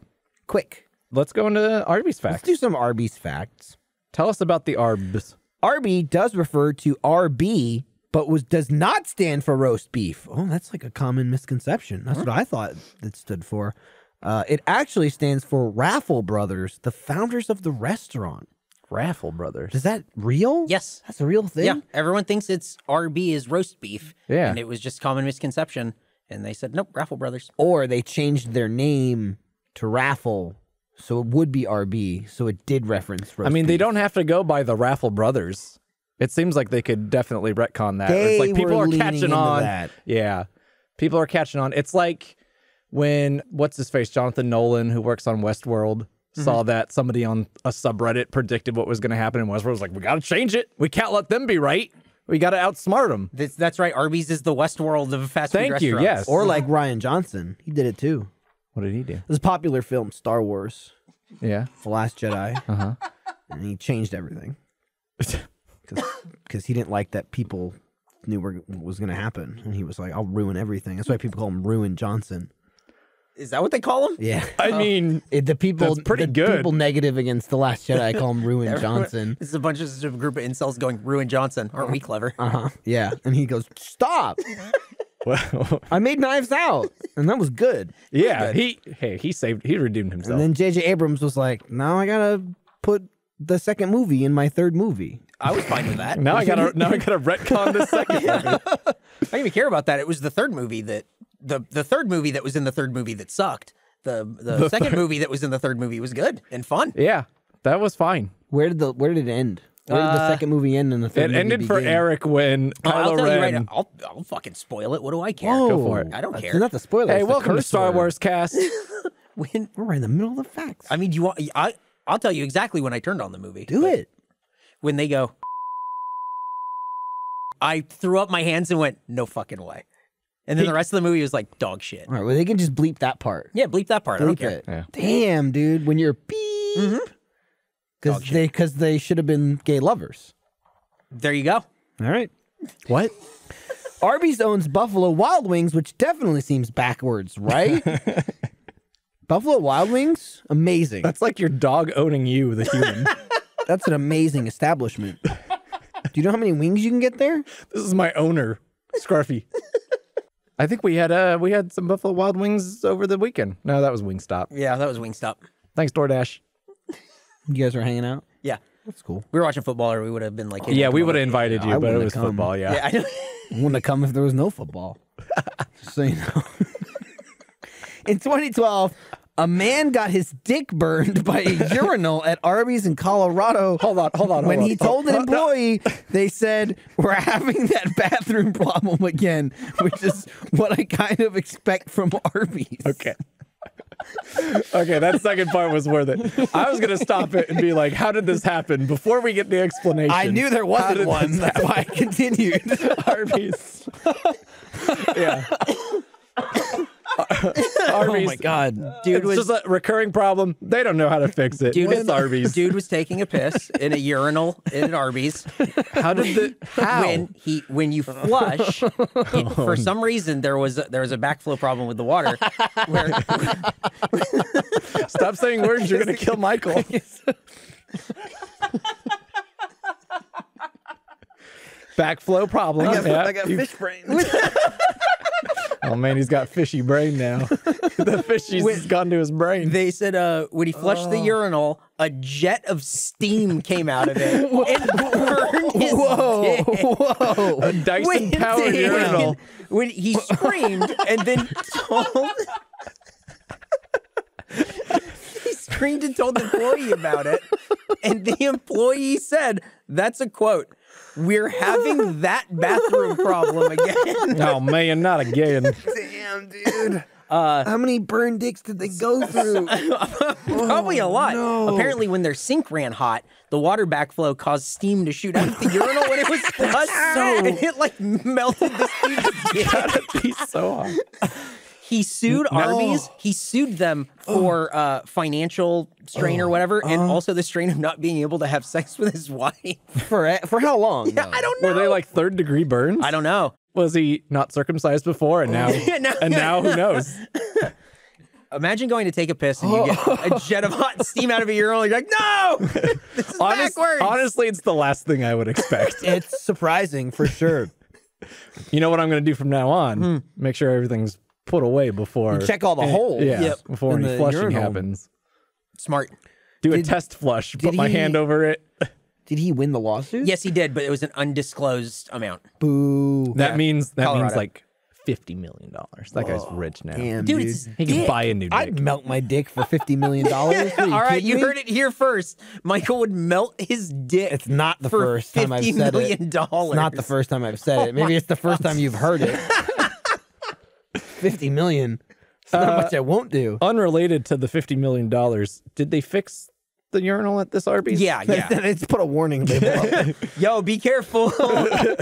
Quick. Let's go into Arby's Let's facts. do some Arby's facts. Tell us about the Arbs. Arby does refer to RB, but does not stand for roast beef. Oh, that's like a common misconception. That's what I thought it stood for. It actually stands for Raffle Brothers, the founders of the restaurant. Raffle Brothers. Is that real? Yes. That's a real thing? Yeah. Everyone thinks it's RB is roast beef. Yeah. And it was just common misconception. And they said, nope, Raffle Brothers. Or they changed their name to Raffle, so it would be RB, so it did reference roast I mean, they beef. don't have to go by the Raffle Brothers. It seems like they could definitely retcon that. They It's like people were are leaning catching into on. that. Yeah. People are catching on. It's like when, what's his face, Jonathan Nolan, who works on Westworld, saw that somebody on a subreddit predicted what was going to happen in Westworld. Was like, we got to change it. We can't let them be right. We got to outsmart them. That's right. Arby's is the Westworld of fast food Thank you, restaurants. yes. Or like Ryan Johnson. He did it too. What did he do? This popular film, Star Wars, Yeah. The Last Jedi. Uh-huh. And he changed everything. Because he didn't like that people knew what was going to happen. And he was like, I'll ruin everything. That's why people call him Ruin Johnson. Is that what they call him? Yeah. I mean, The people, That's pretty the good. people negative against The Last Jedi call him Ruin Johnson. This is a group of incels going, Ruin Johnson. Aren't we clever? Yeah. And he goes, stop. well, I made Knives Out. And that was good. yeah, he redeemed himself. And then J.J. Abrams was like, now I got to put the second movie in my third movie. I was fine with that. now I gotta retcon the second movie. I didn't even care about that. It was the third movie that the third movie that was in the third movie that sucked. The second movie that was in the third movie was good and fun. Yeah. That was fine. Where did it end? Where did the second movie end and the third It movie ended for begin? Eric when I'll Kylo tell you right Ren. now. I'll fucking spoil it. What do I care? Whoa. Go for it. I don't It's care. not the spoiler. Hey, it's the welcome to curse Star word. Wars Cast. When We're right in the middle of the facts. I mean, I'll tell you exactly when I turned on the movie. Do it. When they go, I threw up my hands and went, no fucking way. And then the rest of the movie was like dog shit. All right, well, they can just bleep that part. Yeah, bleep that part. I don't Bleep care. it. Yeah. Damn, dude. When you're beep. Because they should have been gay lovers. There you go. All right. What? Arby's owns Buffalo Wild Wings, which definitely seems backwards, right? Buffalo Wild Wings? Amazing. That's like your dog owning you, the human. That's an amazing establishment. Do you know how many wings you can get there? This is my owner, Scruffy. I think we had some Buffalo Wild Wings over the weekend. No, that was Wingstop. Yeah, that was Wingstop. Thanks, DoorDash. You guys are hanging out? Yeah. That's cool. We were watching football, or we would have been like, hey, Yeah, come we over. would have invited I you, but it wouldn't was have come. football. Yeah. Yeah, I know. I wouldn't have come if there was no football. Just so you know. In 2012, a man got his dick burned by a urinal at Arby's in Colorado. Hold on. When he told an No. employee, they said, we're having that bathroom problem again, which is what I kind of expect from Arby's. Okay. Okay, that second part was worth it. I was gonna stop it and be like, "How did this happen?" Before we get the explanation, I knew there how wasn't did one. this That's why I continued. Arby's. Yeah. Oh Arby's. my God. Dude It's was just a recurring problem. They don't know how to fix it. It's Arby's. Dude was taking a piss in a urinal at Arby's. How did the how? When you flush, for some reason there was a backflow problem with the water. Where Stop saying words. You're gonna kill Michael. Backflow problem. I got fish brain. Oh man, he's got fishy brain now. The fishy's gone to his brain. they said when he flushed the urinal, a jet of steam came out of it and burned his dick. Whoa. A Dyson powered urinal. When he screamed and then told he screamed and told the employee about it, and the employee said, "That's a quote. We're having that bathroom problem again." Oh man, not again. Damn, dude. How many burn dicks did they go through? Probably a lot. Apparently, when their sink ran hot, the water backflow caused steam to shoot out of the urinal when it was flushed, and it like melted the steam. That'd be so hard. He sued Arby's. He sued them for financial strain or whatever, and also the strain of not being able to have sex with his wife. For how long? Yeah, I don't know. Were they like third-degree burns? I don't know. Was he not circumcised before, and now, and now who knows? Imagine going to take a piss and you get a jet of hot steam out of a urinal. You're like, no, this is backwards. Honestly, it's the last thing I would expect. It's surprising for sure. You know what I'm going to do from now on? Make sure everything's put away before. Check all the holes. Yeah, Yep. before In any the flushing urinal. happens. Smart. Do a Did- test flush. Put my he- hand over it. Did he win the lawsuit? Yes, he did, but it was an undisclosed amount. Boo. That means Colorado. like $50 million. That guy's rich now. Damn, Dude, dude. it's He can buy a new dick. I'd melt my dick for $50 million. What, are All right, kidding you me? heard it here first. Michael would melt his dick. It's not the for first time I've $50 said million. it. It's not the first time I've said it. Maybe it's the first time you've heard it. 50 million. It's not much I won't do. Unrelated to the $50 million, did they fix the urinal at this Arby's? Yeah, yeah. It's put a warning label up. Yo, be careful.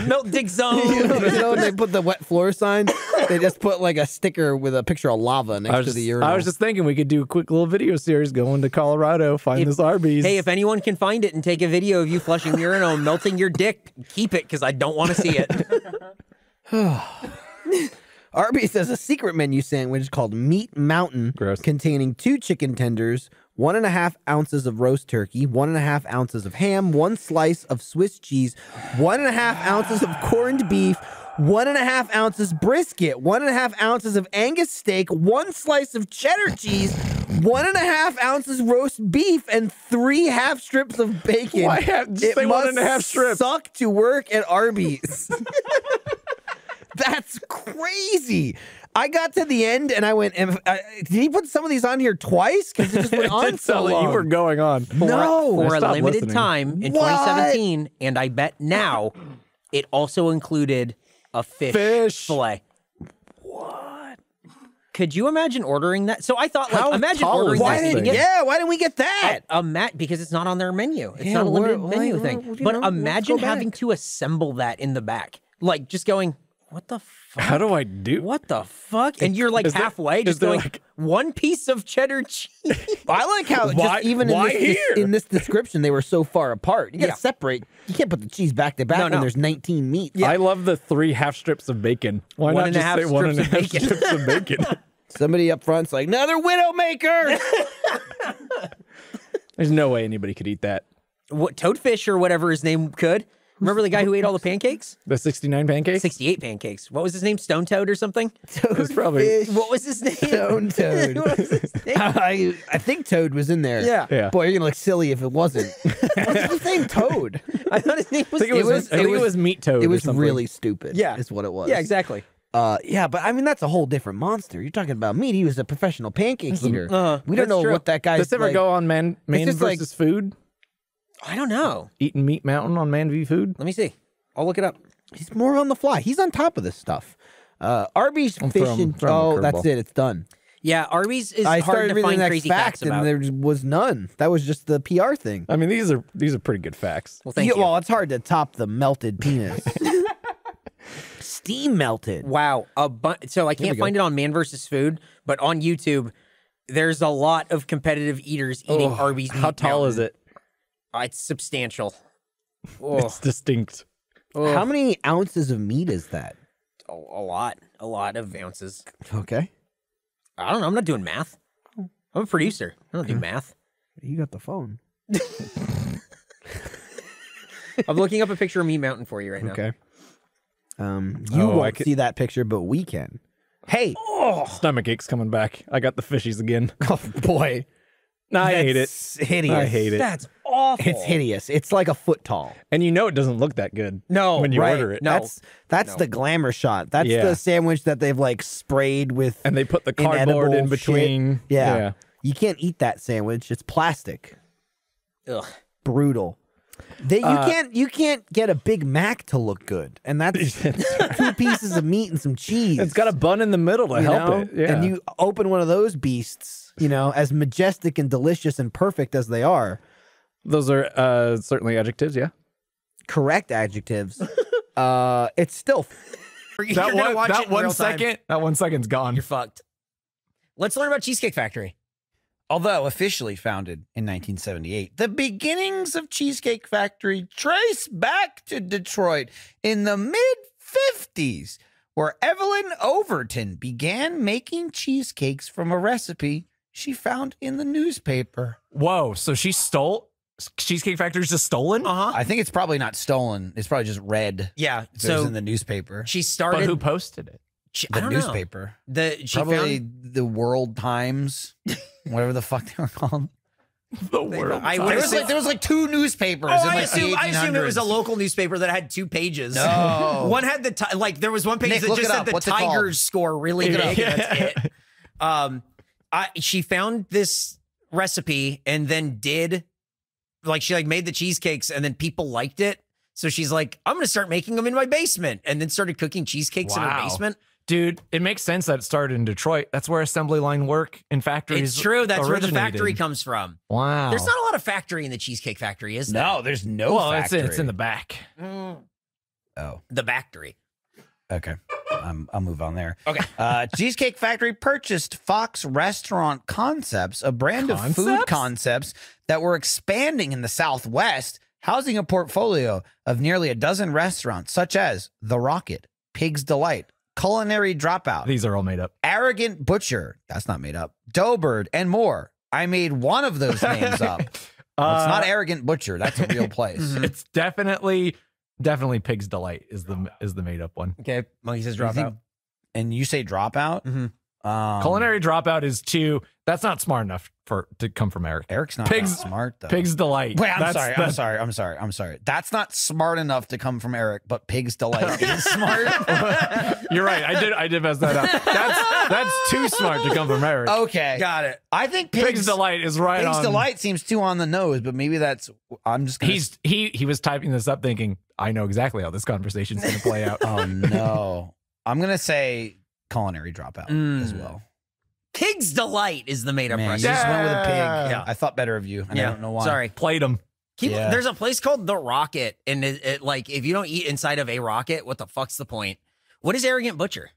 Melt dick zone. you know when they put the wet floor sign? They just put like a sticker with a picture of lava next to the urinal. I was just thinking we could do a quick little video series going to Colorado, find this Arby's. Hey, if anyone can find it and take a video of you flushing the urinal and melting your dick, keep it because I don't want to see it. Arby's has a secret menu sandwich called Meat Mountain, Gross. containing 2 chicken tenders, 1.5 ounces of roast turkey, 1.5 ounces of ham, 1 slice of Swiss cheese, 1.5 ounces of corned beef, 1.5 ounces brisket, 1.5 ounces of Angus steak, 1 slice of cheddar cheese, 1.5 ounces roast beef, and 3 half strips of bacon. Why just say must 1.5 strips? Suck to work at Arby's. That's crazy. I got to the end and I went, did he put some of these on here twice? Because it just went on so So long. you were going on. No. For a Stop limited listening. time in What? 2017, and I bet now it also included a fish fillet. What? Could you imagine ordering that? So I thought, like, How imagine tall is ordering this that. thing? and get Why didn't we get that? a mat because it's not on their menu. It's Yeah, not a limited where- menu like, thing. well, you But know, let's imagine go having back. to assemble that in the back, like just going, what the fuck? How do I do? What the fuck? And you're like Is there- halfway, is just there, going like- one piece of cheddar cheese. I like how Why- just even why in this, here? in this description they were so far apart. You got to Yeah. separate. You can't put the cheese back to back No, when no. there's 19 meats. I love the 3 half strips of bacon. Why One not and a just half say 1 and a strips half of bacon. strips of bacon? Somebody up front's like, another Widowmaker. There's no way anybody could eat that. What, Toadfish or whatever his name could. Remember the guy who ate all the pancakes? The 69 pancakes? 68 pancakes. What was his name? Stone Toad or something? It's probably. What was his name? Stone Toad. What was his name? I think Toad was in there. Yeah. Yeah. Boy, you're gonna look silly if it wasn't. What's his name? Toad. I thought his name was. I think it was Meat Toad. It or was something. really stupid. Yeah. is what it was. Yeah, exactly. Yeah, but I mean that's a whole different monster. You're talking about meat. He was a professional pancake eater. we don't that's know true. what that guy's. Does this ever like, go on Man just like- versus Food? I don't know. Eating Meat Mountain on Man v Food? Let me see. I'll look it up. He's more on the fly. He's on top of this stuff. Arby's Throw fish him- and throw him a that's curveball. it. It's done. Yeah, Arby's is I hard started to reading find the next crazy fact, facts and about. there was none. That was just the PR thing. I mean, these are pretty good facts. Well, thank you. Well, it's hard to top the melted penis. Steam melted. Wow. So I can't find it on Man vs. Food, but on YouTube, there's a lot of competitive eaters eating Arby's meat. How tall is it? It's substantial. Oh, It's distinct. How many ounces of meat is that? a lot of ounces. Okay. I don't know. I'm not doing math. I'm a producer. I don't do math. You got the phone. I'm looking up a picture of Meat Mountain for you right now. Okay. You Oh, I won't could- see that picture, but we can. Hey. Stomach ache's coming back. I got the fishies again. Oh, boy. No, I hate it. That's hideous. I hate it. That's awful. It's hideous. It's like a foot tall. And you know it doesn't look that good. No, when you Right. order it. No. That's the glamour shot. That's Yeah. the sandwich that they've like sprayed with And they put the cardboard in inedible between. shit. Yeah. You can't eat that sandwich. It's plastic. Ugh. Brutal. You can't get a Big Mac to look good. And that's 2 pieces of meat and some cheese. It's got a bun in the middle to you help know? it. Yeah. And you open one of those beasts, as majestic and delicious and perfect as they are. Those are certainly adjectives, yeah. Correct adjectives. It's still That one second's gone. You're fucked. Let's learn about Cheesecake Factory. Although officially founded in 1978, the beginnings of Cheesecake Factory trace back to Detroit in the mid-50s, where Evelyn Overton began making cheesecakes from a recipe she found in the newspaper. Whoa, so she stole Cheesecake Factory's just stolen? I think it's probably not stolen. It's probably just read. Yeah. If it was So in the newspaper. she But started. who posted it? I The don't know. newspaper. She Probably found. the World Times, whatever the fuck they were called. The world. I There would was assume, like 2 newspapers in I like assume it was a 1800s. local newspaper that had 2 pages. No. One had there was one page Nick, that look just it said up. the What's it called? Tigers score really big. And that's it. She found this recipe and then she made the cheesecakes and then people liked it. So she's like, I'm going to start making them in my basement, and then started cooking cheesecakes in her Wow. basement. Dude, it makes sense that it started in Detroit. That's where assembly line work in factories. It's true. That's where the originated. factory comes from. Wow. There's not a lot of factory in the Cheesecake Factory, is there? No, there's no well, factory. it's in the back. Oh, The factory. okay. I'll move on there. Okay. Cheesecake Factory purchased Fox Restaurant Concepts, a brand of food concepts that were expanding in the Southwest, housing a portfolio of nearly a dozen restaurants, such as The Rocket, Pig's Delight, Culinary Dropout, These are all made up. Arrogant Butcher, that's not made up, Doughbird, and more. I made one of those names up. Well, it's not Arrogant Butcher. That's a real place. It's definitely Pig's Delight is the made up one. Okay. Monkey says You drop think- out. And you say Dropout? Mm-hmm. Culinary Dropout is too. That's not smart enough to come from Eric. Eric's not Pig's- that smart though. Pig's Delight. Wait, I'm That's- sorry. I'm sorry. That's not smart enough to come from Eric, but Pig's Delight is smart. You're right. I did mess that up. That's too smart to come from Eric. Okay. Got it. I think Pig's Delight is right Pig's on. Delight seems too on the nose, but maybe that's. I'm just. Gonna, He was typing this up thinking, I know exactly how this conversation's going to play out. Oh no! I'm gonna say Culinary Dropout as well. Pig's Delight is the made up Man, you recipe. just went with a pig. Yeah. I thought better of you, and I don't know why. Sorry. Played him. Yeah. There's a place called The Rocket, and it like if you don't eat inside of a rocket, what the fuck's the point? What is Arrogant Butcher?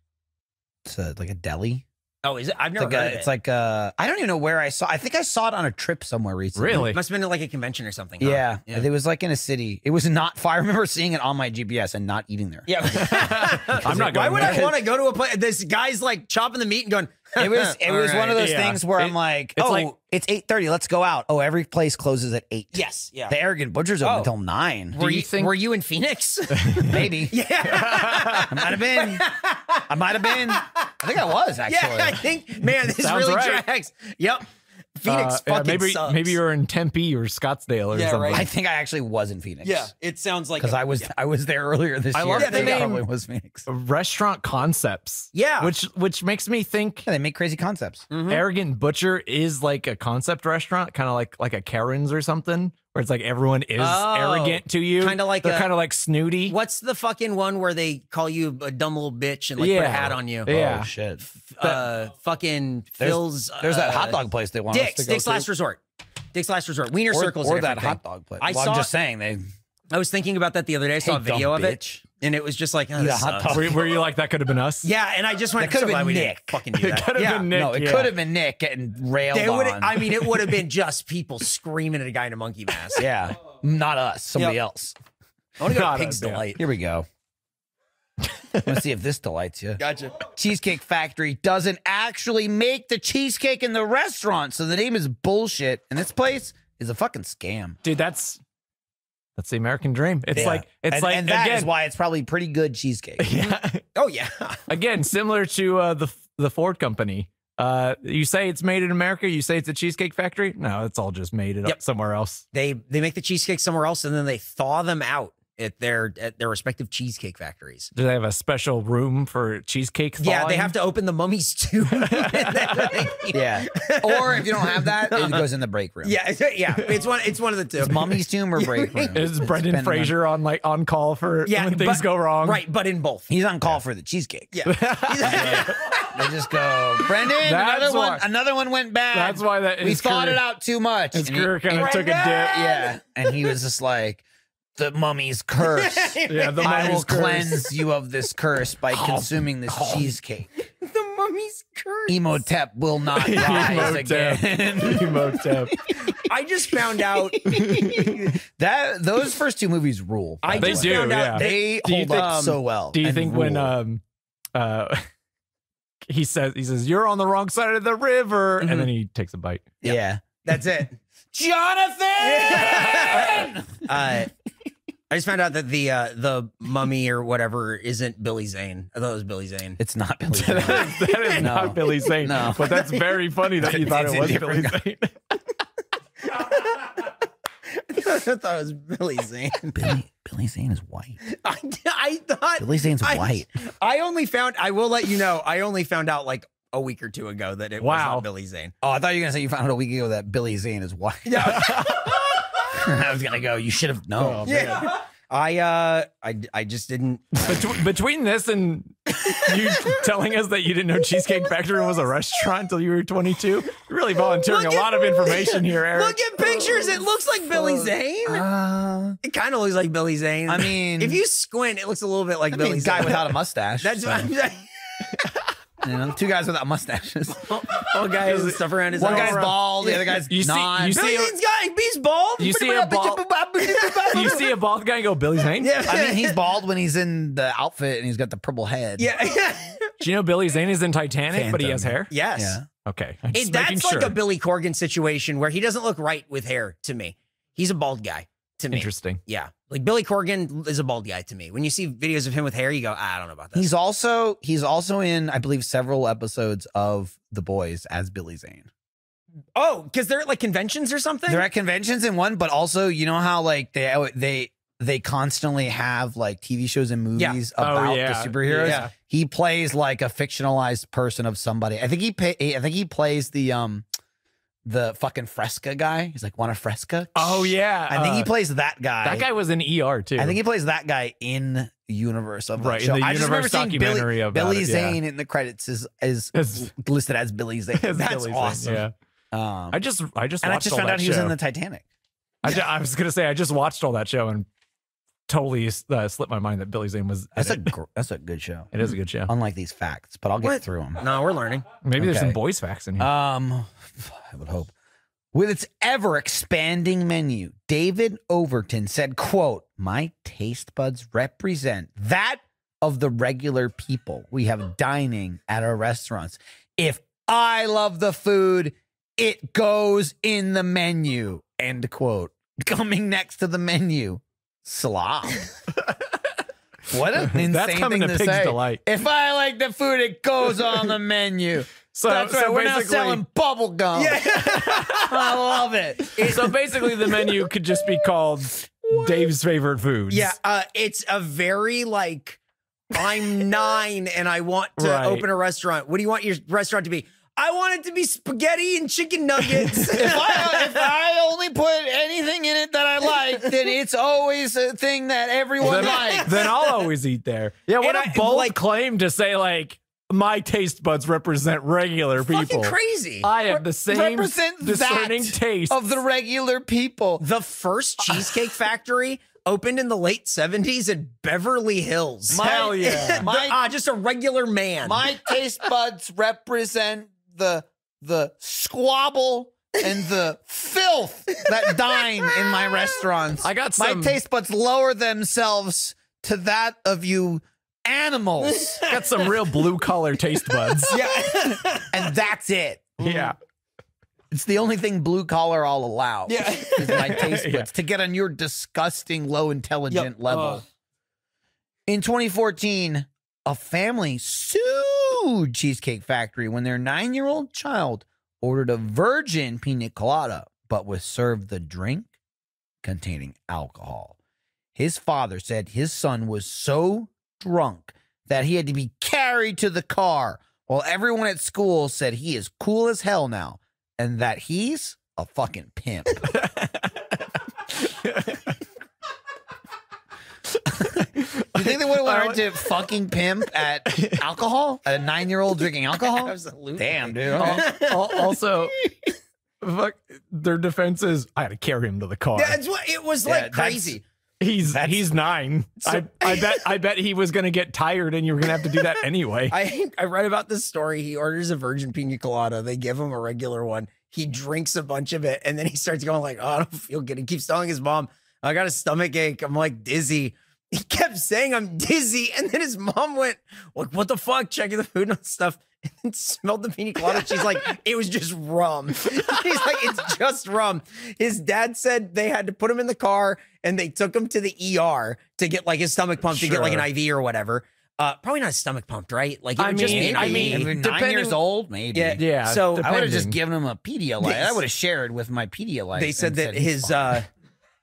It's like a deli. Oh, is it? I've never It's heard of it. it's like I don't even know where I saw. I think I saw it on a trip somewhere recently. Really? Must have been at like a convention or something. Huh? Yeah. It was like in a city. It was not. I remember seeing it on my GPS and not eating there. Yeah. I'm not Why going would there. I want to go to a place? This guy's like chopping the meat and going. It was one of those Yeah. things where I'm like, it's oh, like- it's 8:30. Let's go out. Oh, every place closes at 8. Yes. Yeah. The Arrogant Butcher's open Oh. until 9. Were you you think- Were you in Phoenix? Maybe. Yeah. I might have been. I think I was actually. Yeah. I think. Man, this Sounds really right. tracks. Yep. Phoenix fucking sucks. maybe you're in Tempe or Scottsdale or Yeah, something. right. I think I actually was in Phoenix. Yeah. It sounds like Because I was there earlier this I year. love I the think it name. probably was Phoenix. Restaurant concepts. Yeah. Which makes me think Yeah, they make crazy concepts. Arrogant Butcher is like a concept restaurant, kind of like a Karen's or something, where it's like everyone is Oh. arrogant to you. Kinda like they're a- kind of like snooty. What's the fucking one where they call you a dumb little bitch and like put a Yeah. hat on you? Yeah. Oh shit. Fucking There's- Phil's. There's that hot dog place they want us to go Dick's to. Last Resort. Dick's Last Resort. Wiener Circles. or and that everything. hot dog place. I Well, saw. I'm just saying they. I was thinking about that the other day. I saw a Hey, video of dumb it, bitch. and it was just like, oh, Eat a this hot sucks. dog. Were you like that could have been us? Yeah, and I just went. That could've so glad been we didn't Nick. fucking do It that. could have Yeah. been Nick. No, it yeah. could have been Nick getting railed They would. on. I mean, it would have been just people screaming at a guy in a monkey mask. Yeah, not us. Somebody else. I want to go God, to Pig's yeah. Delight. Here we go. Let's see if this delights you. Gotcha. Cheesecake Factory doesn't actually make the cheesecake in the restaurant, so the name is bullshit. And this place is a fucking scam. Dude, that's the American dream. It's Yeah. like it's and, like and that is again, why it's probably pretty good cheesecake. yeah. Oh yeah. Again, similar to the Ford company. You say it's made in America. You say it's a cheesecake factory. No, it's all just made it up somewhere else. They make the cheesecake somewhere else, and then they thaw them out at their respective cheesecake factories. Do they have a special room for cheesecake thawing? Yeah, they have to open the mummy's tomb. Yeah. Or if you don't have that, it goes in the break room. Yeah, yeah. It's one of the two. It's mummy's tomb or break room. Is Brendan Depending on- Fraser on call for Yeah, when things but- go wrong? Right, but in both. He's on call for the cheesecake. Yeah. They just go, Brendan, That's another one went bad. That's why that we his thought career- it out too much. His And he- career kind of took a dip. Yeah. And he was just like, the mummy's curse. Yeah, the I will mummy's curse. cleanse you of this curse by consuming this cheesecake. The mummy's curse. Emotep will not rise again. Emotep. I just found out. Those first two movies rule. by They the way. do, found out yeah. They Do you hold think- up so well. Do you and think when rule. he says you're on the wrong side of the river, and then he takes a bite. Yeah. That's it. Jonathan! I just found out that the mummy or whatever isn't Billy Zane. I thought it was Billy Zane. It's not Billy Zane. That is No. not Billy Zane. No. But that's very funny that you thought It's it a was different Billy Zane. I thought it was Billy Zane. Billy Zane is white. I thought Billy Zane's white. I will let you know, I only found out like a week or two ago that it was Wow. not Billy Zane. Oh, I thought you were going to say you found out a week ago that Billy Zane is white. I was going to go, you should have known. Yeah. I just didn't. Between this and you telling us that you didn't know Cheesecake Factory was a restaurant until you were 22, you're really volunteering Look a at- lot of information here, Eric. Look at pictures. It looks like Billy Zane. It kind of looks like Billy Zane. I mean- if you squint, it looks a little bit like Billy Zane. guy without a mustache. That's so, what I'm saying. you know, two guys without mustaches. One guy has stuff around his One eyes. guy's bald, the other guy's You see- not. you see- Billy Zane's guy, he's bald. You see a bald, you see a bald guy and go, Billy Zane? Yeah. I mean, he's bald when he's in the outfit and he's got the purple head. Yeah. Do you know Billy Zane is in Titanic, but he has Phantom. hair? Yes. Yeah. Okay. I'm just That's making like sure. a Billy Corgan situation where he doesn't look right with hair to me. He's a bald guy to me. Interesting. Yeah. Like Billy Corgan is a bald guy to me. When you see videos of him with hair, you go, I don't know about that. He's also in, I believe, several episodes of The Boys as Billy Zane. Oh, because they're at like conventions or something? They're at conventions in one, but also, you know how like they constantly have like TV shows and movies about the superheroes. Yeah. He plays like a fictionalized person of somebody. I think he plays the fucking Fresca guy. He's like, want a Fresca? Oh yeah. I think he plays that guy. That guy was in ER too. I think he plays that guy in the universe of that Right, in show. the I just remember universe seeing documentary about Billy it, yeah. Zane in the credits is As- listed as Billy Zane. As That's Billy Zane, awesome. Yeah. I just and I watched just all found that out he was show. in the Titanic. I was gonna say I just watched all that show and totally slipped my mind that Billy Zane was. That's in it. that's a good show. It is a good show. Unlike these facts, but I'll get What? through them. No, we're learning. Maybe there's Okay. some boys facts in here. I would hope. With its ever expanding menu, David Overton said, quote, "My taste buds represent that of the regular people we have dining at our restaurants. If I love the food, it goes in the menu." End quote. Coming next to the menu, slop. What an insane That's coming thing to to Pig's say. Delight. If I like the food, it goes on the menu. So That's right. We're now basically- selling bubble gum. Yeah. I love it. So basically, the menu could just be called Dave's favorite foods. Yeah, it's a very like, I'm 9 and I want to Right. open a restaurant. What do you want your restaurant to be? I want it to be spaghetti and chicken nuggets. If I only put anything in it that I like, then it's always a thing that everyone likes. Then I'll always eat there. Yeah, what And a I- bold like- claim to say, like, my taste buds represent regular people. Fucking crazy. I have the same Represent discerning that taste of the regular people. The first Cheesecake Factory opened in the late 70s in Beverly Hills. Hell yeah. Just a regular man. My taste buds represent the squabble and the filth that dine in my restaurants. I got my some- taste buds lower themselves to that of you animals. got some real blue collar taste buds. Yeah. And that's it. Yeah. It's the only thing blue collar I'll allow. Yeah. Is my taste buds to get on your disgusting low intelligent level. In 2014, a family sued Cheesecake Factory when their 9-year-old child ordered a virgin pina colada, but was served the drink containing alcohol. His father said his son was so drunk that he had to be carried to the car, while everyone at school said he is cool as hell now and that he's a fucking pimp. You think they would have learned to fucking pimp at alcohol? A 9-year-old drinking alcohol? Absolutely. Damn, dude. Okay. Also, fuck, their defense is, I had to carry him to the car. That's what it was Yeah, like crazy. He's 9. I bet he was gonna get tired and you were gonna have to do that anyway. I read about this story. He orders a virgin pina colada. They give him a regular one. He drinks a bunch of it, and then he starts going like, "Oh, I don't feel good." He keeps telling his mom, "I got a stomach ache. I'm like dizzy." He kept saying, "I'm dizzy," and then his mom went, "Like, what the fuck?" Checking the food and stuff, and then smelled the pina colada. She's like, "It was just rum." He's like, "It's just rum." His dad said they had to put him in the car, and they took him to the ER to get like his stomach pumped to get like an IV or whatever. Probably not stomach pumped, right? Like, it would just be an I IV. mean, if you're 9 depending- years old, maybe. Yeah. So I would have just depending. given him a Pedialyte. I would have shared with my Pedialyte. they said and that he's fine.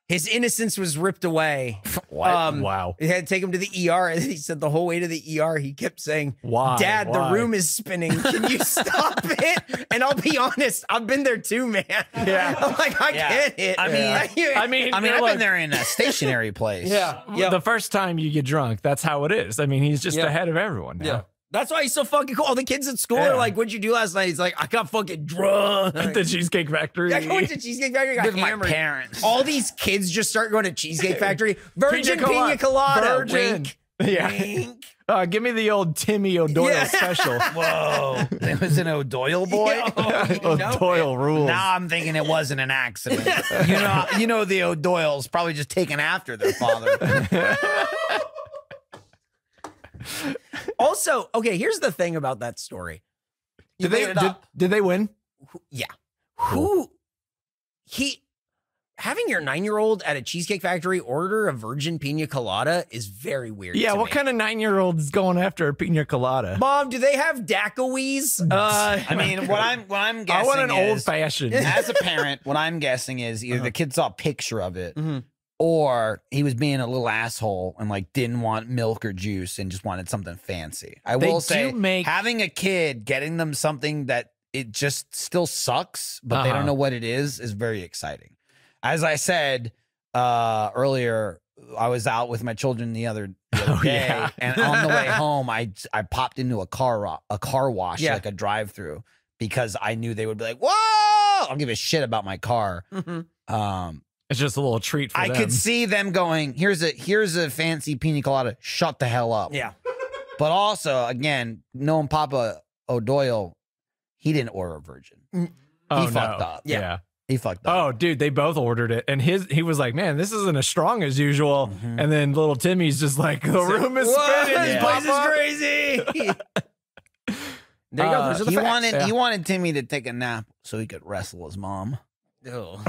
his innocence was ripped away. What? Wow. They had to take him to the ER, and he said the whole way to the ER, he kept saying, Why? "Dad, Why? the room is spinning. Can you stop it?" And I'll be honest, I've been there too, man. Yeah. I'm like, I get it. I mean, I mean, I've like, been there in a stationary place. yeah. The first time you get drunk, that's how it is. I mean, he's just Yeah. ahead of everyone now. Yeah. That's why he's so fucking cool. All the kids at school Yeah. are like, "What'd you do last night?" He's like, "I got fucking drunk." At the Cheesecake Factory. I went to Cheesecake Factory, got With my hammered. parents. All these kids just start going to Cheesecake Factory. Virgin Pina pina colada. Virgin. Wink. Yeah. Wink. Give me the old Timmy O'Doyle Yeah. special. Whoa. It was an O'Doyle boy? O'Doyle rules. Now I'm thinking it wasn't an accident. You know the O'Doyles probably just taken after their father. Also, okay, here's the thing about that story. Did they win? Yeah. Who he having your 9-year-old at a Cheesecake Factory order a virgin pina colada is very weird. Yeah, to what me. kind of 9-year-old is going after a pina colada? Mom, do they have daiquiris? I mean, what I'm guessing I want an is, old fashioned. as a parent, what I'm guessing is either the kid saw a picture of it, or he was being a little asshole and like didn't want milk or juice and just wanted something fancy. I They will do say, make- having a kid, getting them something that it just still sucks, but they don't know what it is very exciting. As I said earlier, I was out with my children the other day, and on the way home, I popped into a car wash, like a drive-through, because I knew they would be like, "Whoa!" I don't give a shit about my car. It's just a little treat for I them. could see them going, "Here's a fancy pina colada. Shut the hell up." Yeah. But also, again, knowing Papa O'Doyle, he didn't order a virgin. Oh, He no. fucked up. Yeah. He fucked up. Oh, dude, they both ordered it, and he was like, "Man, this isn't as strong as usual." And then little Timmy's just like, "The room is spinning. this place is Papa." crazy. There you go. Those are the he facts. wanted Timmy to take a nap so he could wrestle his mom. Ew.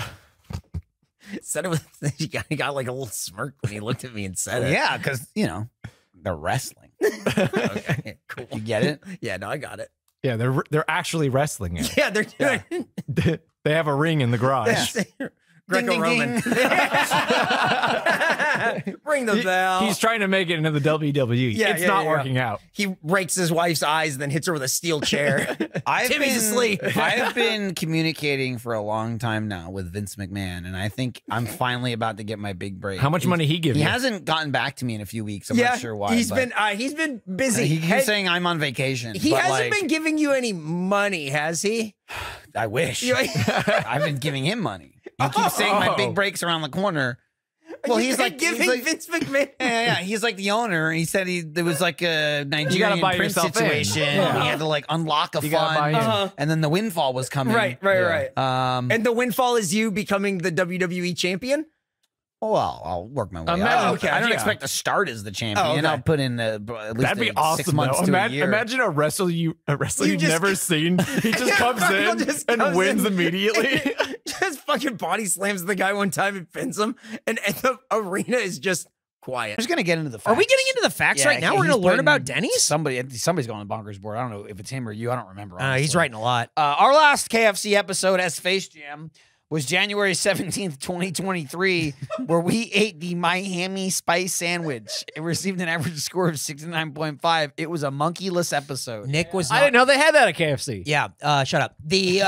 Said it with he got like a little smirk when he looked at me and said it. Yeah, because they're wrestling. Okay, cool. You get it? Yeah, no, I got it. Yeah, they're actually wrestling it. Yeah, they're doing They have a ring in the garage. Greco-Roman. Ring the bell. He's trying to make it into the WWE. Yeah, it's yeah, not yeah. working out. He rakes his wife's eyes, then hits her with a steel chair. Timmy's asleep. I've been communicating for a long time now with Vince McMahon, and I think I'm finally about to get my big break. How much money he give He you? hasn't gotten back to me in a few weeks. I'm Yeah, not sure why. he's but been busy. He keeps saying I'm on vacation. He but, hasn't like, been giving you any money, has he? I wish. I've been giving him money. He keeps saying my big break's around the corner. Well, he's like giving Vince McMahon. Yeah. He's like the owner. He said there was like a Nigerian buy prince yourself in. situation. Yeah. He had to like unlock a You gotta buy fund, in. and then the windfall was coming. Right. And the windfall is you becoming the WWE champion? Well, I'll work my way Imagine- up. okay, I don't yeah. expect to start as the champion. Oh, okay. I'll put in at least That'd be 6 awesome. months Though. to a year. Imagine a wrestler you've just- never seen. He just comes in just and comes wins in. immediately. Just fucking body slams the guy one time and pins him, and the arena is just quiet. I'm just gonna get into the facts. Are we getting into the facts right now? We're he's going to learn putting about Denny's? Somebody's going on the bonkers board. I don't know if it's him or you. I don't remember. He's honestly. writing a lot. Our last KFC episode as Space Jam was January 17th, 2023, where we ate the Miami Spice Sandwich. It received an average score of 69.5. It was a monkeyless episode. Nick was I not. didn't know they had that at KFC. Yeah, shut up. The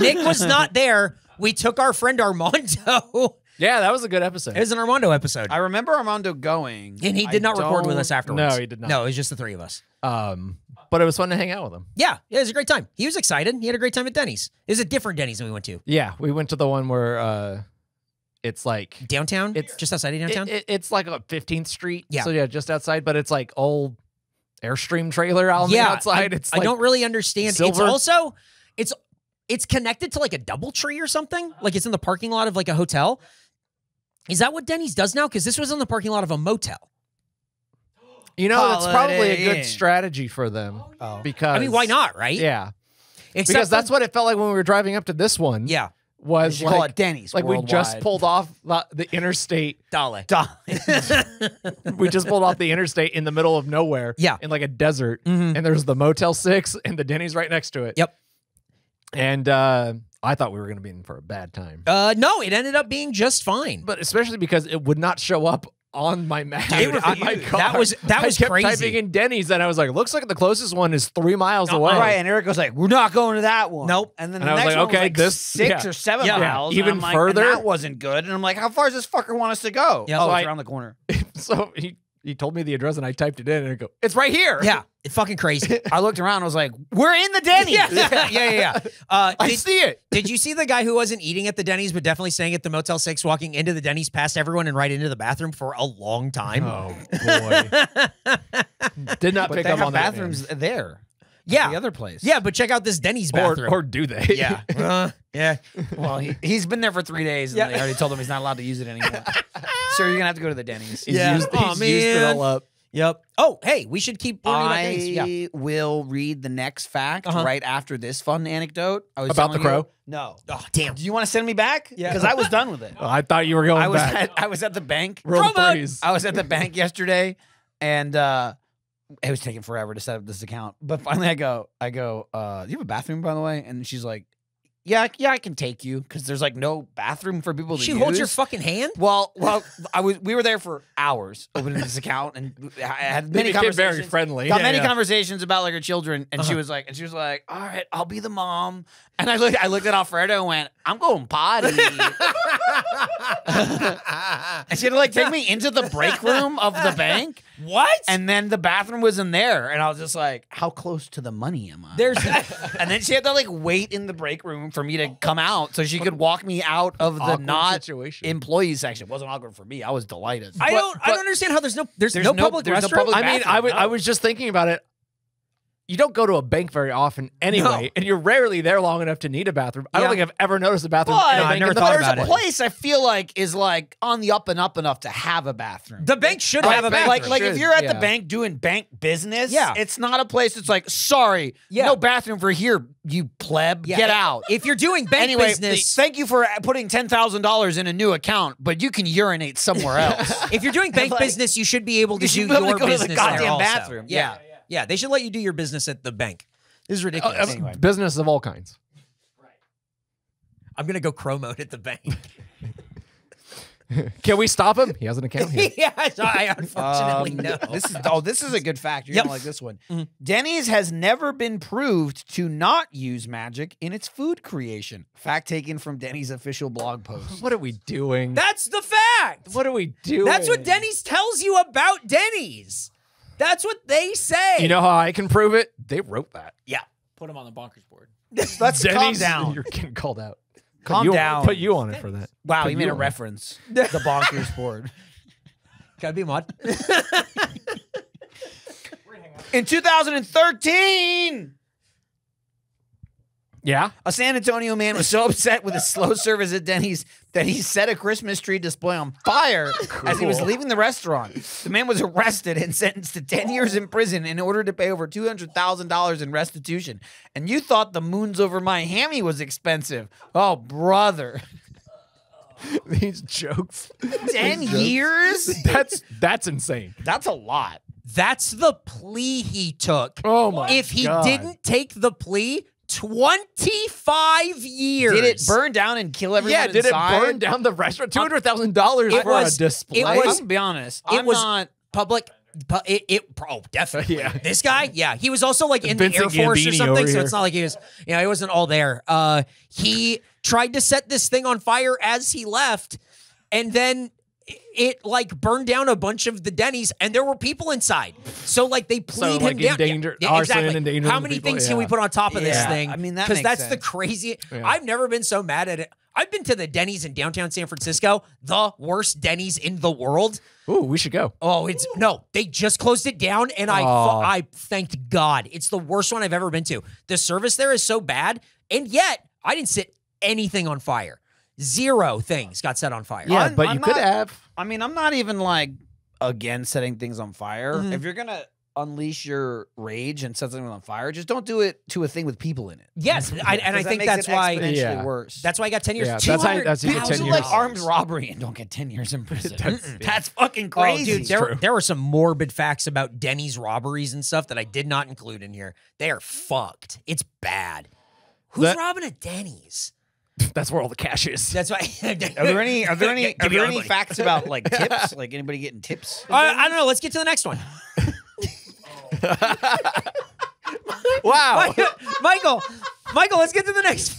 Nick was not there. We took our friend Armando. Yeah, that was a good episode. It was an Armando episode. I remember Armando going. And he did not record with us don't- afterwards. No, he did not. No, it was just the three of us. But it was fun to hang out with him. Yeah, it was a great time. He was excited. He had a great time at Denny's. It was a different Denny's than we went to. Yeah, we went to the one where it's like Downtown? It's- just outside of downtown? it's like on 15th Street. Yeah. So yeah, just outside, but it's like old Airstream trailer on the outside. It's I like don't really understand. silver. It's also it's connected to like a DoubleTree or something. Like it's in the parking lot of like a hotel. Is that what Denny's does now? Because this was in the parking lot of a motel. You know, it's probably a Holiday good Inn. strategy for them because I mean, why not, right? Yeah, Except because for- that's what it felt like when we were driving up to this one. Yeah. was You call like it Denny's. like we just worldwide. pulled off the interstate. Dolly. We just pulled off the interstate in the middle of nowhere. Yeah. in like a desert, Mhm. and there's the Motel 6 and the Denny's right next to it. Yep. And I thought we were going to be in for a bad time, No, it ended up being just fine. but especially because it would not show up on my map. Dude, in my car. that was I kept crazy. typing in Denny's, and I was like, "Looks like the closest one is 3 miles away." Right, and Eric was like, "We're not going to that one." Nope. And then And the I was next like, one okay, was like this- 6 yeah. or 7 Yeah. miles. Even and I'm like, further? and that wasn't good. And I'm like, how far does this fucker want us to go? Yeah. Oh, So it's I- around the corner. So he told me the address, and I typed it in, and I go, "It's right here." Yeah, it's fucking crazy. I looked around. I was like, "We're in the Denny's." yeah. I see it. Did you see the guy who wasn't eating at the Denny's but definitely staying at the Motel 6, walking into the Denny's past everyone and right into the bathroom for a long time? Oh boy, did not But pick they up have on that. bathrooms there. Yeah. The other place. Yeah, but check out this Denny's man. bathroom. Or do they? yeah. Yeah. Well, he's been there for 3 days, and they already told him he's not allowed to use it anymore. So you're gonna have to go to the Denny's. He's Yeah. used, Aw, he's used it man. all up. Yep. Oh, hey, we should keep learning about Denny's. Yeah. I will read the next fact right after this fun anecdote. I was About the telling you- crow? No. Oh, damn. Do you want to send me back? Yeah. Because I was done with it. Oh, I thought you were going back. I was at the bank. Roll the Promo. threes. I was at the bank yesterday, and it was taking forever to set up this account. But finally, I go. Do you have a bathroom, by the way? And she's like, yeah, I can take you because there's like no bathroom for people to She use. holds your fucking hand? Well, we were there for hours opening this account, and I had many They became conversations. very friendly. Got Yeah, many yeah. conversations about like her children, and she was like, all right, I'll be the mom. And I looked at Alfredo and went, I'm going potty. And she had to like take me into the break room of the bank. What? And then the bathroom was in there, and I was just like, how close to the money am I? There's And then she had to like wait in the break room for me to come out so she could walk me out of the Awkward not situation. employee section. It wasn't awkward for me. I was delighted. I don't understand how there's no There's no no- public there's no restroom. public I mean, bathroom, I was just thinking about it. You don't go to a bank very often anyway, and you're rarely there long enough to need a bathroom. I don't Yeah. think I've ever noticed a bathroom But in a bank never in the thought first about there's it. a place I feel like is like on the up and up enough to have a bathroom. The bank should Like- have a bathroom. Like if Should, you're at the yeah. bank doing bank business, Yeah. it's not a place that's like, sorry, Yeah. no bathroom for here, you pleb. Yeah. Get out. If you're doing bank Anyway, business, thank you for putting $10,000 in a new account, but you can urinate somewhere else. if you're doing bank Like, business, you should be able to you should do be able to your go to the business goddamn there also. bathroom. Yeah. Yeah, they should let you do your business at the bank. This is ridiculous. Anyway. Business of all kinds. I'm gonna go crow mode at the bank. Can we stop him? He has an account here. Yeah, I unfortunately no. This is a good fact. You're Yep. gonna like this one. Denny's has never been proved to not use magic in its food creation. Fact taken from Denny's official blog post. What are we doing? That's the fact. What are we doing? That's what Denny's tells you about Denny's. That's what they say. You know how I can prove it? They wrote that. Yeah. Put him on the bonkers board. Let's calm Denny's, down. You're getting called out. Calm You- down. Put you on it for that. Wow, Put you made you a on it. reference. The bonkers board. Can I be mod? In 2013, Yeah. a San Antonio man was so upset with his slow service at Denny's that he set a Christmas tree display on fire as he was leaving the restaurant. The man was arrested and sentenced to 10 years in prison in order to pay over $200,000 in restitution. And you thought the moons over my hammy was expensive. Oh, brother. These jokes. 10 years? That's insane. That's a lot. That's the plea he took. Oh my If he God. didn't take the plea, 25 years. Did it burn down and kill everyone Yeah, did inside? it burn down the restaurant? $200,000 It for was- a display. it I'm was- gonna be honest. it I'm was not. public. Oh, definitely. Yeah. This guy, yeah, he was also like in the Air Vincent Force or Gambini something, over so here. it's not like he was, he wasn't all there. He tried to set this thing on fire as he left, and then it like burned down a bunch of the Denny's, and there were people inside. So like they plead like, him down. endanger- Yeah, arson, exactly. endangering How the many people, things can we yeah. put on top of this Yeah, thing? I mean, that because makes that's the sense. crazy. Yeah. I've never been so mad at it. I've been to the Denny's in downtown San Francisco, the worst Denny's in the world. Ooh, we should go. Oh, it's no, they just closed it down, and I thanked God. It's the worst one I've ever been to. The service there is so bad, and yet I didn't set anything on fire. 0 things got set on fire. Yeah, I'm- but I'm you could not- have. I mean, I'm not even like against setting things on fire. Mhm. If you're gonna unleash your rage and set something on fire, just don't do it to a thing with people in it. Yes, and I 'Cause think that that's makes it why. exponentially Yeah. worse. That's why I got 10 years. Yeah, that's how you get 10 People years. like armed robbery and don't get 10 years in prison. That's fucking Oh, crazy. dude, there were some morbid facts about Denny's robberies and stuff that I did not include in here. They are fucked. It's bad. Who's That- robbing a Denny's? That's where all the cash is. That's why. Are there any Give me all the money. facts about like tips? Like anybody getting tips? I don't know. Let's get to the next one. Wow. Michael, let's get to the next.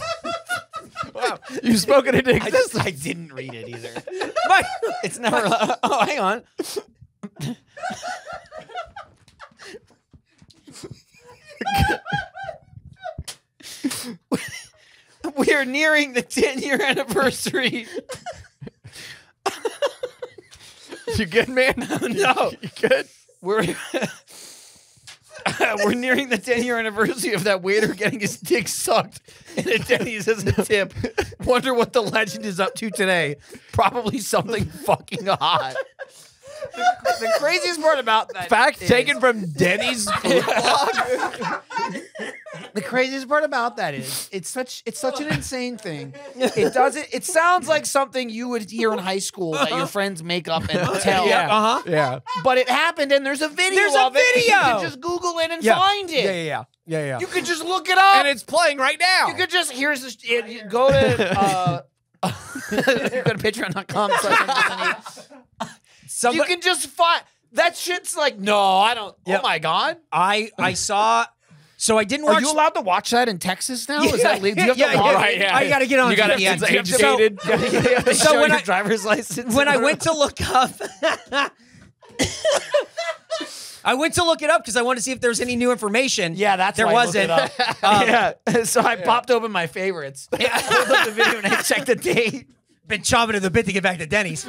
Wow. You've spoken into existence. I didn't read it either. Mike, It's never. Oh, hang on. We are nearing the 10-year anniversary. You good, man? No. You good? We're we're nearing the 10-year anniversary of that waiter getting his dick sucked in a Denny's as a tip. Wonder what the legend is up to today. Probably something fucking hot. The craziest part about that Fact is- taken from Denny's food blog. The craziest part about that is it's such an insane thing. It sounds like something you would hear in high school that your friends make up and tell. Yeah. Yeah. But it happened and there's a video There's a of it. You video! can just Google it and find it. Yeah. You could just look it up. And it's playing right now. You could just here's this, you go to you go to patreon.com. You can just find that shit's like, no, I don't. Oh my god. I saw. So I didn't watch. Are you allowed to watch that in Texas now? Is that legal? Do you have to yeah, log right, in? yeah. I gotta get on. You gotta yeah, it's age gated. So when your I driver's license. when I went to look up. I went to look it up because I wanted to see if there was any new information. Yeah, that's there why I looked wasn't. it up. Yeah, so I popped open my favorites. I pulled up the video and I checked the date. Been chomping at the bit to get back to Denny's.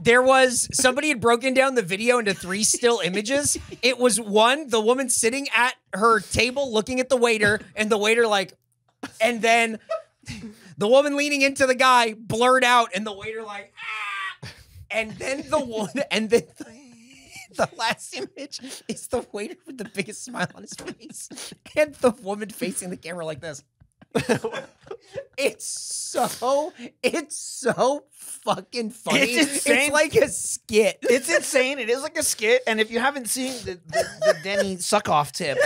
There was somebody had broken down the video into 3 still images. It was one, the woman sitting at her table looking at the waiter, and the waiter like, and then the woman leaning into the guy blurred out, and the waiter like, ah, and then the one, and then the last image is the waiter with the biggest smile on his face, and the woman facing the camera like this. It's so fucking funny. It's insane. It's like a skit. It's insane. It is like a skit. And if you haven't seen the Denny suck-off tip,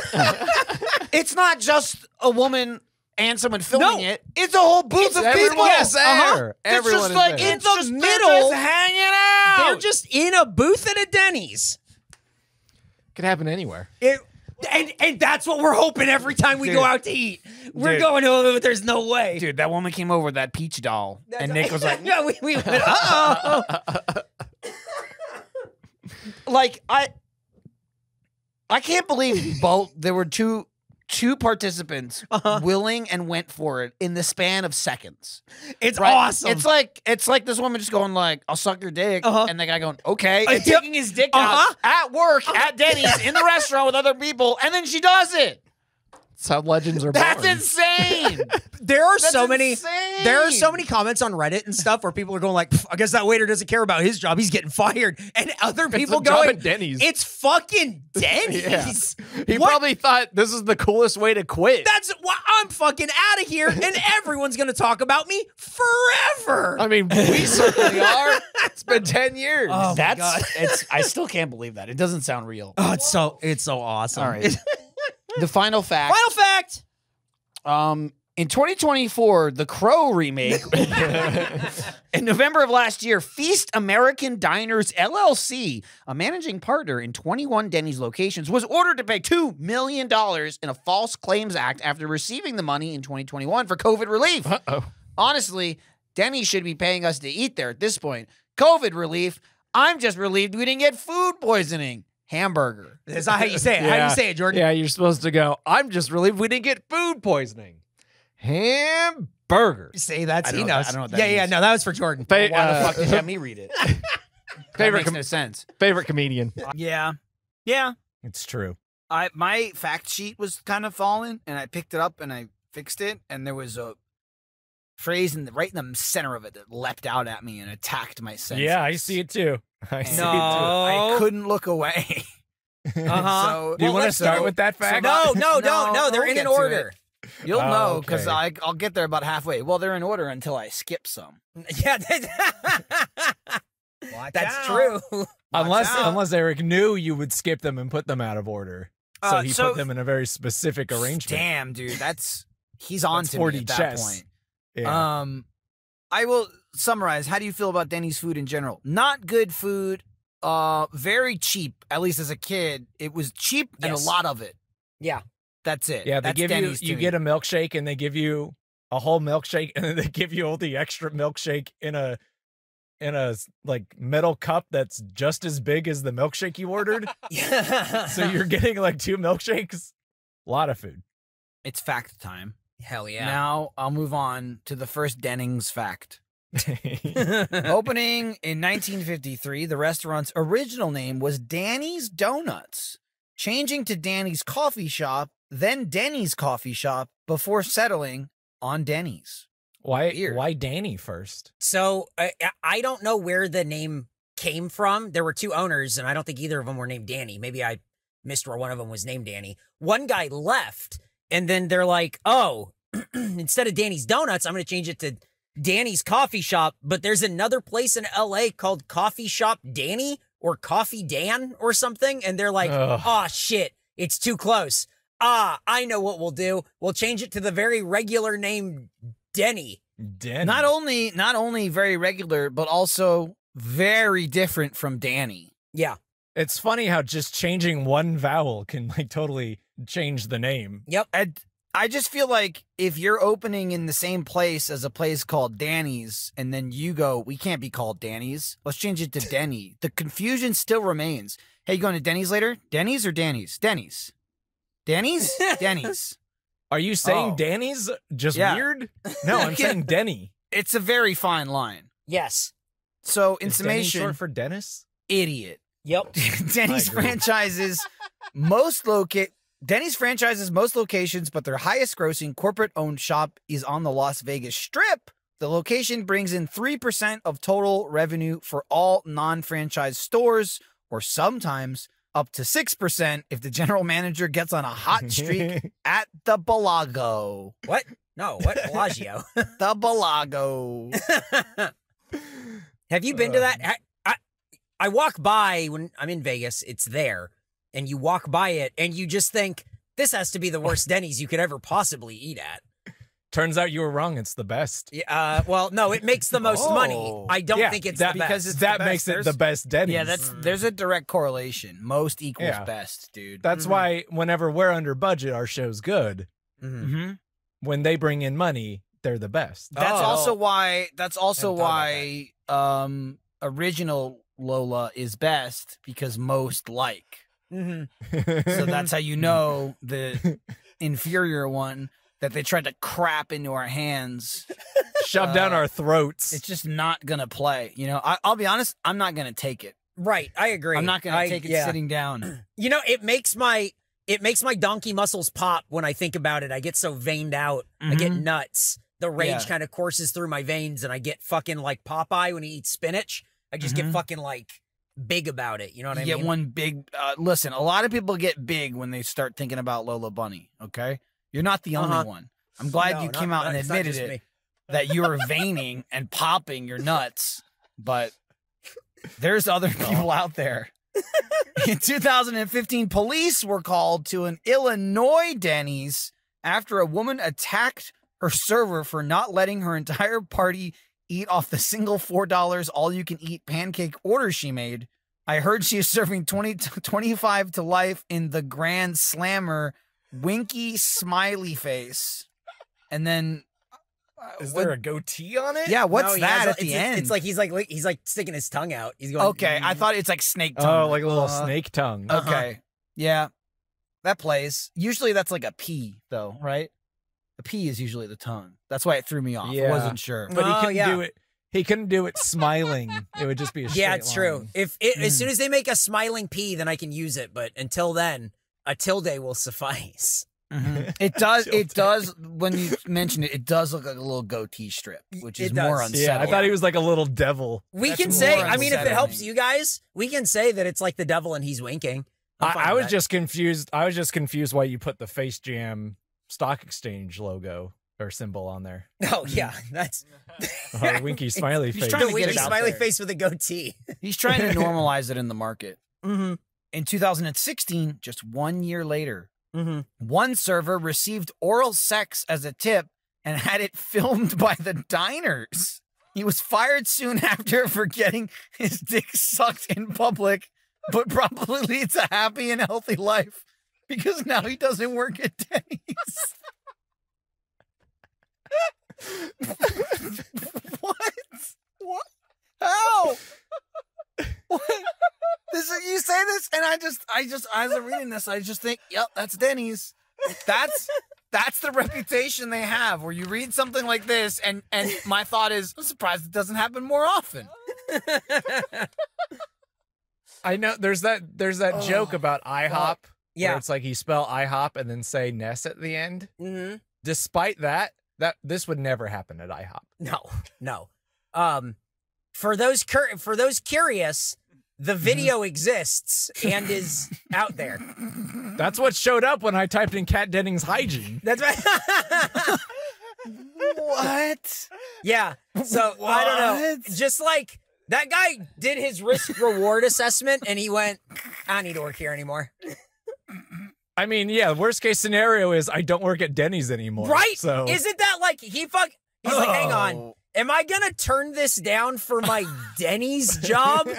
it's not just a woman and someone filming it. It's a whole booth of people. Yes, there. It's Everyone just is like there. in the middle. They're just hanging out. They're just in a booth at a Denny's. Could happen anywhere. And that's what we're hoping every time we go out to eat. We're going over, but there's no way. Dude, that woman came over with that peach doll, and Nick was like, yeah, we went, oh. like I can't believe both there were two participants willing and went for it in the span of seconds. It's Right? awesome. It's like this woman just going like, "I'll suck your dick," and the guy going, "Okay," and Yep. taking his dick out at work at Denny's in the restaurant with other people, and then she does it. That's how legends are That's born. insane. There are That's so many. insane. There are so many comments on Reddit and stuff where people are going like, "I guess that waiter doesn't care about his job. He's getting fired." And other people a job going, at Denny's. "It's fucking Denny's." He What? probably thought this is the coolest way to quit. That's why I'm fucking out of here, and everyone's gonna talk about me forever. I mean, we certainly are. It's been 10 years. Oh, my That's God. I still can't believe that. It doesn't sound real. Oh, it's so awesome. All right. The final fact. Final fact. In 2024, the Crow remake. In November of last year, Feast American Diners LLC, a managing partner in 21 Denny's locations, was ordered to pay $2 million in a False Claims Act after receiving the money in 2021 for COVID relief. Honestly, Denny's should be paying us to eat there at this point. COVID relief. I'm just relieved we didn't get food poisoning. Hamburger. Is that how you say it? How do you say it, Jordan? Yeah, you're supposed to go, I'm just relieved we didn't get food poisoning. Hamburger. Say that. I He don't know knows. that- I don't know what that Yeah, means. no, that was for Jordan. Fa- Why the fuck did you have me read it? That Favorite makes no sense. Favorite comedian. Yeah. It's true. My fact sheet was kind of fallen, and I picked it up and I fixed it, and there was a phrase right in the center of it that leapt out at me and attacked my senses. Yeah, I see it too. I see it too. I couldn't look away. So, Do you want to start with that fact? No, don't. No, they're I'll in get an to order. You'll Oh, know because okay. I'll get there about halfway. Well, they're in order until I skip some. Yeah, that's true. Unless Eric knew you would skip them and put them out of order. So he put them in a very specific arrangement. Damn, dude, he's on That's to me 4D at that chess. point. Yeah. I will summarize. How do you feel about Denny's food in general? Not good food. Very cheap. At least as a kid, it was cheap and a Yes. lot of it. Yeah. That's it. Yeah, they That's give Denny's you to get me. a milkshake and they give you a whole milkshake and then they give you all the extra milkshake in a like metal cup that's just as big as the milkshake you ordered. So you're getting like 2 milkshakes. A lot of food. It's fact time. Hell yeah. Now I'll move on to the first Dennings fact. Opening in 1953, the restaurant's original name was Danny's Donuts, changing to Danny's Coffee Shop, then Denny's Coffee Shop, before settling on Denny's. Weird. Why Danny first? So I don't know where the name came from. There were two owners, and I don't think either of them were named Danny. Maybe I missed where one of them was named Danny. One guy left, and then they're like, oh, instead of Danny's Donuts, I'm going to change it to Danny's Coffee Shop. But there's another place in LA called Coffee Shop Danny or Coffee Dan or something. And they're like, oh, shit, it's too close. I know what we'll do. We'll change it to the very regular name Denny. Denny. Not only very regular, but also very different from Danny. Yeah. It's funny how just changing one vowel can like totally change the name. Yep. I just feel like if you're opening in the same place as a place called Danny's, and then you go, we can't be called Danny's. Let's change it to Denny. The confusion still remains. Hey, you going to Denny's later? Denny's or Danny's? Denny's. Danny's? Denny's. Are you saying Oh. Danny's just Yeah. weird? No, I'm saying Denny. It's a very fine line. Yes. So, in Is Denny summation, short for Dennis? idiot. Yep. Denny's agree. franchises Denny's franchises most locations, but their highest grossing corporate owned shop is on the Las Vegas Strip. The location brings in 3% of total revenue for all non-franchise stores, or sometimes up to 6% if the general manager gets on a hot streak at the Bellagio. What? No, what? Bellagio. The Bellagio. Have you been to that? I walk by when I'm in Vegas. It's there. And you walk by it and you just think, this has to be the worst Denny's you could ever possibly eat at. Turns out you were wrong. It's the best. Well, no, it makes the most money. I don't think it's that, the best. because it's that the makes best. it the best Denny's. Yeah, there's a direct correlation. Most equals Yeah. best, dude. That's why whenever we're under budget, our show's good. Mm-hmm. When they bring in money, they're the best. That's also why. That's also Hadn't thought about why. Original Lola is best because most like. So that's how you know the inferior one that they tried to crap into our hands. Shove down our throats. It's just not gonna play. You know, I'll be honest. I'm not gonna take it. Right, I agree. I'm not gonna take it yeah. sitting down. You know, it makes my donkey muscles pop when I think about it. I get so veined out. I get nuts. The rage Yeah. kind of courses through my veins, and I get fucking like Popeye when he eats spinach. I just get fucking like big about it. You know what I You mean? get one big. Listen, a lot of people get big when they start thinking about Lola Bunny. Okay, you're not the only one. I'm glad No, you came out and it's not admitted just it. me. That you were veining and popping your nuts, but there's other people out there. In 2015, police were called to an Illinois Denny's after a woman attacked her server for not letting her entire party eat off the single $4 all-you-can-eat pancake order she made. I heard she is serving 25 to life in the Grand Slammer winky smiley face. And then Is there a goatee on it? yeah, what's No, he that has at a- the it's- end? It's like he's like sticking his tongue out. He's going. okay, I thought it's like snake tongue. Oh, like a little snake tongue. Okay. Yeah. That plays. Usually that's like a P though, right? A P is usually the tongue. That's why it threw me off. I Yeah. wasn't sure. But he Oh, couldn't yeah. do it. He couldn't do it smiling. It would just be a straight Yeah, it's true. line. If as soon as they make a smiling P, then I can use it. But until then, a tilde will suffice. It does. It does. When you mention it, it does look like a little goatee strip, which is It more does. unsettling. Yeah, I thought he was like a little devil. We That's can more say. I mean, if it helps unsettling. you guys, we can say that it's like the devil and he's winking. I'm fine I with was that. just confused. I was just confused why you put the Face Jam Stock Exchange logo or symbol on there. Oh yeah, that's Or winky smiley He's face. trying the to get winky it out smiley there. face with a goatee. He's trying to normalize it in the market. Mm-hmm. In 2016, just 1 year later, Mm-hmm. one server received oral sex as a tip and had it filmed by the diners. He was fired soon after for getting his dick sucked in public, but probably leads a happy and healthy life because now he doesn't work at Denny's. What? What? How? What? This is, you say this, and I just, as I'm reading this, I just think, yep, that's Denny's. That's the reputation they have. Where you read something like this, and my thought is, I'm surprised it doesn't happen more often. I know there's that joke about IHOP. Yeah. Where it's like you spell IHOP and then say Ness at the end. Mm-hmm. Despite that this would never happen at IHOP. No. for those curious, the video exists and is out there. That's what showed up when I typed in Kat Dennings hygiene. That's right. What? Yeah. So I don't know. Just like that guy did his risk reward assessment and he went, I don't need to work here anymore. I mean, yeah, worst case scenario is I don't work at Denny's anymore. Right? So Isn't that like he's like, hang on. Am I gonna turn this down for my Denny's job?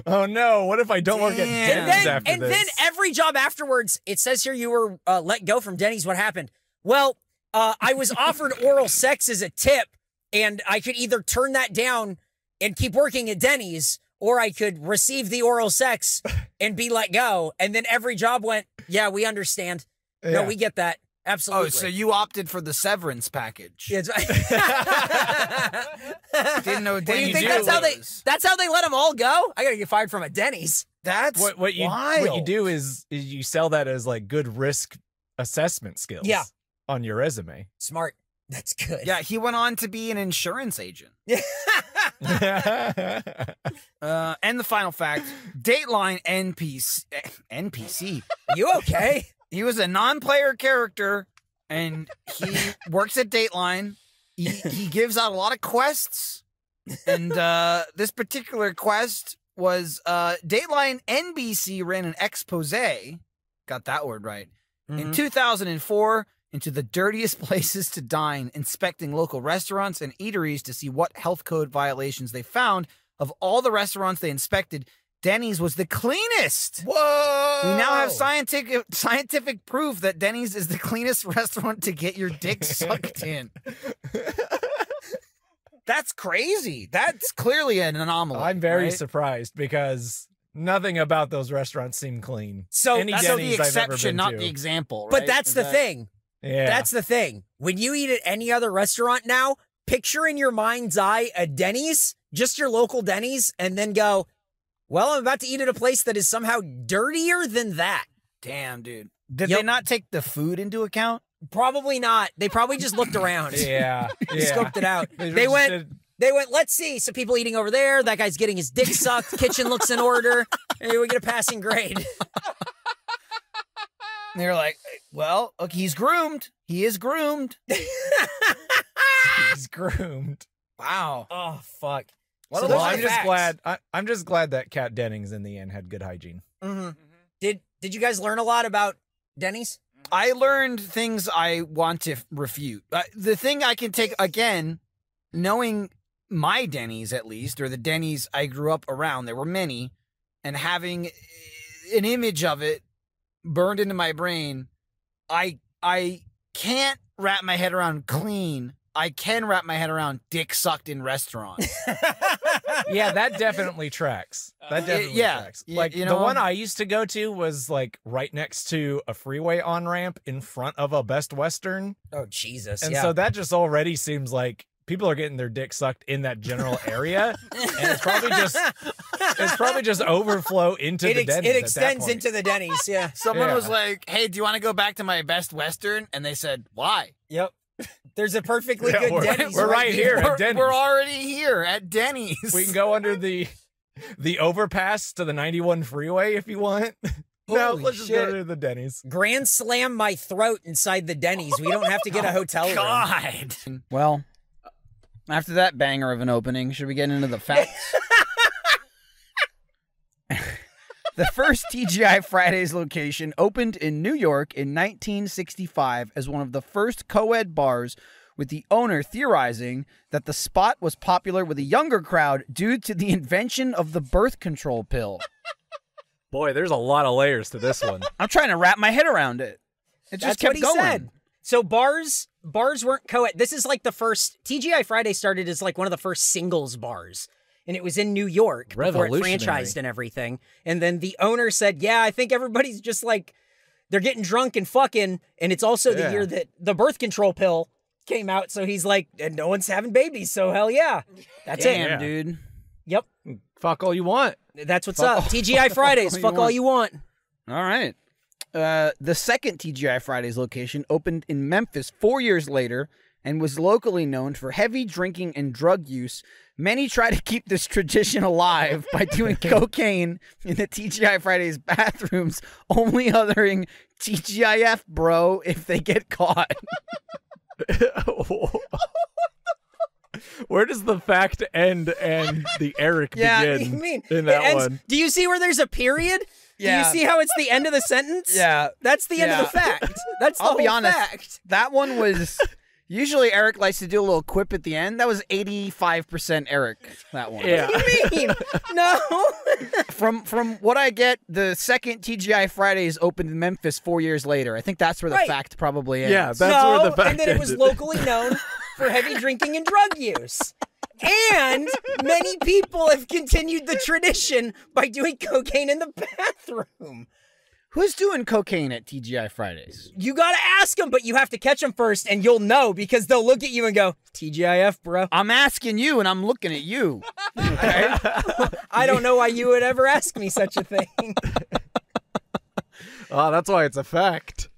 Oh no, what if I don't work at Denny's after and this? then every job afterwards, it says here you were let go from Denny's. What happened? Well, I was offered oral sex as a tip, and I could either turn that down and keep working at Denny's, or I could receive the oral sex and be let go. And then every job went, yeah, we understand. No, Yeah. we get that. Absolutely. Oh, so you opted for the severance package. Yeah, it's- Didn't know What do you Denny's think that's how they was. that's how they let them all go? I gotta get fired from a Denny's. That's what you wild. do is you sell that as like good risk assessment skills. Yeah. On your resume. Smart. That's good. Yeah, he went on to be an insurance agent. And the final fact, Dateline NPC. You okay? He was a non-player character, and he works at Dateline. He gives out a lot of quests, and this particular quest was Dateline NBC ran an expose. Got that word right. In 2004, into the dirtiest places to dine, inspecting local restaurants and eateries to see what health code violations they found. Of all the restaurants they inspected, Denny's was the cleanest. Whoa! We now have scientific proof that Denny's is the cleanest restaurant to get your dick sucked in. That's crazy. That's clearly an anomaly. I'm very right? surprised because nothing about those restaurants seem clean. So Any That's Denny's the I've ever exception, been not to. the example. But right? that's Is the that- thing. Yeah. That's the thing. When you eat at any other restaurant now, picture in your mind's eye a Denny's, just your local Denny's, and then go, well, I'm about to eat at a place that is somehow dirtier than that. Damn, dude. Did Yep. they not take the food into account? Probably not. They probably just looked around. Yeah. Scoped it out. They They just went, did- let's see. So people eating over there, that guy's getting his dick sucked, kitchen looks in order, and we get a passing grade. And they were like, well, okay, he's groomed. He is groomed. He's groomed. Wow. Oh, fuck. What Well, are I'm those just facts? glad. I'm just glad that Kat Dennings in the end had good hygiene. Mm-hmm. Did you guys learn a lot about Denny's? I learned things I want to refute. The thing I can take, again, knowing my Denny's at least, or the Denny's I grew up around, there were many, and having an image of it burned into my brain, I can't wrap my head around clean. I can wrap my head around dick sucked in restaurant. Yeah, that definitely tracks. That definitely yeah, tracks. y- Like you the know- one I used to go to was like right next to a freeway on ramp in front of a Best Western, Oh, Jesus. and yeah. so that just already seems like people are getting their dick sucked in that general area, and it's probably just overflow into the Denny's. it extends into the Denny's, yeah. Someone Yeah. was like, hey, do you want to go back to my Best Western? And they said, why? Yep. There's a perfectly Yeah, good we're- Denny's. we're right here at Denny's. We're already here at Denny's. We can go under the overpass to the 91 freeway if you want. No, Holy let's just shit. go to the Denny's. Grand slam my throat inside the Denny's. We don't have to get a hotel room. God. Well, after that banger of an opening, should we get into the facts? The first TGI Fridays location opened in New York in 1965 as one of the first co-ed bars, with the owner theorizing that the spot was popular with a younger crowd due to the invention of the birth control pill. Boy, there's a lot of layers to this one. I'm trying to wrap my head around it. It just That's kept what he going. said. So bars weren't co-ed. This is like the first TGI Friday started as like one of the first singles bars. And it was in New York before it Revolutionary. franchised and everything. And then the owner said, yeah, I think everybody's just like, they're getting drunk and fucking. And it's also the Yeah. year that the birth control pill came out. So he's like, and no one's having babies. So hell yeah. That's Damn, it. dude. Yep. Fuck all you want. That's what's Fuck up. all- TGI Fridays. all you Fuck all want. you want. All right. The second TGI Fridays location opened in Memphis 4 years later and was locally known for heavy drinking and drug use Many try to keep this tradition alive by doing cocaine in the TGI Fridays bathrooms, only uttering TGIF, bro, if they get caught. Where does the fact end and the Eric begin in that one? Do you see where there's a period? Yeah. Do you see how it's the end of the sentence? Yeah. That's the end of the fact. That's the I'll whole be honest, fact. that one was... Usually Eric likes to do a little quip at the end. That was 85% Eric, that one. Yeah. What do you mean? No. From what I get, the second TGI Fridays opened in Memphis 4 years later. I think that's where the fact probably ends. Yeah, that's where the fact and then it was ended. locally known for heavy drinking and drug use. And many people have continued the tradition by doing cocaine in the bathroom. Who's doing cocaine at TGI Fridays? You gotta ask them, but you have to catch them first, and you'll know because they'll look at you and go, TGIF, bro. I'm asking you, and I'm looking at you. Okay? I don't know why you would ever ask me such a thing. Oh, that's why it's a fact.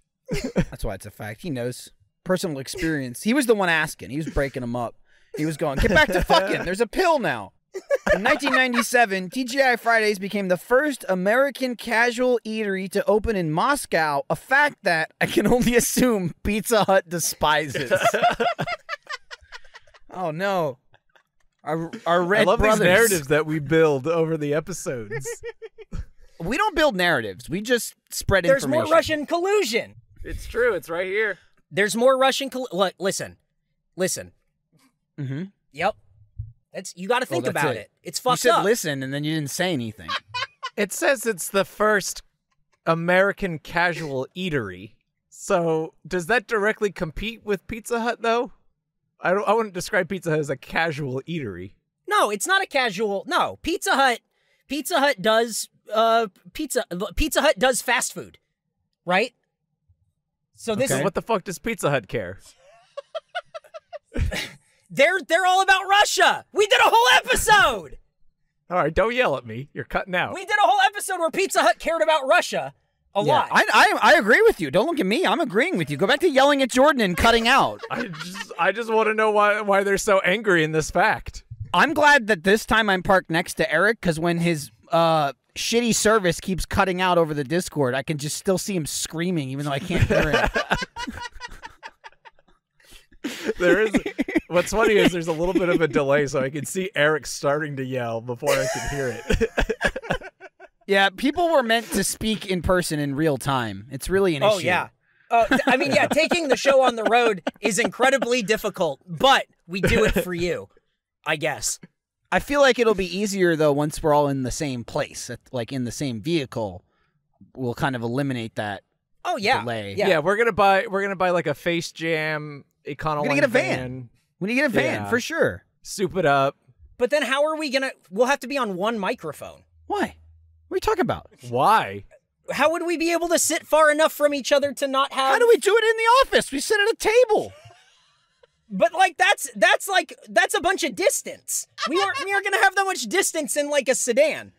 That's why it's a fact. He knows. Personal experience. He was the one asking. He was breaking them up. He was going, get back to fucking. There's a pill now. In 1997, TGI Fridays became the first American casual eatery to open in Moscow, a fact that I can only assume Pizza Hut despises. Oh, no. Our red I love brothers. these narratives that we build over the episodes. We don't build narratives. We just spread There's information. more Russian collusion. It's true. It's right here. There's more Russian Look, listen. Mm-hmm. Yep. You got to think that's about it. it. It's You fucked said up. listen, and then you didn't say anything. It says it's the first American casual eatery. So does that directly compete with Pizza Hut, though? I wouldn't describe Pizza Hut as a casual eatery. No, it's not a casual. No, Pizza Hut does Pizza Hut does fast food, right? So this So is what the fuck does Pizza Hut care? they're all about Russia. We did a whole episode. All right, don't yell at me. You're cutting out. We did a whole episode where Pizza Hut cared about Russia a lot. I agree with you. Don't look at me. I'm agreeing with you. Go back to yelling at Jordan and cutting out. I just want to know why they're so angry in this fact. I'm glad that this time I'm parked next to Eric, because when his shitty service keeps cutting out over the Discord, I can just still see him screaming, even though I can't hear him. What's funny is there's a little bit of a delay, so I can see Eric starting to yell before I can hear it. Yeah, people were meant to speak in person in real time. It's really an issue. Oh yeah. I mean, yeah, taking the show on the road is incredibly difficult, but we do it for you, I guess. I feel like it'll be easier though once we're all in the same place, like in the same vehicle. We'll kind of eliminate that. Oh yeah. Delay. Yeah, we're gonna buy like a Face Jam Econoline. We're gonna get a van. We need to get a van for sure. Soup it up. But then how are we gonna? We'll have to be on one microphone. Why? What are you talking about? Why? How would we be able to sit far enough from each other to not have? How do we do it in the office? We sit at a table. But like that's a bunch of distance. We aren't gonna have that much distance in like a sedan.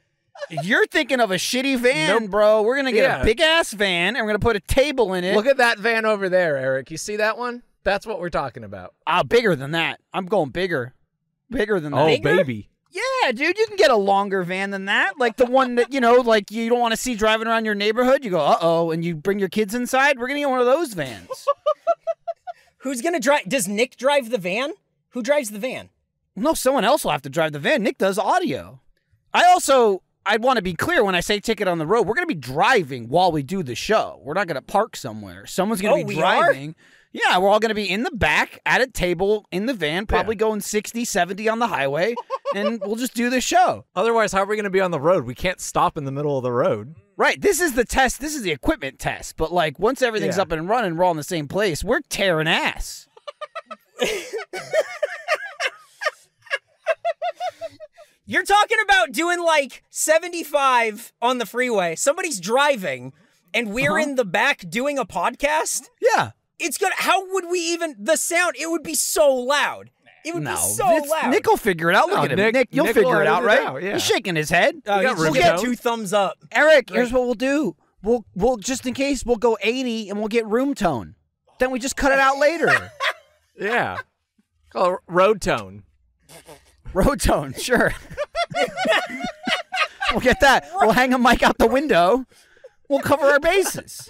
You're thinking of a shitty van, bro. We're gonna get a big ass van and we're gonna put a table in it. Look at that van over there, Eric. You see that one? That's what we're talking about. Bigger than that. I'm going bigger. Bigger than that. Oh, Bigger? baby. Yeah, dude, you can get a longer van than that. Like the one that, like you don't want to see driving around your neighborhood. You go, uh-oh, and you bring your kids inside. We're going to get one of those vans. Who's gonna drive? Does Nick drive the van? Who drives the van? No, someone else will have to drive the van. Nick does audio. I'd want to be clear when I say take it on the road. We're going to be driving while we do the show. We're not going to park somewhere. Someone's going to be driving. Yeah, we're all going to be in the back at a table in the van, probably going 60, 70 on the highway, and we'll just do the show. Otherwise, how are we going to be on the road? We can't stop in the middle of the road. Right. This is the test. This is the equipment test. But, like, once everything's up and running, we're all in the same place. We're tearing ass. You're talking about doing like 75 on the freeway. Somebody's driving, and we're in the back doing a podcast? Yeah. It's gonna. How would we even? The sound. It would be so loud. It would be so loud. Nick will figure it out. Look at him. Nick, you'll figure it out, right? He's shaking his head. We'll get 2 thumbs up. Eric, here's what we'll do. We'll just in case, we'll go 80 and we'll get room tone. Then we just cut it out later. Yeah. Call it road tone. Rotone, sure. We'll get that. We'll hang a mic out the window. We'll cover our bases.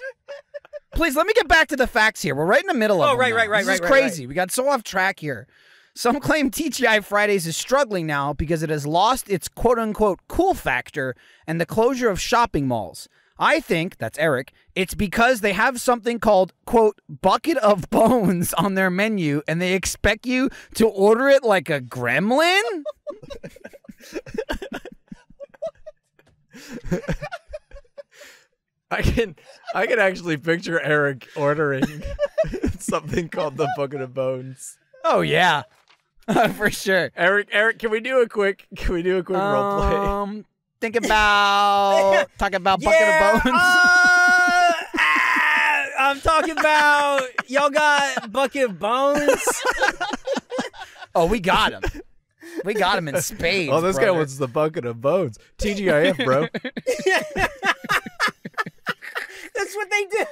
Please, let me get back to the facts here. We're right in the middle of them right, now. right, right, This is right, crazy. right. We got so off track here. Some claim TGI Fridays is struggling now because it has lost its quote-unquote cool factor and the closure of shopping malls. I think, that's Eric, it's because they have something called, quote, bucket of bones on their menu and they expect you to order it like a gremlin? I can actually picture Eric ordering something called the Bucket of Bones. Oh, yeah. For sure. Eric, can we do a quick role play? Think about talk about bucket of bones. I'm talking about y'all got bucket of bones. Oh, we got him. We got him in spades. Oh, this guy brother. wants the Bucket of Bones. TGIF, bro. That's what they do.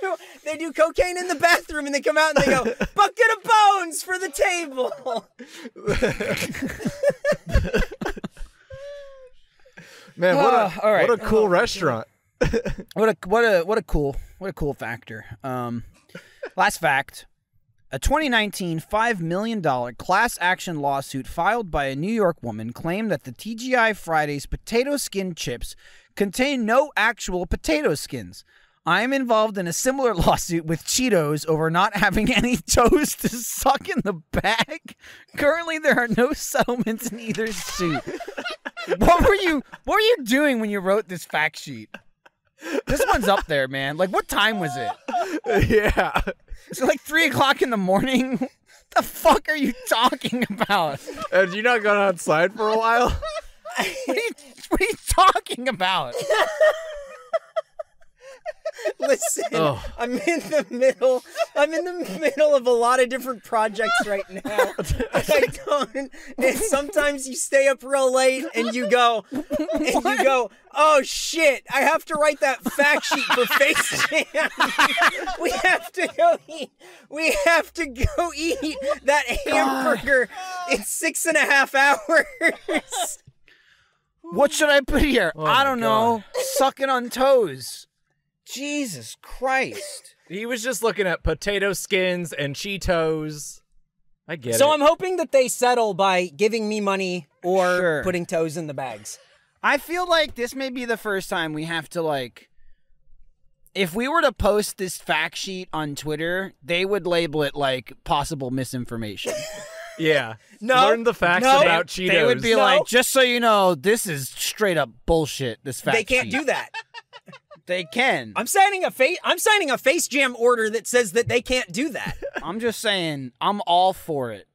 They do cocaine in the bathroom and they come out and they go, bucket of bones for the table. Man, all right. what a cool restaurant. What a cool factor. Last fact. A 2019 $5 million class action lawsuit filed by a New York woman claimed that the TGI Fridays potato skin chips contain no actual potato skins. I am involved in a similar lawsuit with Cheetos over not having any toes to suck in the bag. Currently, there are no settlements in either suit. What were you doing when you wrote this fact sheet? This one's up there, man. Like, what time was it? Yeah. Is it like 3 o'clock in the morning? What the fuck are you talking about? Have you not gone outside for a while? What are you talking about? Listen, Oh. I'm in the middle of a lot of different projects right now. And sometimes you stay up real late and you go, oh shit, I have to write that fact sheet for Face Jam. We have to go eat that hamburger in 6.5 hours. What should I put here? I don't know. Sucking on toes. Jesus Christ. He was just looking at potato skins and Cheetos. I get it. So I'm hoping that they settle by giving me money or Sure. putting toes in the bags. I feel like this may be the first time we have to, like, if we were to post this fact sheet on Twitter, they would label it like possible misinformation. Yeah. No. Learn the facts No. about Cheetos. They would be No. like, just so you know, this is straight up bullshit, this fact They can't sheet. do that. They can. I'm signing a Face Jam order that says that they can't do that. I'm just saying, I'm all for it.